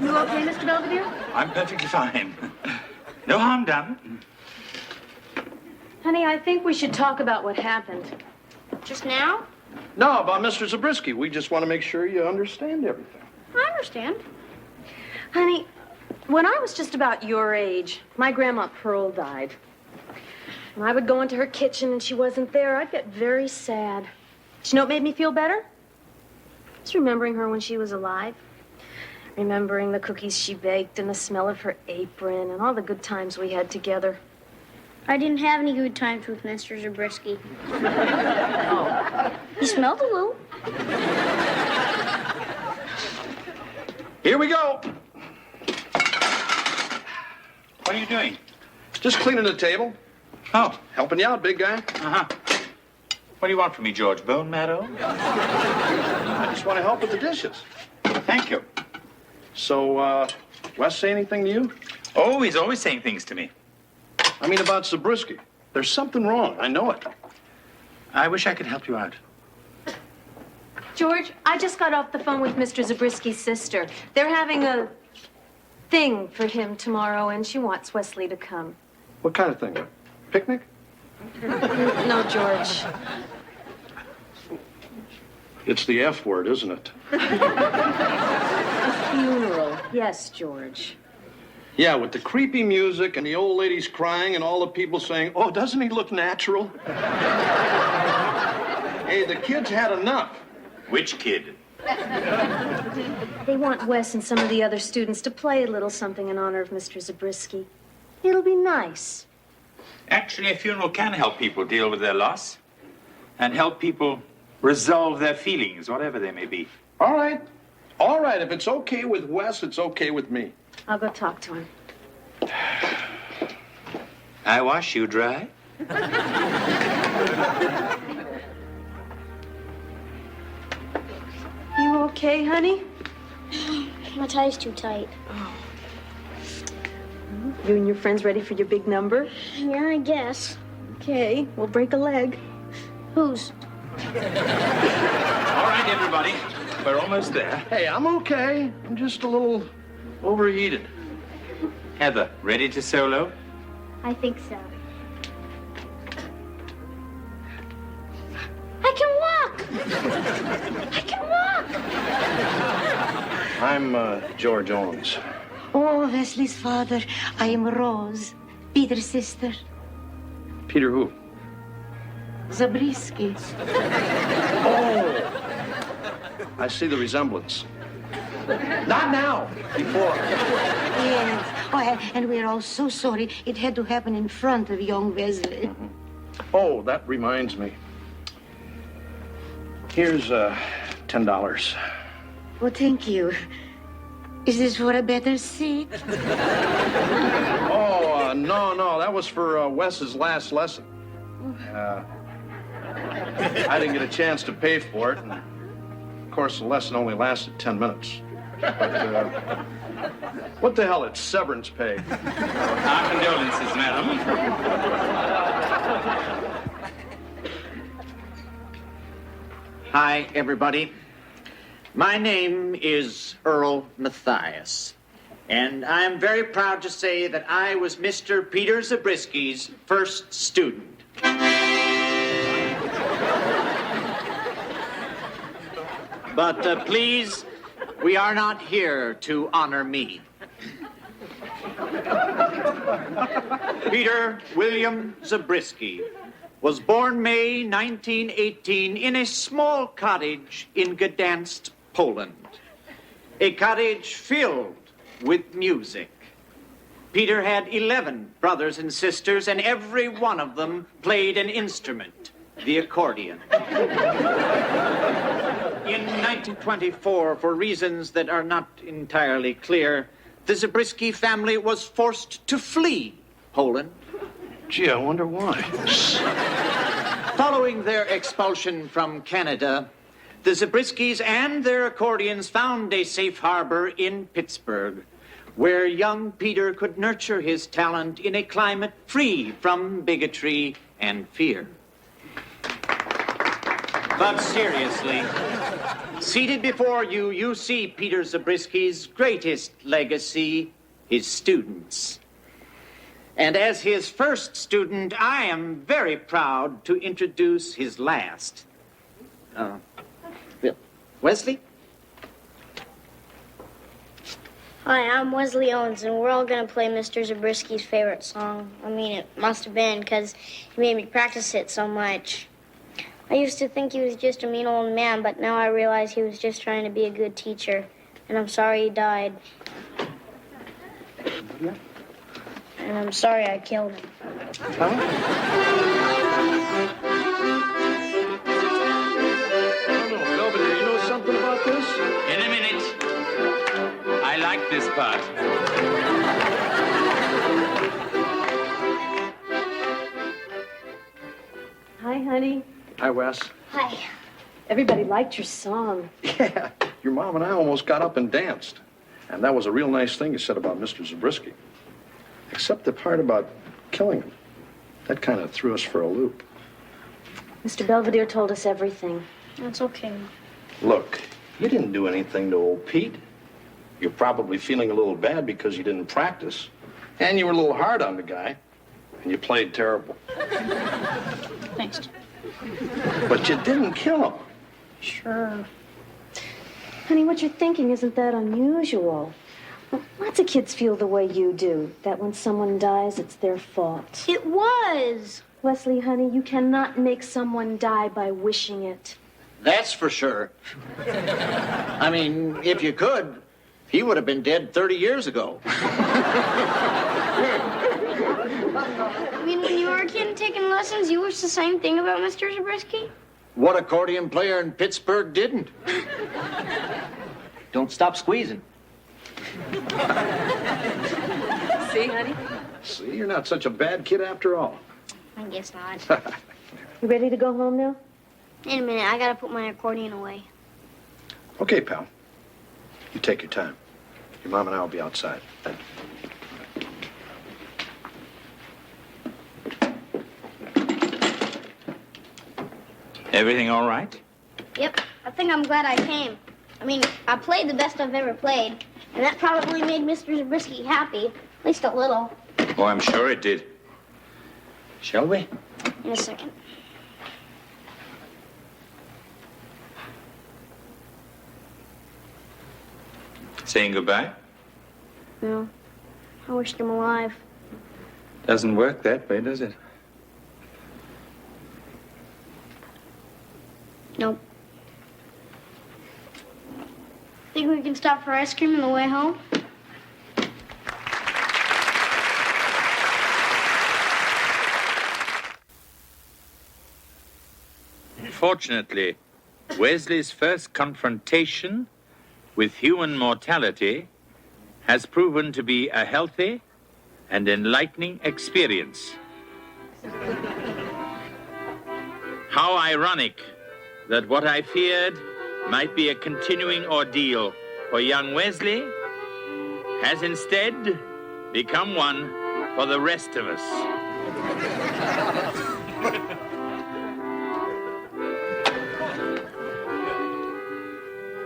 You okay, Mr. Belvedere? I'm perfectly fine. No harm done. Honey, I think we should talk about what happened. Just now? No, about Mr. Zabriskie. We just want to make sure you understand everything. I understand. Honey, when I was just about your age, my grandma Pearl died. When I would go into her kitchen and she wasn't there, I'd get very sad. Do you know what made me feel better? Just remembering her when she was alive. Remembering the cookies she baked and the smell of her apron and all the good times we had together. I didn't have any good times with Mr. Zabriskie. Oh. He smelled a little. Here we go. What are you doing? Just cleaning the table. Oh. Helping you out, big guy. Uh-huh. What do you want from me, George? Bone marrow? I just want to help with the dishes. Thank you. So, Wes say anything to you? Oh, he's always saying things to me. I mean about Zabriskie. There's something wrong. I know it. I wish I could help you out. George, I just got off the phone with Mr. Zabriskie's sister. They're having a thing for him tomorrow, and she wants Wesley to come. What kind of thing? Picnic? No, George. It's the F word, isn't it? A funeral. Yes, George. Yeah, with the creepy music and the old ladies crying and all the people saying, "Oh, doesn't he look natural?" Hey, the kids had enough. Which kid? They want Wes and some of the other students to play a little something in honor of Mr. Zabriskie. It'll be nice. Actually, a funeral can help people deal with their loss and help people resolve their feelings, whatever they may be. All right. All right, if it's okay with Wes, it's okay with me. I'll go talk to him. I wash you dry. You okay, honey? My tie's too tight. Oh. You and your friends ready for your big number? Yeah, I guess. Okay, we'll break a leg. Whose? All right, everybody. We're almost there. Hey, I'm okay. I'm just a little overheated. Heather, ready to solo? I think so. I can walk! I can walk! I'm George Owens. Oh, Wesley's father. I am Rose, Peter's sister. Peter who? Zabriskie. Oh! I see the resemblance. Not now. Before. Yes. Oh, and we're all so sorry it had to happen in front of young Wesley. Mm-hmm. Oh, that reminds me. Here's $10. Well, thank you. Is this for a better seat? Oh, no. That was for Wes's last lesson. I didn't get a chance to pay for it. And of course, the lesson only lasted 10 minutes. But, what the hell? It's severance pay. Our condolences, madam. Hi, everybody. My name is Earl Matthias, and I'm very proud to say that I was Mr. Peter Zabriskie's first student. But please, we are not here to honor me. Peter William Zabriskie was born May 1918 in a small cottage in Gdansk, Poland. A cottage filled with music. Peter had 11 brothers and sisters, and every one of them played an instrument, the accordion. In 1924, for reasons that are not entirely clear, the Zabriskie family was forced to flee Poland. Gee, I wonder why. Following their expulsion from Canada, the Zabriskis and their accordions found a safe harbor in Pittsburgh, where young Peter could nurture his talent in a climate free from bigotry and fear. But seriously, seated before you, you see Peter Zabriskie's greatest legacy, his students. And as his first student, I am very proud to introduce his last. Wesley? Hi, I'm Wesley Owens, and we're all going to play Mr. Zabriskie's favorite song. I mean, it must have been, because he made me practice it so much. I used to think he was just a mean old man, but now I realize he was just trying to be a good teacher. And I'm sorry he died. And I'm sorry I killed him. Belvedere, you know something about this? In a minute. I like this part. Hi, honey. Hi, Wes. Hi. Everybody liked your song. Yeah, your mom and I almost got up and danced. And that was a real nice thing you said about Mr. Zabriskie. Except the part about killing him. That kind of threw us for a loop. Mr. Belvedere told us everything. That's okay. Look, you didn't do anything to old Pete. You're probably feeling a little bad because you didn't practice. And you were a little hard on the guy. And you played terrible. Thanks. But you didn't kill him. Sure. Honey, what you're thinking isn't that unusual. Well, lots of kids feel the way you do, that when someone dies, it's their fault. It was. Wesley, honey, you cannot make someone die by wishing it. That's for sure. I mean, if you could, he would have been dead 30 years ago. I mean, when you were a kid and taking lessons, you wished the same thing about Mr. Zabriskie? What accordion player in Pittsburgh didn't? Don't stop squeezing. See, honey? See, you're not such a bad kid after all. I guess not. You ready to go home now? In a minute, I gotta put my accordion away. Okay, pal. You take your time. Your mom and I will be outside. Everything all right? Yep, I think I'm glad I came. I mean, I played the best I've ever played, and that probably made Mr. Zabriskie happy, at least a little. Oh, I'm sure it did. Shall we? In a second. Saying goodbye? No, I wished him alive. Doesn't work that way, does it? Nope. Think we can stop for ice cream on the way home? Fortunately, Wesley's first confrontation with human mortality has proven to be a healthy and enlightening experience. How ironic that what I feared might be a continuing ordeal for young Wesley has instead become one for the rest of us.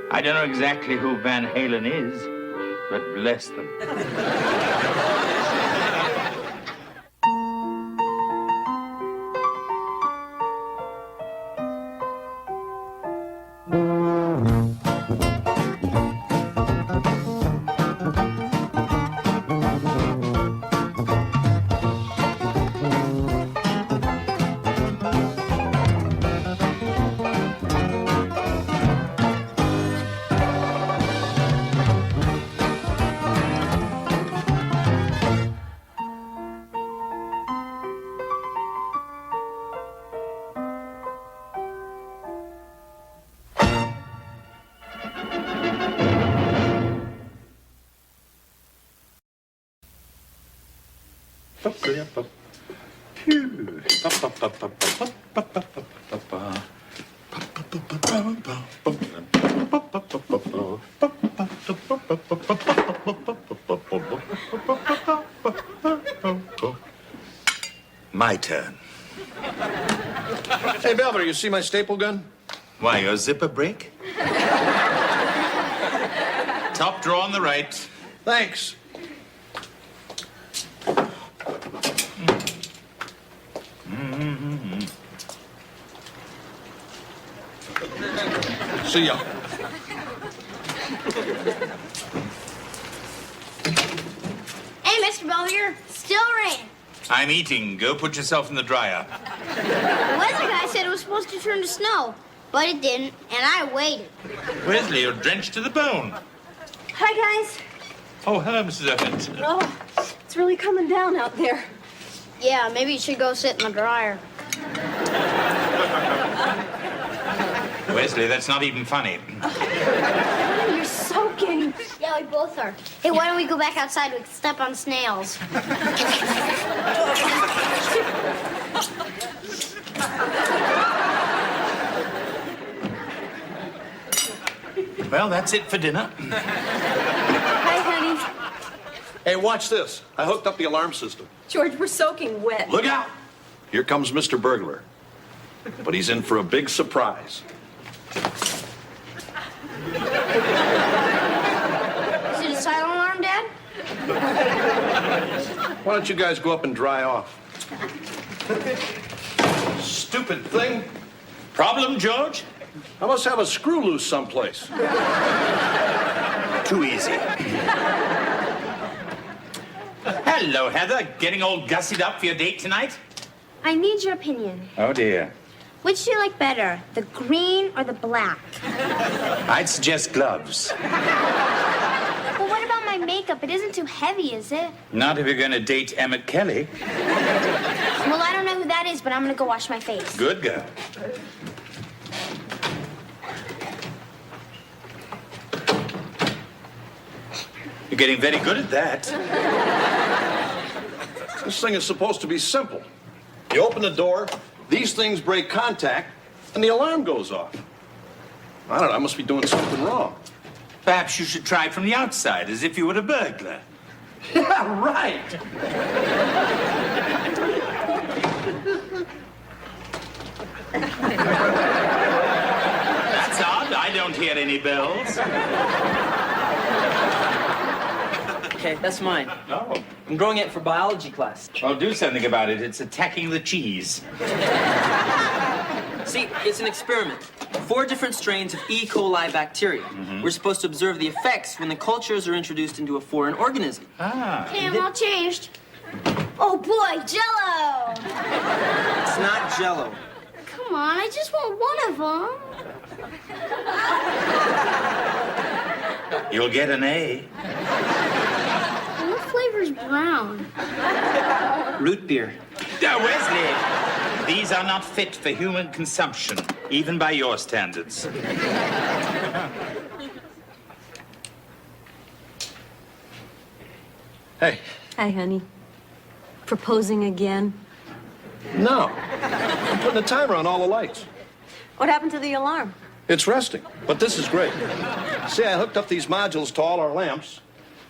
I don't know exactly who Van Halen is, but bless them. My turn. Hey, Belvedere, you see my staple gun? Why, your zipper break? Top drawer on the right. Thanks. See ya. Hey, Mr. Belvedere, still raining. I'm eating. Go put yourself in the dryer. The weather guy said it was supposed to turn to snow, but it didn't, and I waited. Wesley, you're drenched to the bone. Hi, guys. Oh, hello, Mrs. Evans. Oh, it's really coming down out there. Yeah, maybe you should go sit in the dryer. Wesley, that's not even funny. You're soaking. Yeah, we both are. Hey, why don't we go back outside? We can step on snails. Well, that's it for dinner. Hi, honey. Hey, watch this. I hooked up the alarm system. George, we're soaking wet. Look out! Here comes Mr. Burglar. But he's in for a big surprise. Is it a silent alarm, Dad? Why don't you guys go up and dry off? Stupid thing. Problem, George? I must have a screw loose someplace. Too easy. Hello, Heather. Getting all gussied up for your date tonight? I need your opinion. Oh, dear. Which do you like better, the green or the black? I'd suggest gloves. Well, what about my makeup? It isn't too heavy, is it? Not if you're going to date Emmett Kelly. Well, I don't know who that is, but I'm going to go wash my face. Good girl. You're getting very good at that. This thing is supposed to be simple. You open the door, these things break contact, and the alarm goes off. I don't know, I must be doing something wrong. Perhaps you should try it from the outside, as if you were a burglar. Yeah, right. That's odd. I don't hear any bells. Okay, that's mine. Oh. I'm growing it for biology class. Well, do something about it. It's attacking the cheese. See, it's an experiment. 4 different strains of E. coli bacteria. We're supposed to observe the effects when the cultures are introduced into a foreign organism. Ah. Okay, I'm all changed. Oh, boy, Jell-O! It's not Jell-O. Come on, I just want one of them. You'll get an A. What flavor's brown? Root beer. Wesley, these are not fit for human consumption, even by your standards. Hey. Hi, honey. Proposing again? No. I'm putting a timer on all the lights. What happened to the alarm? It's resting, but this is great. See, I hooked up these modules to all our lamps.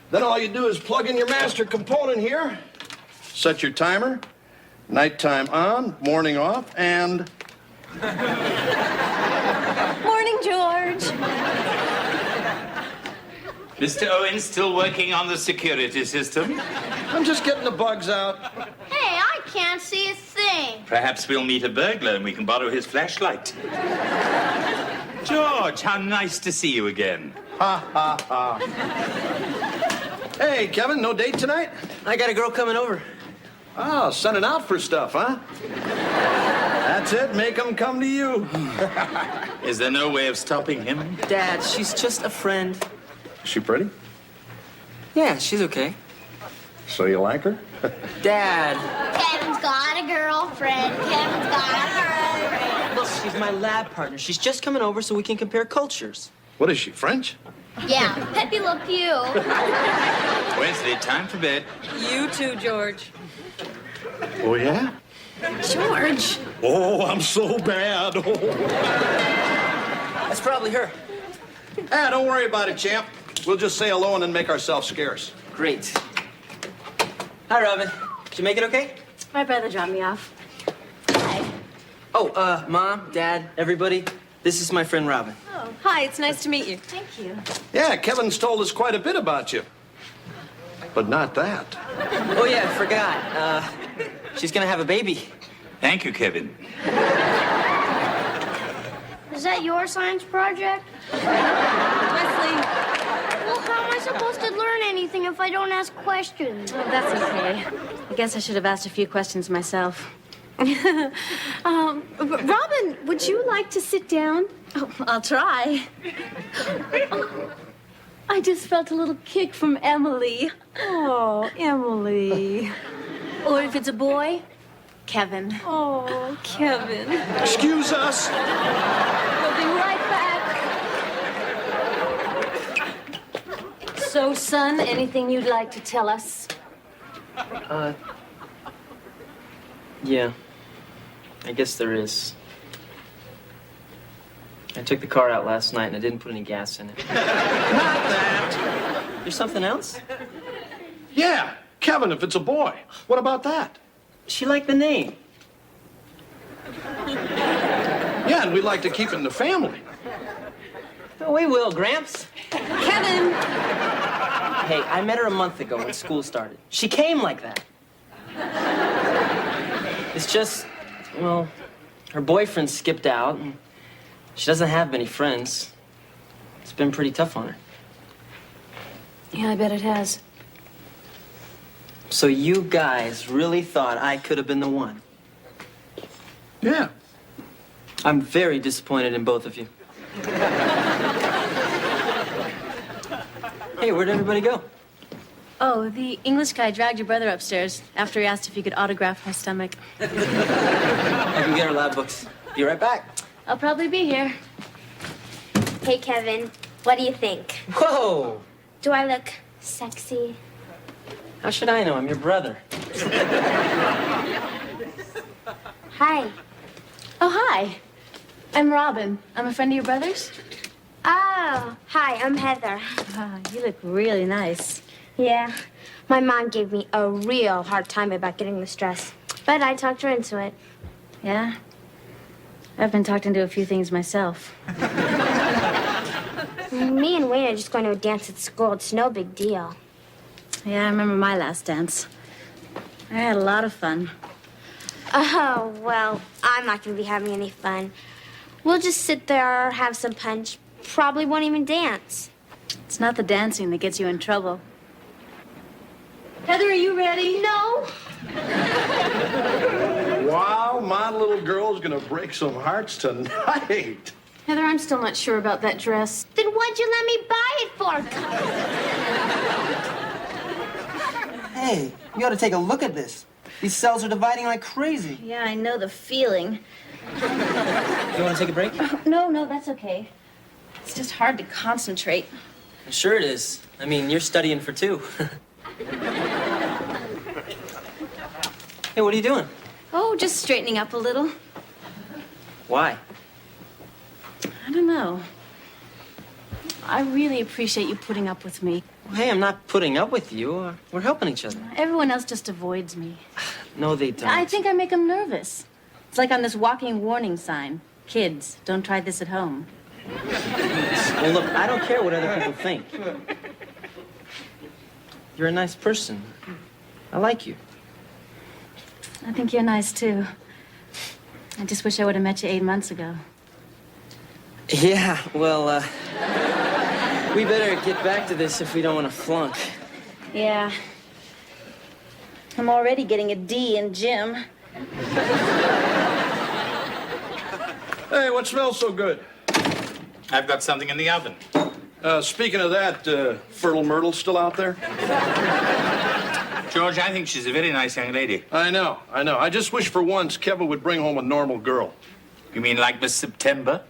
Then all you do is plug in your master component here, set your timer, nighttime on, morning off, and... Morning, George. Mr. Owen still working on the security system? I'm just getting the bugs out. Hey, I can't see a thing. Perhaps we'll meet a burglar and we can borrow his flashlight. George, how nice to see you again. Ha, ha, ha. Hey, Kevin, no date tonight? I got a girl coming over. Oh, sending out for stuff, huh? That's it, make them come to you. Is there no way of stopping him? Dad, she's just a friend. Is she pretty? Yeah, she's okay. So you like her? Dad. Kevin's got a girlfriend. Kevin's got a girlfriend. Look, she's my lab partner. She's just coming over so we can compare cultures. What is she, French? Yeah, Pepe Le Pew. Wednesday, time for bed. You too, George. Oh, yeah? George. Oh, I'm so bad. That's probably her. Ah, don't worry about it, champ. We'll just say hello and then make ourselves scarce. Great. Hi, Robin. Did you make it okay? My brother dropped me off. Oh, Mom, Dad, everybody. This is my friend Robin. Oh, hi, it's nice to meet you. Thank you. Yeah, Kevin's told us quite a bit about you. But not that. Oh, yeah, I forgot. She's gonna have a baby. Thank you, Kevin. Is that your science project? Wesley. Well, how am I supposed to learn anything if I don't ask questions? Oh, that's okay. I guess I should have asked a few questions myself. Robin, would you like to sit down? Oh, I'll try. Oh, I just felt a little kick from Emily. Oh, Emily. Or if it's a boy, Kevin. Oh, Kevin. Excuse us. We'll be right back. So, son, anything you'd like to tell us? Yeah. I guess there is. I took the car out last night and I didn't put any gas in it. Not that. There's something else? Yeah, Kevin, if it's a boy. What about that? She liked the name. Yeah, and we'd like to keep it in the family. Oh, we will, Gramps. Kevin. Hey, I met her a month ago when school started. She came like that. It's just, well, her boyfriend skipped out, and she doesn't have many friends. It's been pretty tough on her. Yeah, I bet it has. So you guys really thought I could have been the one? Yeah. I'm very disappointed in both of you. Hey, where'd everybody go? Oh, the English guy dragged your brother upstairs after he asked if you could autograph my stomach. I can get our lab books. Be right back. I'll probably be here. Hey, Kevin, what do you think? Whoa! Do I look sexy? How should I know? I'm your brother. Hi. Oh, hi. I'm Robin. I'm a friend of your brother's. Oh, hi, I'm Heather. Ah, you look really nice. Yeah, my mom gave me a real hard time about getting this dress, but I talked her into it. Yeah? I've been talked into a few things myself. Me and Wayne are just going to a dance at school. It's no big deal. Yeah, I remember my last dance. I had a lot of fun. Oh, well, I'm not going to be having any fun. We'll just sit there, have some punch, probably won't even dance. It's not the dancing that gets you in trouble. Heather, are you ready? No. Wow, my little girl's gonna break some hearts tonight. Heather, I'm still not sure about that dress. Then what'd you let me buy it for? Hey, you ought to take a look at this. These cells are dividing like crazy. Yeah, I know the feeling. You want to take a break? No, that's okay. It's just hard to concentrate. Sure it is. I mean, you're studying for two. Hey, what are you doing? Oh, just straightening up a little. Why? I don't know. I really appreciate you putting up with me. Well, hey, I'm not putting up with you. We're helping each other. Everyone else just avoids me. No, they don't. I think I make them nervous. It's like on this walking warning sign. Kids, don't try this at home. Well, look, I don't care what other people think. You're a nice person. I like you. I think you're nice, too. I just wish I would have met you 8 months ago. Yeah, well, we better get back to this if we don't want to flunk. Yeah. I'm already getting a D in gym. Hey, what smells so good? I've got something in the oven. Speaking of that, Fertile Myrtle's still out there? George, I think she's a very nice young lady. I know. I just wish for once Kevin would bring home a normal girl. You mean like Miss September?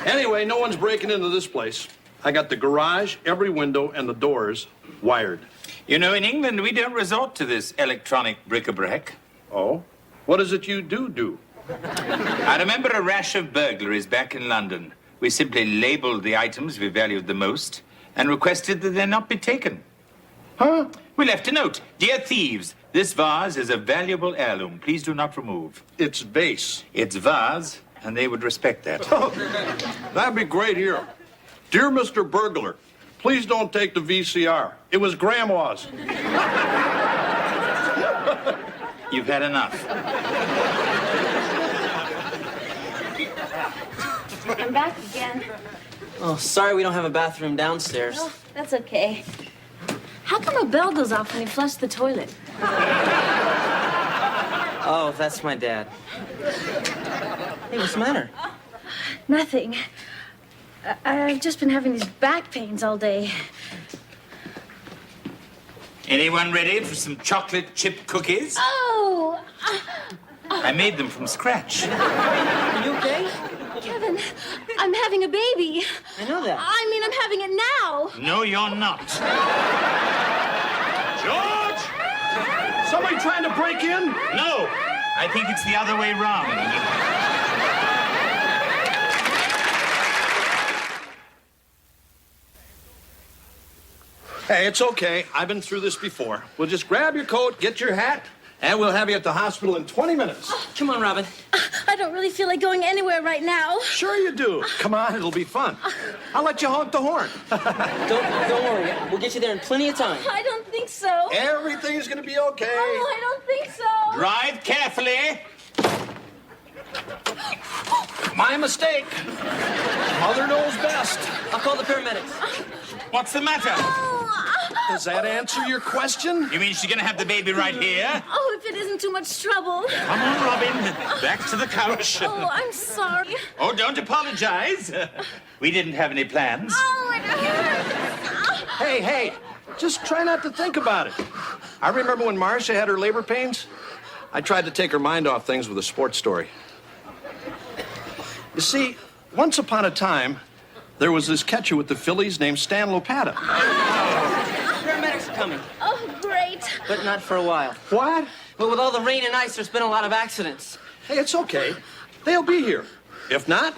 Anyway, no one's breaking into this place. I got the garage, every window, and the doors wired. You know, in England, we don't resort to this electronic bric-a-brac. Oh? What is it you do? I remember a rash of burglaries back in London. We simply labeled the items we valued the most and requested that they not be taken. Huh? We left a note. Dear thieves, this vase is a valuable heirloom. Please do not remove. It's vase. It's vase, and they would respect that. That'd be great here. Dear Mr. Burglar, please don't take the VCR. It was Grandma's. You've had enough. I'm back again. Oh, sorry we don't have a bathroom downstairs. Oh, that's okay. How come a bell goes off when you flush the toilet? Oh, that's my dad. Hey, what's the matter? Nothing. I've just been having these back pains all day. Anyone ready for some chocolate chip cookies? Oh! I made them from scratch. Are you okay? Kevin, I'm having a baby. I know that. I mean, I'm having it now. No, you're not. George! Somebody trying to break in? No, I think it's the other way round. Hey, it's okay. I've been through this before. We'll just grab your coat, get your hat, and we'll have you at the hospital in 20 minutes. Come on, Robin. I don't really feel like going anywhere right now. Sure you do. Come on, it'll be fun. I'll let you honk the horn. Don't worry. We'll get you there in plenty of time. I don't think so. Everything's gonna be okay. Oh, I don't think so. Drive carefully. My mistake. Mother knows best. I'll call the paramedics. What's the matter? Does that answer your question? You mean she's gonna have the baby right here? Oh, if it isn't too much trouble. Come on, Robin. Back to the couch. Oh, I'm sorry. Oh, don't apologize. We didn't have any plans. Oh, it hurts. Hey, just try not to think about it. I remember when Marcia had her labor pains. I tried to take her mind off things with a sports story. You see, once upon a time, there was this catcher with the Phillies named Stan Lopata. Paramedics are coming. Oh, great. But not for a while. What? But with all the rain and ice, there's been a lot of accidents. Hey, it's okay. They'll be here. If not,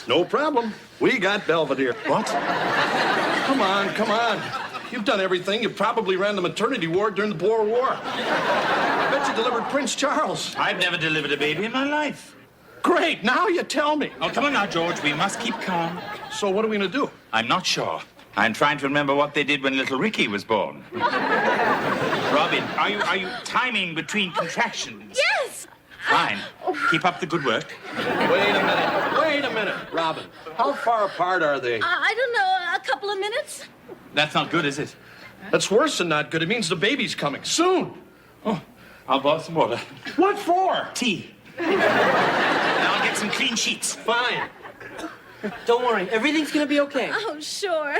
no problem. We got Belvedere. What? Come on. You've done everything. You probably ran the maternity ward during the Boer War. I bet you delivered Prince Charles. I've never delivered a baby in my life. Great, now you tell me. Oh, come on now, George. We must keep calm. So what are we gonna do? I'm not sure. I'm trying to remember what they did when little Ricky was born. Robin, are you timing between contractions? Yes. Fine. Keep up the good work. Wait a minute, Robin. How far apart are they? I don't know, a couple of minutes? That's not good, is it? That's worse than not good. It means the baby's coming soon. Oh, I'll boil some water. What for? Tea. Now I'll get some clean sheets. Fine. Don't worry. Everything's gonna be okay. Oh, sure.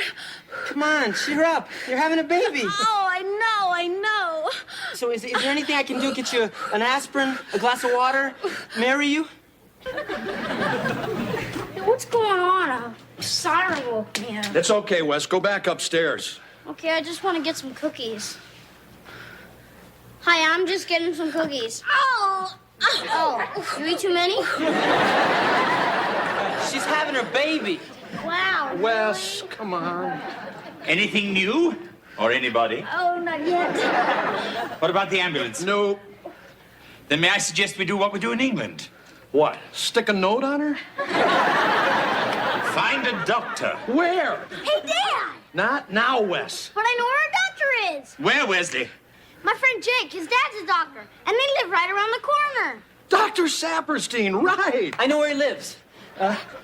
Come on, cheer up. You're having a baby. Oh, I know. So is there anything I can do? Get you an aspirin, a glass of water, marry you? What's going on? A siren woke me up. It's okay, Wes. Go back upstairs. Okay, I just want to get some cookies. Hi, I'm just getting some cookies. Oh, you eat too many? She's having her baby. Wow. Wes, come on. Anything new? Or anybody? Oh, not yet. What about the ambulance? No. Then may I suggest we do what we do in England? What? Stick a note on her? Find a doctor. Where? Hey, Dad! Not now, Wes. But I know where a doctor is. Where, Wesley? My friend Jake, his dad's a doctor, and they live right around the corner. Dr. Saperstein, right. I know where he lives.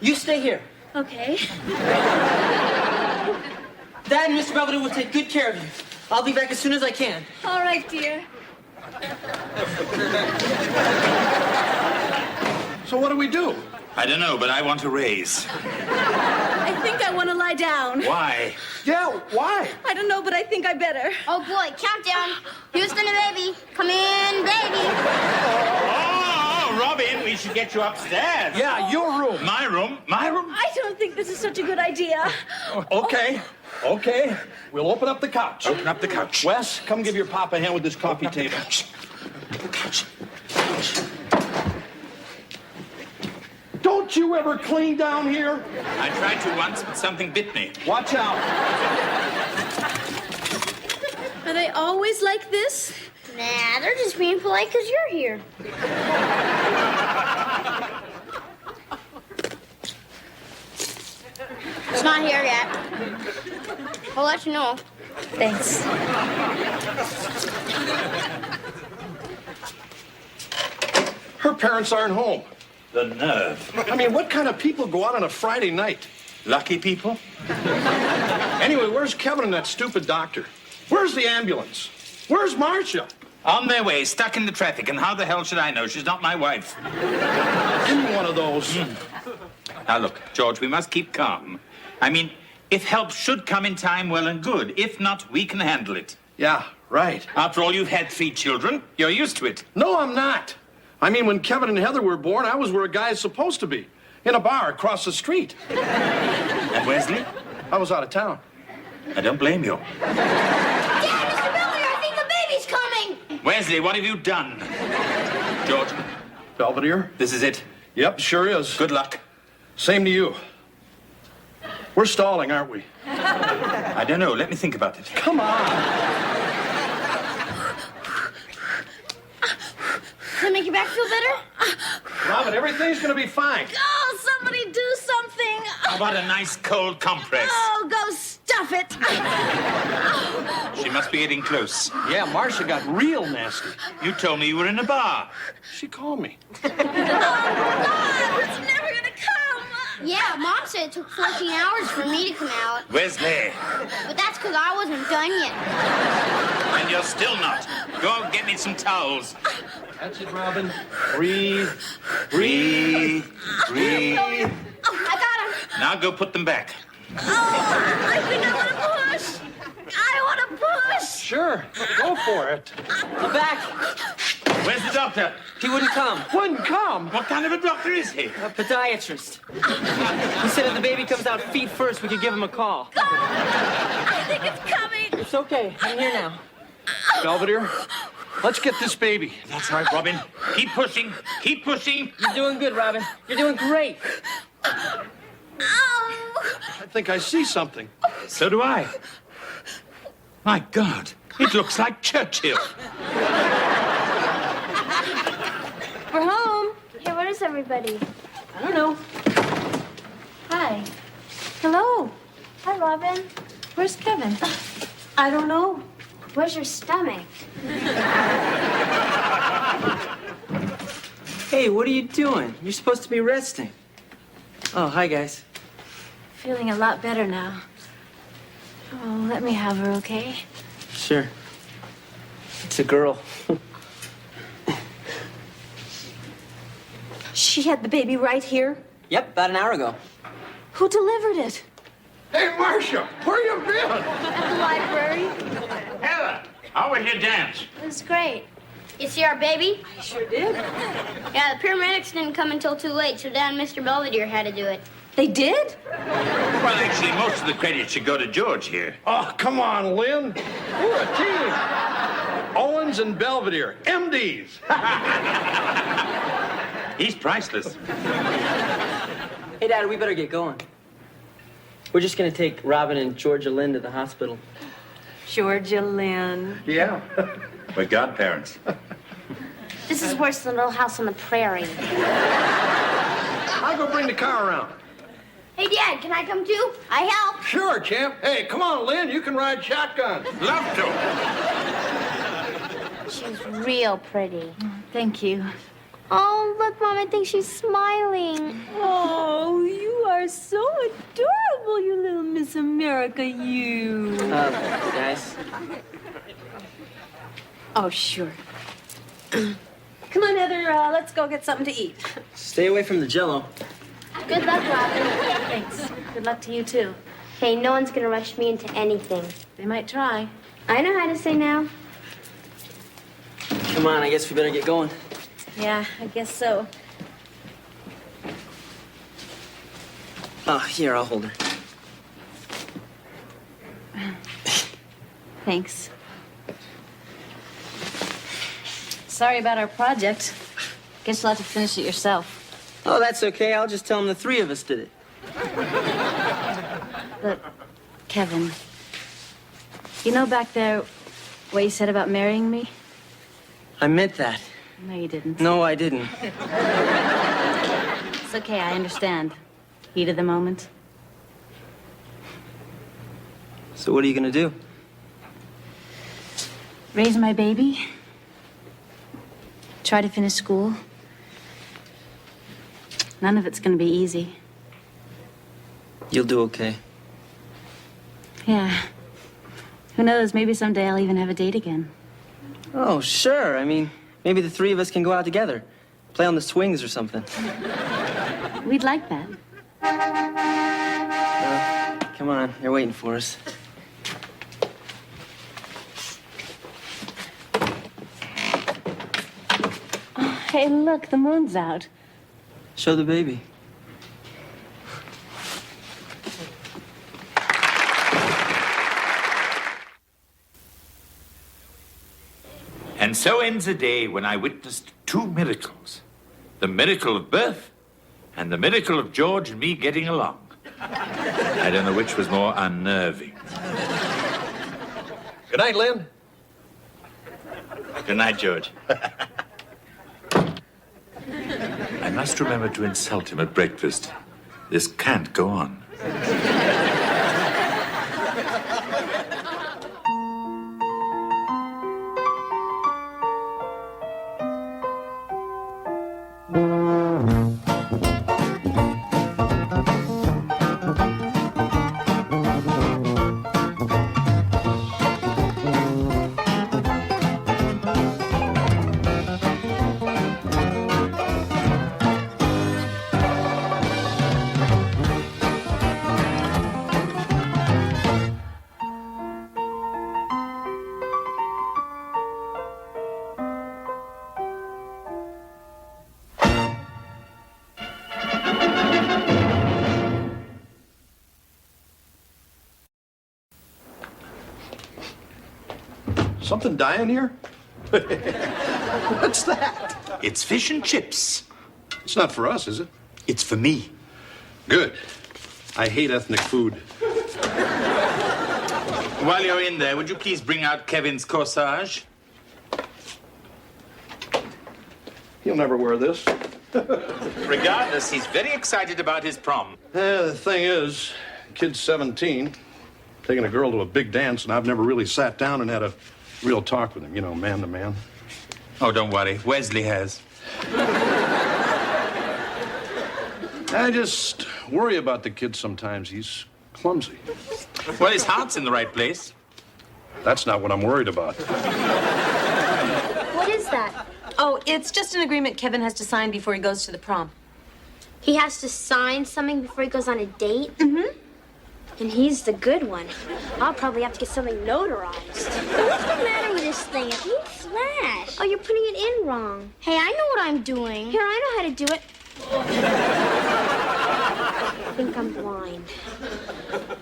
You stay here. Okay. Dad and Mr. Belvedere will take good care of you. I'll be back as soon as I can. All right, dear. So what do we do? I don't know, but I want a raise. I think I want to lie down. Why? Yeah, why? I don't know, but I think I better. Oh, boy, countdown. Houston and baby. Come in, baby. Oh, Robin, we should get you upstairs. Yeah, your room. My room? My room? I don't think this is such a good idea. Okay. We'll open up the couch. Open up the couch. Wes, come give your pop a hand with this coffee table. Couch. Don't you ever clean down here? I tried to once, but something bit me. Watch out. Are they always like this? Nah, they're just being polite because you're here. It's not here yet. I'll let you know. Thanks. Her parents aren't home. The nerve. I mean, what kind of people go out on a Friday night? Lucky people? Anyway, where's Kevin and that stupid doctor? Where's the ambulance? Where's Marcia? On their way, stuck in the traffic, and how the hell should I know? She's not my wife. Give me one of those. Now, look, George, we must keep calm. I mean, if help should come in time, well and good. If not, we can handle it. Yeah, right. After all, you've had 3 children. You're used to it. No, I'm not. I mean, when Kevin and Heather were born, I was where a guy is supposed to be. In a bar across the street. And Wesley? I was out of town. I don't blame you. Dad, Mr. Belvedere, I think the baby's coming. Wesley, what have you done? George, Belvedere? this is it. Yep, sure is. Good luck. Same to you. We're stalling, aren't we? I don't know. Let me think about it. Come on. Does it make your back feel better? Robin, everything's gonna be fine. Oh, somebody do something. How about a nice cold compress? Oh, go stuff it. She must be getting close. Yeah, Marcia got real nasty. You told me you were in a bar. She called me. Oh, God, it's never gonna come. Yeah, Mom said it took 14 hours for me to come out. Wesley. But that's because I wasn't done yet. And you're still not. Go get me some towels. That's it, Robin. Breathe. Breathe. Breathe. I got him. Now go put them back. I think I want to push. I want to push. Sure, go for it. I'm back. Where's the doctor? He wouldn't come. Wouldn't come. What kind of a doctor is he? A podiatrist. He said if the baby comes out feet first, we could give him a call. I think it's coming. It's okay. I'm here now. Belvedere, let's get this baby. That's right, Robin. Keep pushing. Keep pushing. You're doing good, Robin. You're doing great. I think I see something. So do I. My God, it looks like Churchill. We're home. Hey, where is everybody? I don't know. Hi. Hello. Hi, Robin. Where's Kevin? I don't know. Where's your stomach? Hey, what are you doing? You're supposed to be resting. Oh, hi, guys. Feeling a lot better now. Oh, let me have her, okay? Sure. It's a girl. She had the baby right here? Yep, about an hour ago. Who delivered it? Hey, Marcia, where you been? At the library. Heather, how was your dance? It was great. You see our baby? I sure did. Yeah, the paramedics didn't come until too late, so Dad and Mr. Belvedere had to do it. They did? Well, actually, most of the credit should go to George here. Oh, come on, Lynn. We're a team. Owens and Belvedere, MDs. He's priceless. Hey, Dad, we better get going. We're just gonna take Robin and Georgia Lynn to the hospital. Georgia Lynn. Yeah. We're godparents. This is worse than Little House on the Prairie. I'll go bring the car around. Hey, Dad, can I come too? I help. Sure, champ. Hey, come on, Lynn. You can ride shotgun. Love to. She's real pretty. Thank you. Oh, look, Mom, I think she's smiling. Oh, you are so adorable, you little Miss America, you. Guys. Oh, sure. Come on, Heather, let's go get something to eat. Stay away from the Jell-O. Good luck, Robin. Thanks. Good luck to you, too. Hey, no one's gonna rush me into anything. They might try. I know how to say no. Come on, I guess we better get going. Yeah, I guess so. Oh, here, I'll hold her. Thanks. Sorry about our project. Guess you'll have to finish it yourself. Oh, that's okay. I'll just tell him the three of us did it. Look, Kevin, you know back there what you said about marrying me? I meant that. No, you didn't. No, I didn't. It's okay, I understand. Heat of the moment. So what are you gonna do? Raise my baby. Try to finish school. None of it's gonna be easy. You'll do okay. Yeah. Who knows, maybe someday I'll even have a date again. Oh, sure. I mean, maybe the three of us can go out together. Play on the swings or something. We'd like that. Come on, they're waiting for us. Oh, hey, look, the moon's out. Show the baby. And so ends a day when I witnessed two miracles. The miracle of birth and the miracle of George and me getting along. I don't know which was more unnerving. Good night, Lynn. Good night, George. I must remember to insult him at breakfast. This can't go on. Something dying here? What's that? It's fish and chips. It's not for us, is it? It's for me. Good. I hate ethnic food. While you're in there, would you please bring out Kevin's corsage? He'll never wear this. Regardless, he's very excited about his prom. The thing is, kid's 17, taking a girl to a big dance, and I've never really sat down and had a real talk with him, you know, man to man. Oh, don't worry. Wesley has. I just worry about the kid sometimes. He's clumsy. Well, his heart's in the right place. That's not what I'm worried about. What is that? Oh, it's just an agreement Kevin has to sign before he goes to the prom. He has to sign something before he goes on a date? Mm-hmm. And he's the good one. I'll probably have to get something notarized. What's the matter with this thing? It needs flash. Oh, you're putting it in wrong. Hey, I know what I'm doing. Here, I know how to do it. I think I'm blind.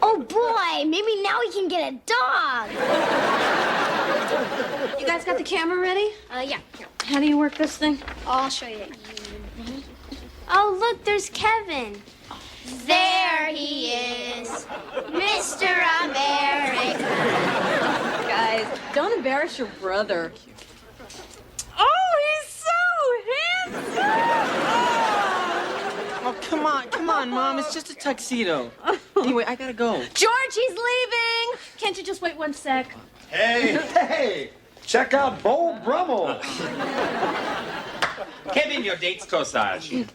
Oh, boy. Maybe now we can get a dog. You guys got the camera ready? Yeah. Here. How do you work this thing? I'll show you. Oh, look, there's Kevin. There he is, Mr. America. Guys, don't embarrass your brother. Oh, he's so handsome! Oh, come on, Mom. It's just a tuxedo. Anyway, I gotta go. George, he's leaving! Can't you just wait one sec? Hey! Check out Bo Brummel. Kevin, your date's corsage.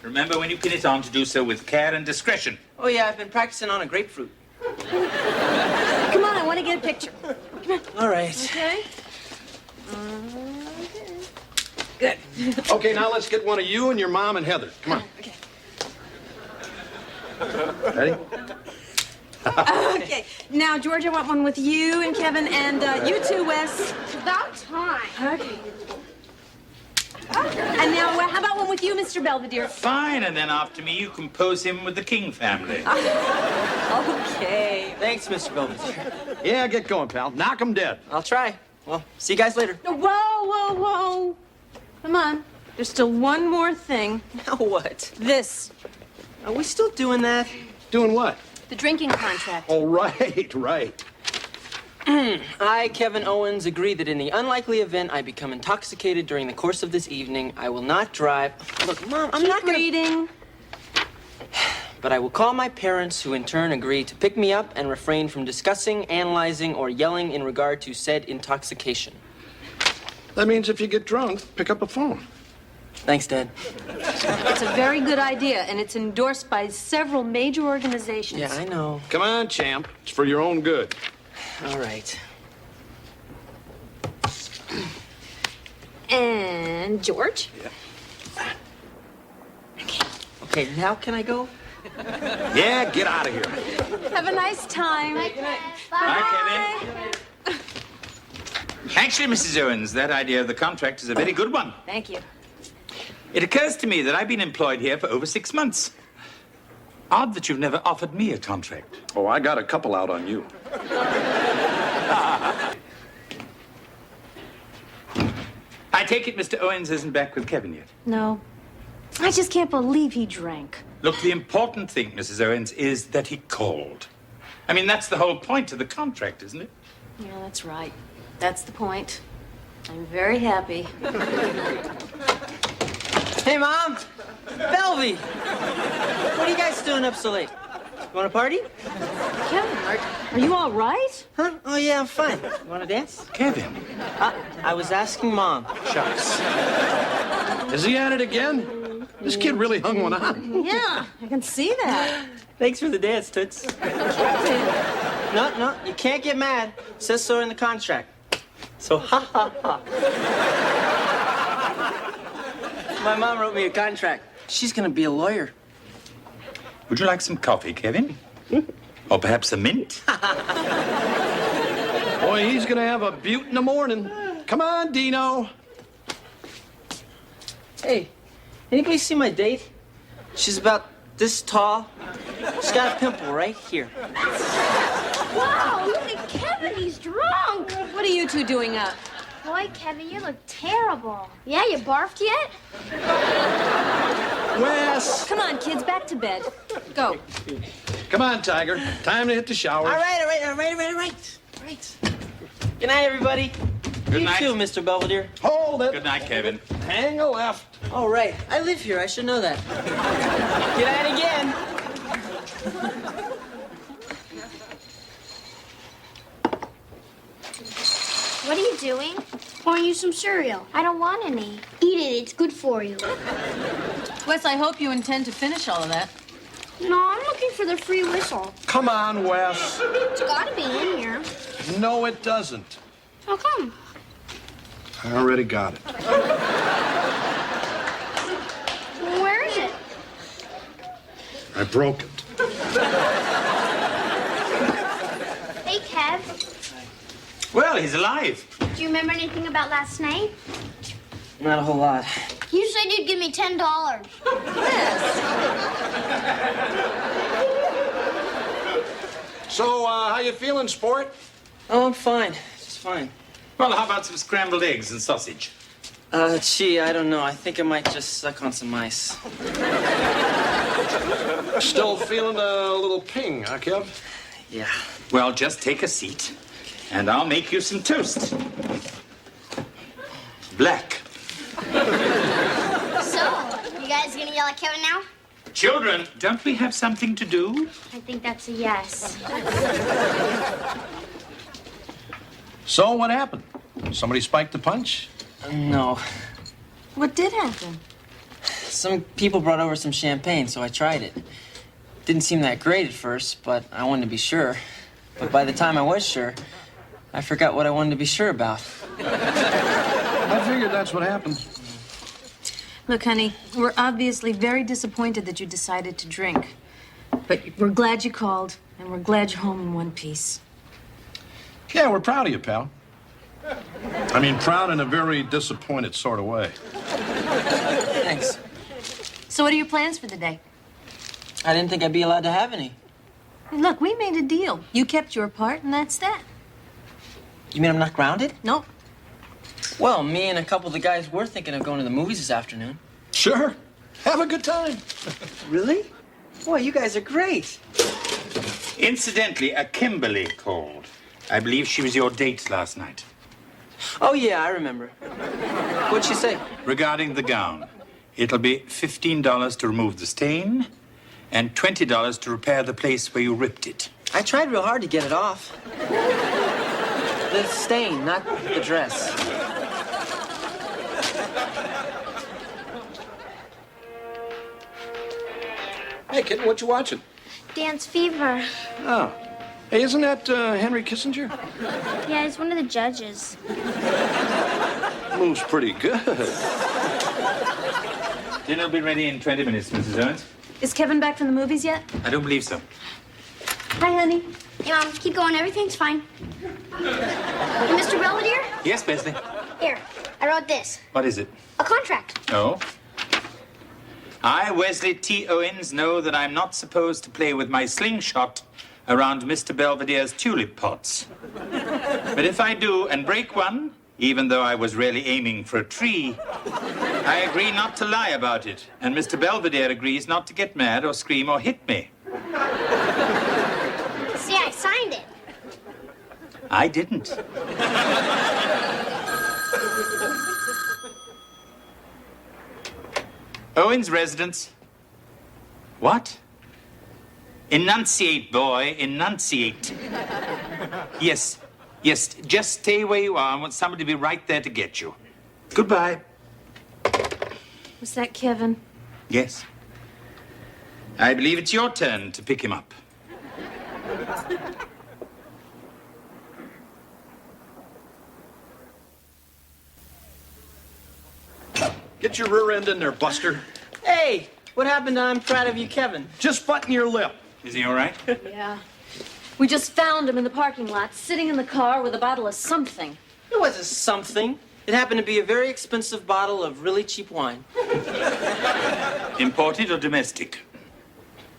Remember when you pin it on to do so with care and discretion. Oh, yeah, I've been practicing on a grapefruit. Come on, I want to get a picture. Come on. All right. Okay? Good. Okay, now let's get one of you and your mom and Heather. Come on. Okay. Ready? Okay. Now, George, I want one with you and Kevin and you too, Wes. About time. Okay. And now, how about one with you, Mr. Belvedere? Fine, and then after me, you can pose him with the King family. Okay. Thanks, Mr. Belvedere. Yeah, get going, pal. Knock 'em dead. I'll try. Well, see you guys later. Whoa, whoa, whoa. Come on. There's still one more thing. Now what? This. Are we still doing that? Doing what? The drinking contract. Oh, right. I, Kevin Owens, agree that in the unlikely event I become intoxicated during the course of this evening, I will not drive. Look, Mom, I'm not gonna... reading. But I will call my parents, who in turn agree to pick me up and refrain from discussing, analyzing, or yelling in regard to said intoxication. That means if you get drunk, pick up a phone. Thanks, Dad. It's a very good idea, and it's endorsed by several major organizations. Yeah, I know. Come on, champ. It's for your own good. All right. And George? Yeah. Okay, now can I go? Yeah, get out of here. Have a nice time. Bye, Kevin. Actually, Mrs. Owens, that idea of the contract is a very good one. Thank you. It occurs to me that I've been employed here for over 6 months. Odd that you've never offered me a contract. Oh, I got a couple out on you. I take it Mr. Owens isn't back with Kevin yet. No. I just can't believe he drank. Look, the important thing, Mrs. Owens, is that he called. I mean, that's the whole point of the contract, isn't it? Yeah, that's right. That's the point. I'm very happy. Hey, Mom! Belvy! What are you guys doing up so late? You want to party? Kevin, are you all right? Huh? Oh, yeah, I'm fine. You want to dance? Kevin. I was asking Mom. Shucks. Is he at it again? This kid really hung one on. Yeah, I can see that. Thanks for the dance, Toots. No, you can't get mad. It says so in the contract. So, ha. My mom wrote me a contract. She's gonna be a lawyer. Would you like some coffee, Kevin? Or perhaps a mint? Boy, he's gonna have a beaut in the morning. Come on, Dino. Hey, anybody see my date? She's about this tall. She's got a pimple right here. Wow, look at Kevin. He's drunk. What are you two doing up? Boy, Kevin, you look terrible. Yeah, you barfed yet? Wes! Come on, kids, back to bed. Go. Come on, Tiger. Time to hit the shower. All right. Good night, everybody. Good you night. too, Mr. Belvedere. Hold it. Good night, Kevin. Hang a left. All right. I live here. I should know that. Good night again. What are you doing? Pouring you some cereal. I don't want any. Eat it. It's good for you. Wes, I hope you intend to finish all of that. No, I'm looking for the free whistle. Come on, Wes. It's got to be in here. No, it doesn't. How come? I already got it. Where is it? I broke it. Hey, Kev. Well, he's alive. Do you remember anything about last night? Not a whole lot. You said you'd give me $10. So, how you feeling, sport? Oh, I'm fine. Just fine. Well, how about some scrambled eggs and sausage? Gee, I don't know. I think I might just suck on some ice. Still feeling a little ping, huh, Kev? Yeah. Well, just take a seat, and I'll make you some toast. Black. So, you guys gonna yell at Kevin now? Children, don't we have something to do? I think that's a yes. So, what happened? Somebody spiked the punch? No. What did happen? Some people brought over some champagne, so I tried it. Didn't seem that great at first, but I wanted to be sure. But by the time I was sure, I forgot what I wanted to be sure about. I figured that's what happened. Look, honey, we're obviously very disappointed that you decided to drink. But we're glad you called, and we're glad you're home in one piece. Yeah, we're proud of you, pal. I mean, proud in a very disappointed sort of way. Thanks. So what are your plans for the day? I didn't think I'd be allowed to have any. Look, we made a deal. You kept your part, and that's that. You mean I'm not grounded? Nope. Well, me and a couple of the guys were thinking of going to the movies this afternoon. Sure. Have a good time. Really? Boy, you guys are great. Incidentally, a Kimberly called. I believe she was your date last night. Oh, yeah, I remember. What'd she say? Regarding the gown, it'll be $15 to remove the stain and $20 to repair the place where you ripped it. I tried real hard to get it off. The stain, not the dress. Hey, kid, what you watching? Dance Fever. Oh. Hey, isn't that Henry Kissinger? Yeah, he's one of the judges. Moves pretty good. Dinner will be ready in 20 minutes, Mrs. Owens. Is Kevin back from the movies yet? I don't believe so. Hi, honey. Hey, Mom, keep going. Everything's fine. Hey, Mr. Belvedere? Yes, Besley? Here, I wrote this. What is it? A contract. Oh? I, Wesley T. Owens, know that I'm not supposed to play with my slingshot around Mr. Belvedere's tulip pots. But if I do and break one, even though I was really aiming for a tree, I agree not to lie about it. And Mr. Belvedere agrees not to get mad or scream or hit me. See, I signed it. I didn't. Owens residence. What? Enunciate, boy, enunciate. Yes, just stay where you are. I want somebody to be right there to get you. Goodbye. Was that Kevin? Yes. I believe it's your turn to pick him up. Get your rear end in there, Buster. Hey, what happened to I'm proud of you, Kevin? Just button your lip. Is he all right? Yeah. We just found him in the parking lot, sitting in the car with a bottle of something. It wasn't something. It happened to be a very expensive bottle of really cheap wine. Imported or domestic?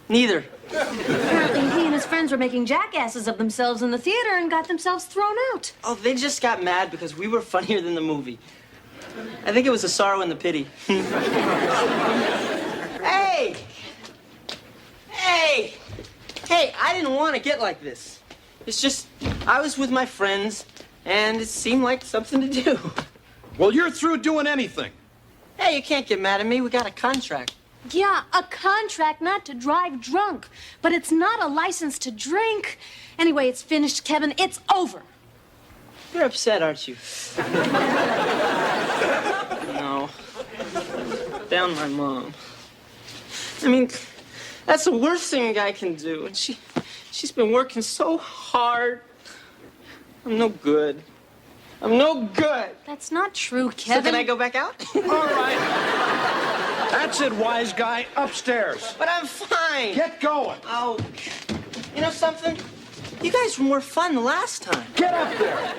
Neither. Apparently, he and his friends were making jackasses of themselves in the theater and got themselves thrown out. Oh, they just got mad because we were funnier than the movie. I think it was the sorrow and the pity. Hey! Hey! Hey, I didn't want to get like this. It's just, I was with my friends, and it seemed like something to do. Well, you're through doing anything. Hey, you can't get mad at me. We got a contract. Yeah, a contract not to drive drunk. But it's not a license to drink. Anyway, it's finished, Kevin. It's over. You're upset, aren't you? No. Down my mom. I mean, that's the worst thing a guy can do. And she's been working so hard. I'm no good. I'm no good. That's not true, Kevin. So can I go back out? All right. That's it, wise guy. Upstairs. But I'm fine. Get going. Oh, you know something? You guys were more fun the last time. Get up there.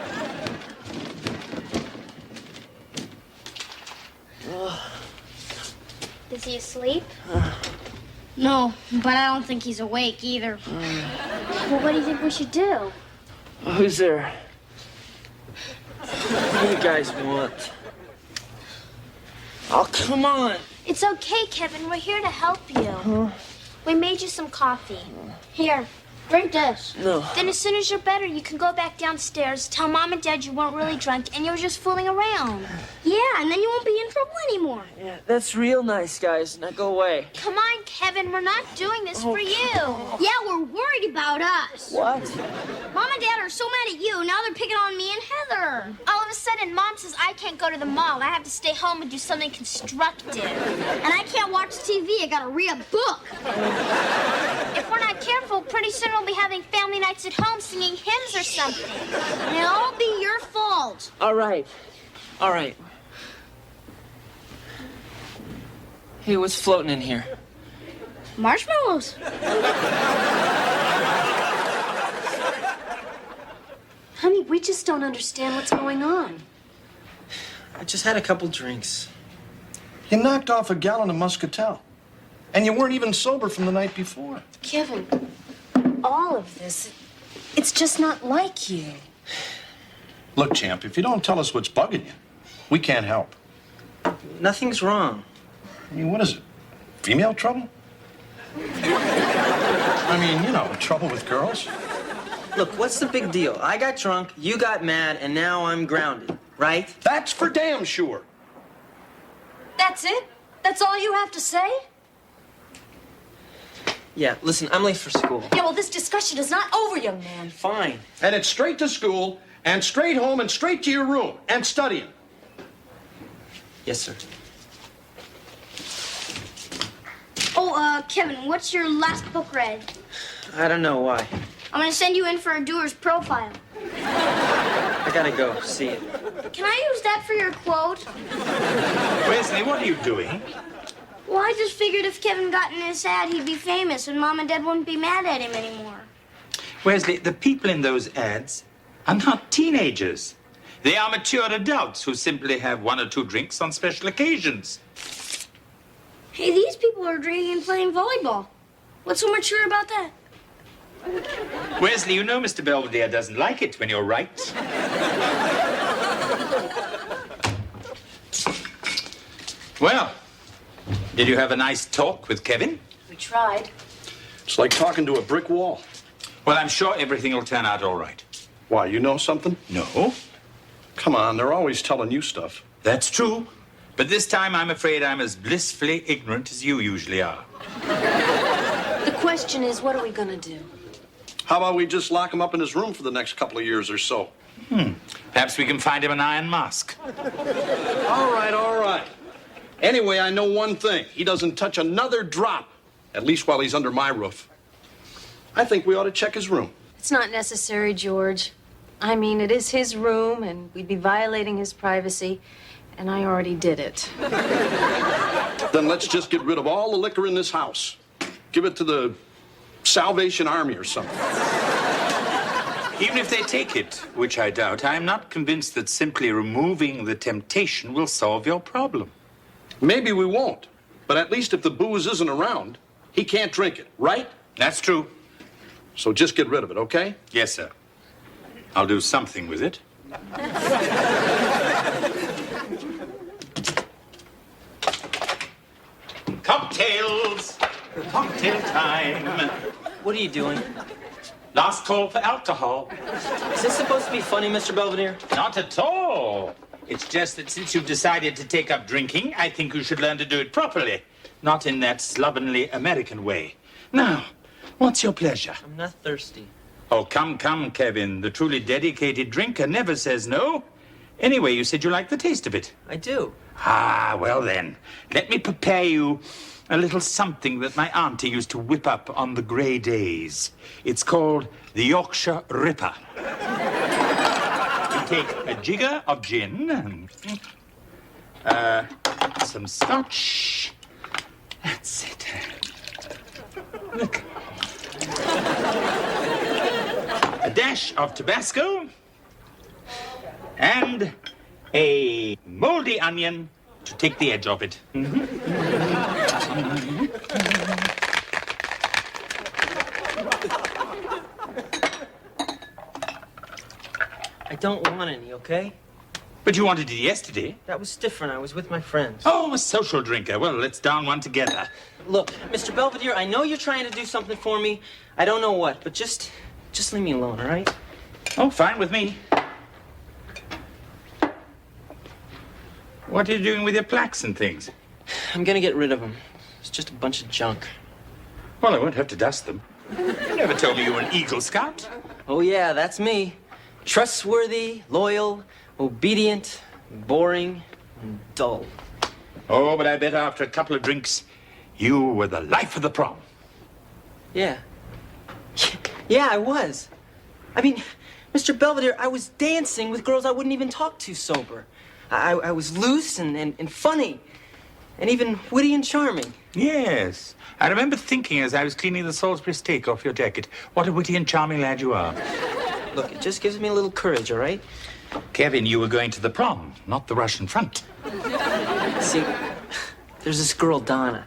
Is he asleep? No, but I don't think he's awake either. Well, what do you think we should do? Who's there? What do you guys want? Oh, come on. It's okay, Kevin. We're here to help you. We made you some coffee. Here, drink this. No. Then as soon as you're better, you can go back downstairs, tell Mom and Dad you weren't really drunk and you were just fooling around. Yeah, and then you won't be in trouble anymore. Yeah, that's real nice, guys. Now go away. Come on, Kevin. We're not doing this for you. Yeah, we're worried about us. What? Mom and Dad are so mad at you. Now they're picking on me and Heather. All of a sudden, Mom says I can't go to the mall. I have to stay home and do something constructive. And I can't watch TV. I gotta read a book. If we're not careful, pretty soon we'll be having family nights at home singing hymns or something. And it'll all be your fault. All right. All right. Hey, what's floating in here? Marshmallows. Honey, we just don't understand what's going on. I just had a couple drinks. You knocked off a gallon of Muscatel. And you weren't even sober from the night before. Kevin, all of this, it's just not like you. Look, champ, if you don't tell us what's bugging you, we can't help. Nothing's wrong. I mean, what is it? Female trouble? I mean, you know, trouble with girls. Look, what's the big deal? I got drunk, you got mad, and now I'm grounded, right? That's for damn sure. That's it? That's all you have to say? Yeah, listen, I'm late for school. Yeah, well, this discussion is not over, young man. Fine. And it's straight to school, and straight home, and straight to your room, and studying. Yes, sir. Oh, Kevin, what's your last book read? I don't know why. I'm gonna send you in for a doer's profile. I gotta go see it. Can I use that for your quote? Wesley, what are you doing? Well, I just figured if Kevin got in his ad, he'd be famous, and Mom and Dad wouldn't be mad at him anymore. Wesley, the people in those ads are not teenagers. They are mature adults who simply have 1 or 2 drinks on special occasions. Hey, these people are drinking and playing volleyball. What's so mature about that? Wesley, you know Mr. Belvedere doesn't like it when you're right. Well, did you have a nice talk with Kevin? We tried. It's like talking to a brick wall. Well, I'm sure everything will turn out all right. Why, you know something? No. Come on, they're always telling you stuff. That's true. But this time, I'm afraid I'm as blissfully ignorant as you usually are. The question is, what are we gonna do? How about we just lock him up in his room for the next couple of years or so? Perhaps we can find him an iron mask. All right, all right. Anyway, I know one thing. He doesn't touch another drop, at least while he's under my roof. I think we ought to check his room. It's not necessary, George. I mean, it is his room, and we'd be violating his privacy, and I already did it. Then let's just get rid of all the liquor in this house. Give it to the Salvation Army or something. Even if they take it, which I doubt, I'm not convinced that simply removing the temptation will solve your problem. Maybe we won't, but at least if the booze isn't around, he can't drink it, right? That's true. So just get rid of it, okay? Yes, sir. I'll do something with it. Cocktails! Cocktail time! What are you doing? Last call for alcohol. Is this supposed to be funny, Mr. Belvedere? Not at all. It's just that since you've decided to take up drinking, I think you should learn to do it properly, not in that slovenly American way. Now, what's your pleasure? I'm not thirsty. Oh, come, Kevin. The truly dedicated drinker never says no. Anyway, you said you liked the taste of it. I do. Ah, well then, let me prepare you a little something that my auntie used to whip up on the grey days. It's called the Yorkshire Ripper. You take a jigger of gin, some scotch. That's it. Look. A dash of Tabasco, and a moldy onion to take the edge off it. I don't want any, okay? But you wanted it yesterday. That was different. I was with my friends. Oh, a social drinker. Well, let's down one together. Look, Mr. Belvedere, I know you're trying to do something for me. I don't know what, but just leave me alone, all right? Oh, fine with me. What are you doing with your plaques and things? I'm gonna get rid of them. It's just a bunch of junk. Well, I won't have to dust them. You never told me you were an Eagle Scout. Oh, yeah, that's me. Trustworthy, loyal, obedient, boring, and dull. Oh, but I bet after a couple of drinks, you were the life of the prom. Yeah. Yeah, I was. I mean, Mr. Belvedere, I was dancing with girls I wouldn't even talk to sober. I was loose and funny, and even witty and charming. Yes. I remember thinking as I was cleaning the Salisbury steak off your jacket, what a witty and charming lad you are. Look, it just gives me a little courage, all right? Kevin, you were going to the prom, not the Russian front. See, there's this girl, Donna.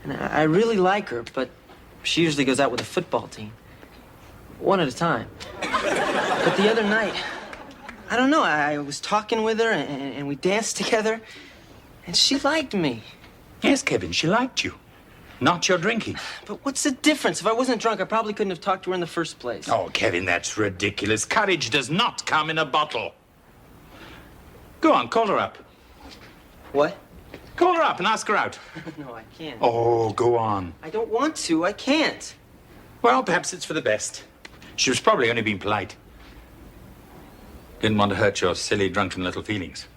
And I really like her, but she usually goes out with the football team. One at a time. But the other night, I don't know, I was talking with her and we danced together, and she liked me. Yes, Kevin, she liked you. Not your drinking. But what's the difference? If I wasn't drunk, I probably couldn't have talked to her in the first place. Oh, Kevin, that's ridiculous. Courage does not come in a bottle. Go on, call her up. What? Call her up and ask her out. No, I can't. Oh, go on. I don't want to. I can't. Well, perhaps it's for the best. She was probably only being polite. Didn't want to hurt your silly, drunken little feelings.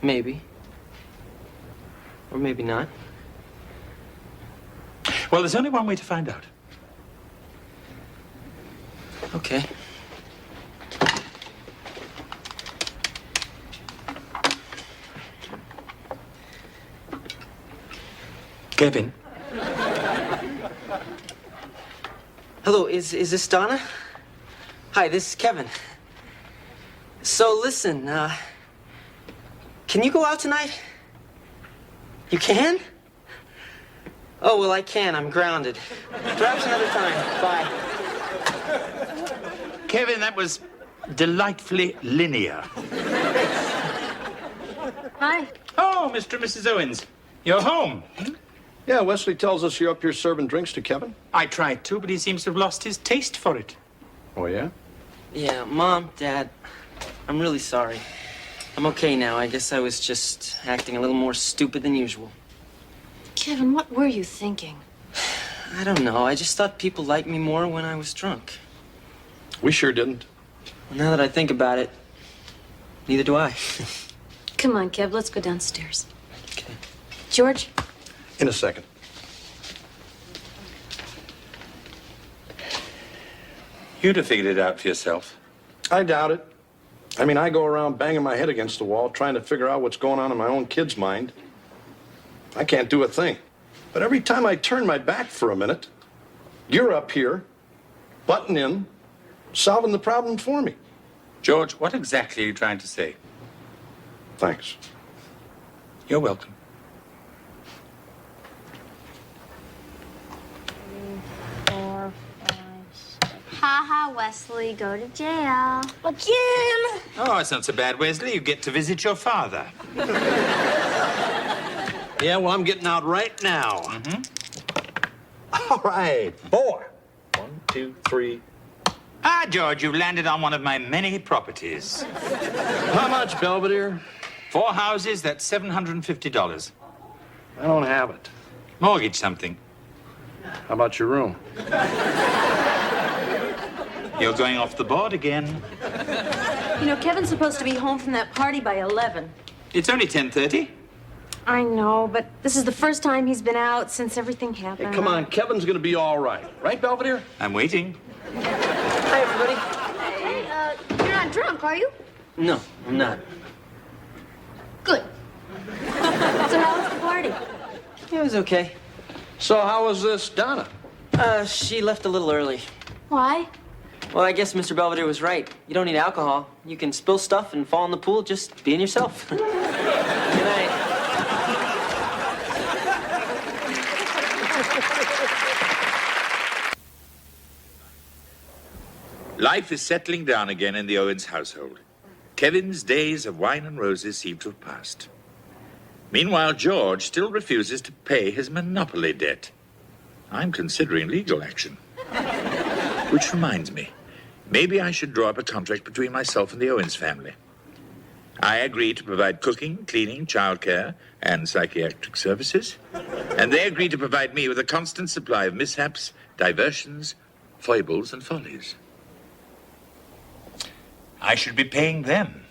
Maybe. Or maybe not. Well, there's only one way to find out. Okay. Kevin. Hello, is this Donna? Hi, this is Kevin. So listen, can you go out tonight? You can? Oh, well, I can. I'm grounded. Perhaps another time. Bye. Kevin, that was delightfully linear. Hi. Oh, Mr. and Mrs. Owens. You're home. Yeah, Wesley tells us you're up here serving drinks to Kevin. I tried to, but he seems to have lost his taste for it. Oh, yeah? Yeah, Mom, Dad, I'm really sorry. I'm okay now. I guess I was just acting a little more stupid than usual. Kevin, what were you thinking? I don't know. I just thought people liked me more when I was drunk. We sure didn't. Well, now that I think about it, neither do I. Come on, Kev, let's go downstairs. Okay. George? In a second. You'd have figured it out for yourself. I doubt it. I mean, I go around banging my head against the wall trying to figure out what's going on in my own kid's mind. I can't do a thing. But every time I turn my back for a minute, you're up here, butting in, solving the problem for me. George, what exactly are you trying to say? Thanks. You're welcome. Ha ha, Wesley, go to jail. Again? Oh, it's not so bad, Wesley. You get to visit your father. Yeah, well, I'm getting out right now. All right, 4. 1, 2, 3. Ah, George, you've landed on one of my many properties. How much, Belvedere? 4 houses, that's $750. I don't have it. Mortgage something. How about your room? You're going off the board again. You know, Kevin's supposed to be home from that party by 11. It's only 10:30. I know, but this is the first time he's been out since everything Hey, happened. come on, Kevin's gonna be all right. Right, Belvedere? I'm waiting. Hi, everybody. Hey, you're not drunk, are you? No, I'm not. Good. So how was the party? It was okay. So how was this Donna? She left a little early. Why? Well, I guess Mr. Belvedere was right. You don't need alcohol. You can spill stuff and fall in the pool just being yourself. Good night. Life is settling down again in the Owens household. Kevin's days of wine and roses seem to have passed. Meanwhile, George still refuses to pay his monopoly debt. I'm considering legal action. Which reminds me, maybe I should draw up a contract between myself and the Owens family. I agree to provide cooking, cleaning, childcare, and psychiatric services. And they agree to provide me with a constant supply of mishaps, diversions, foibles, and follies. I should be paying them.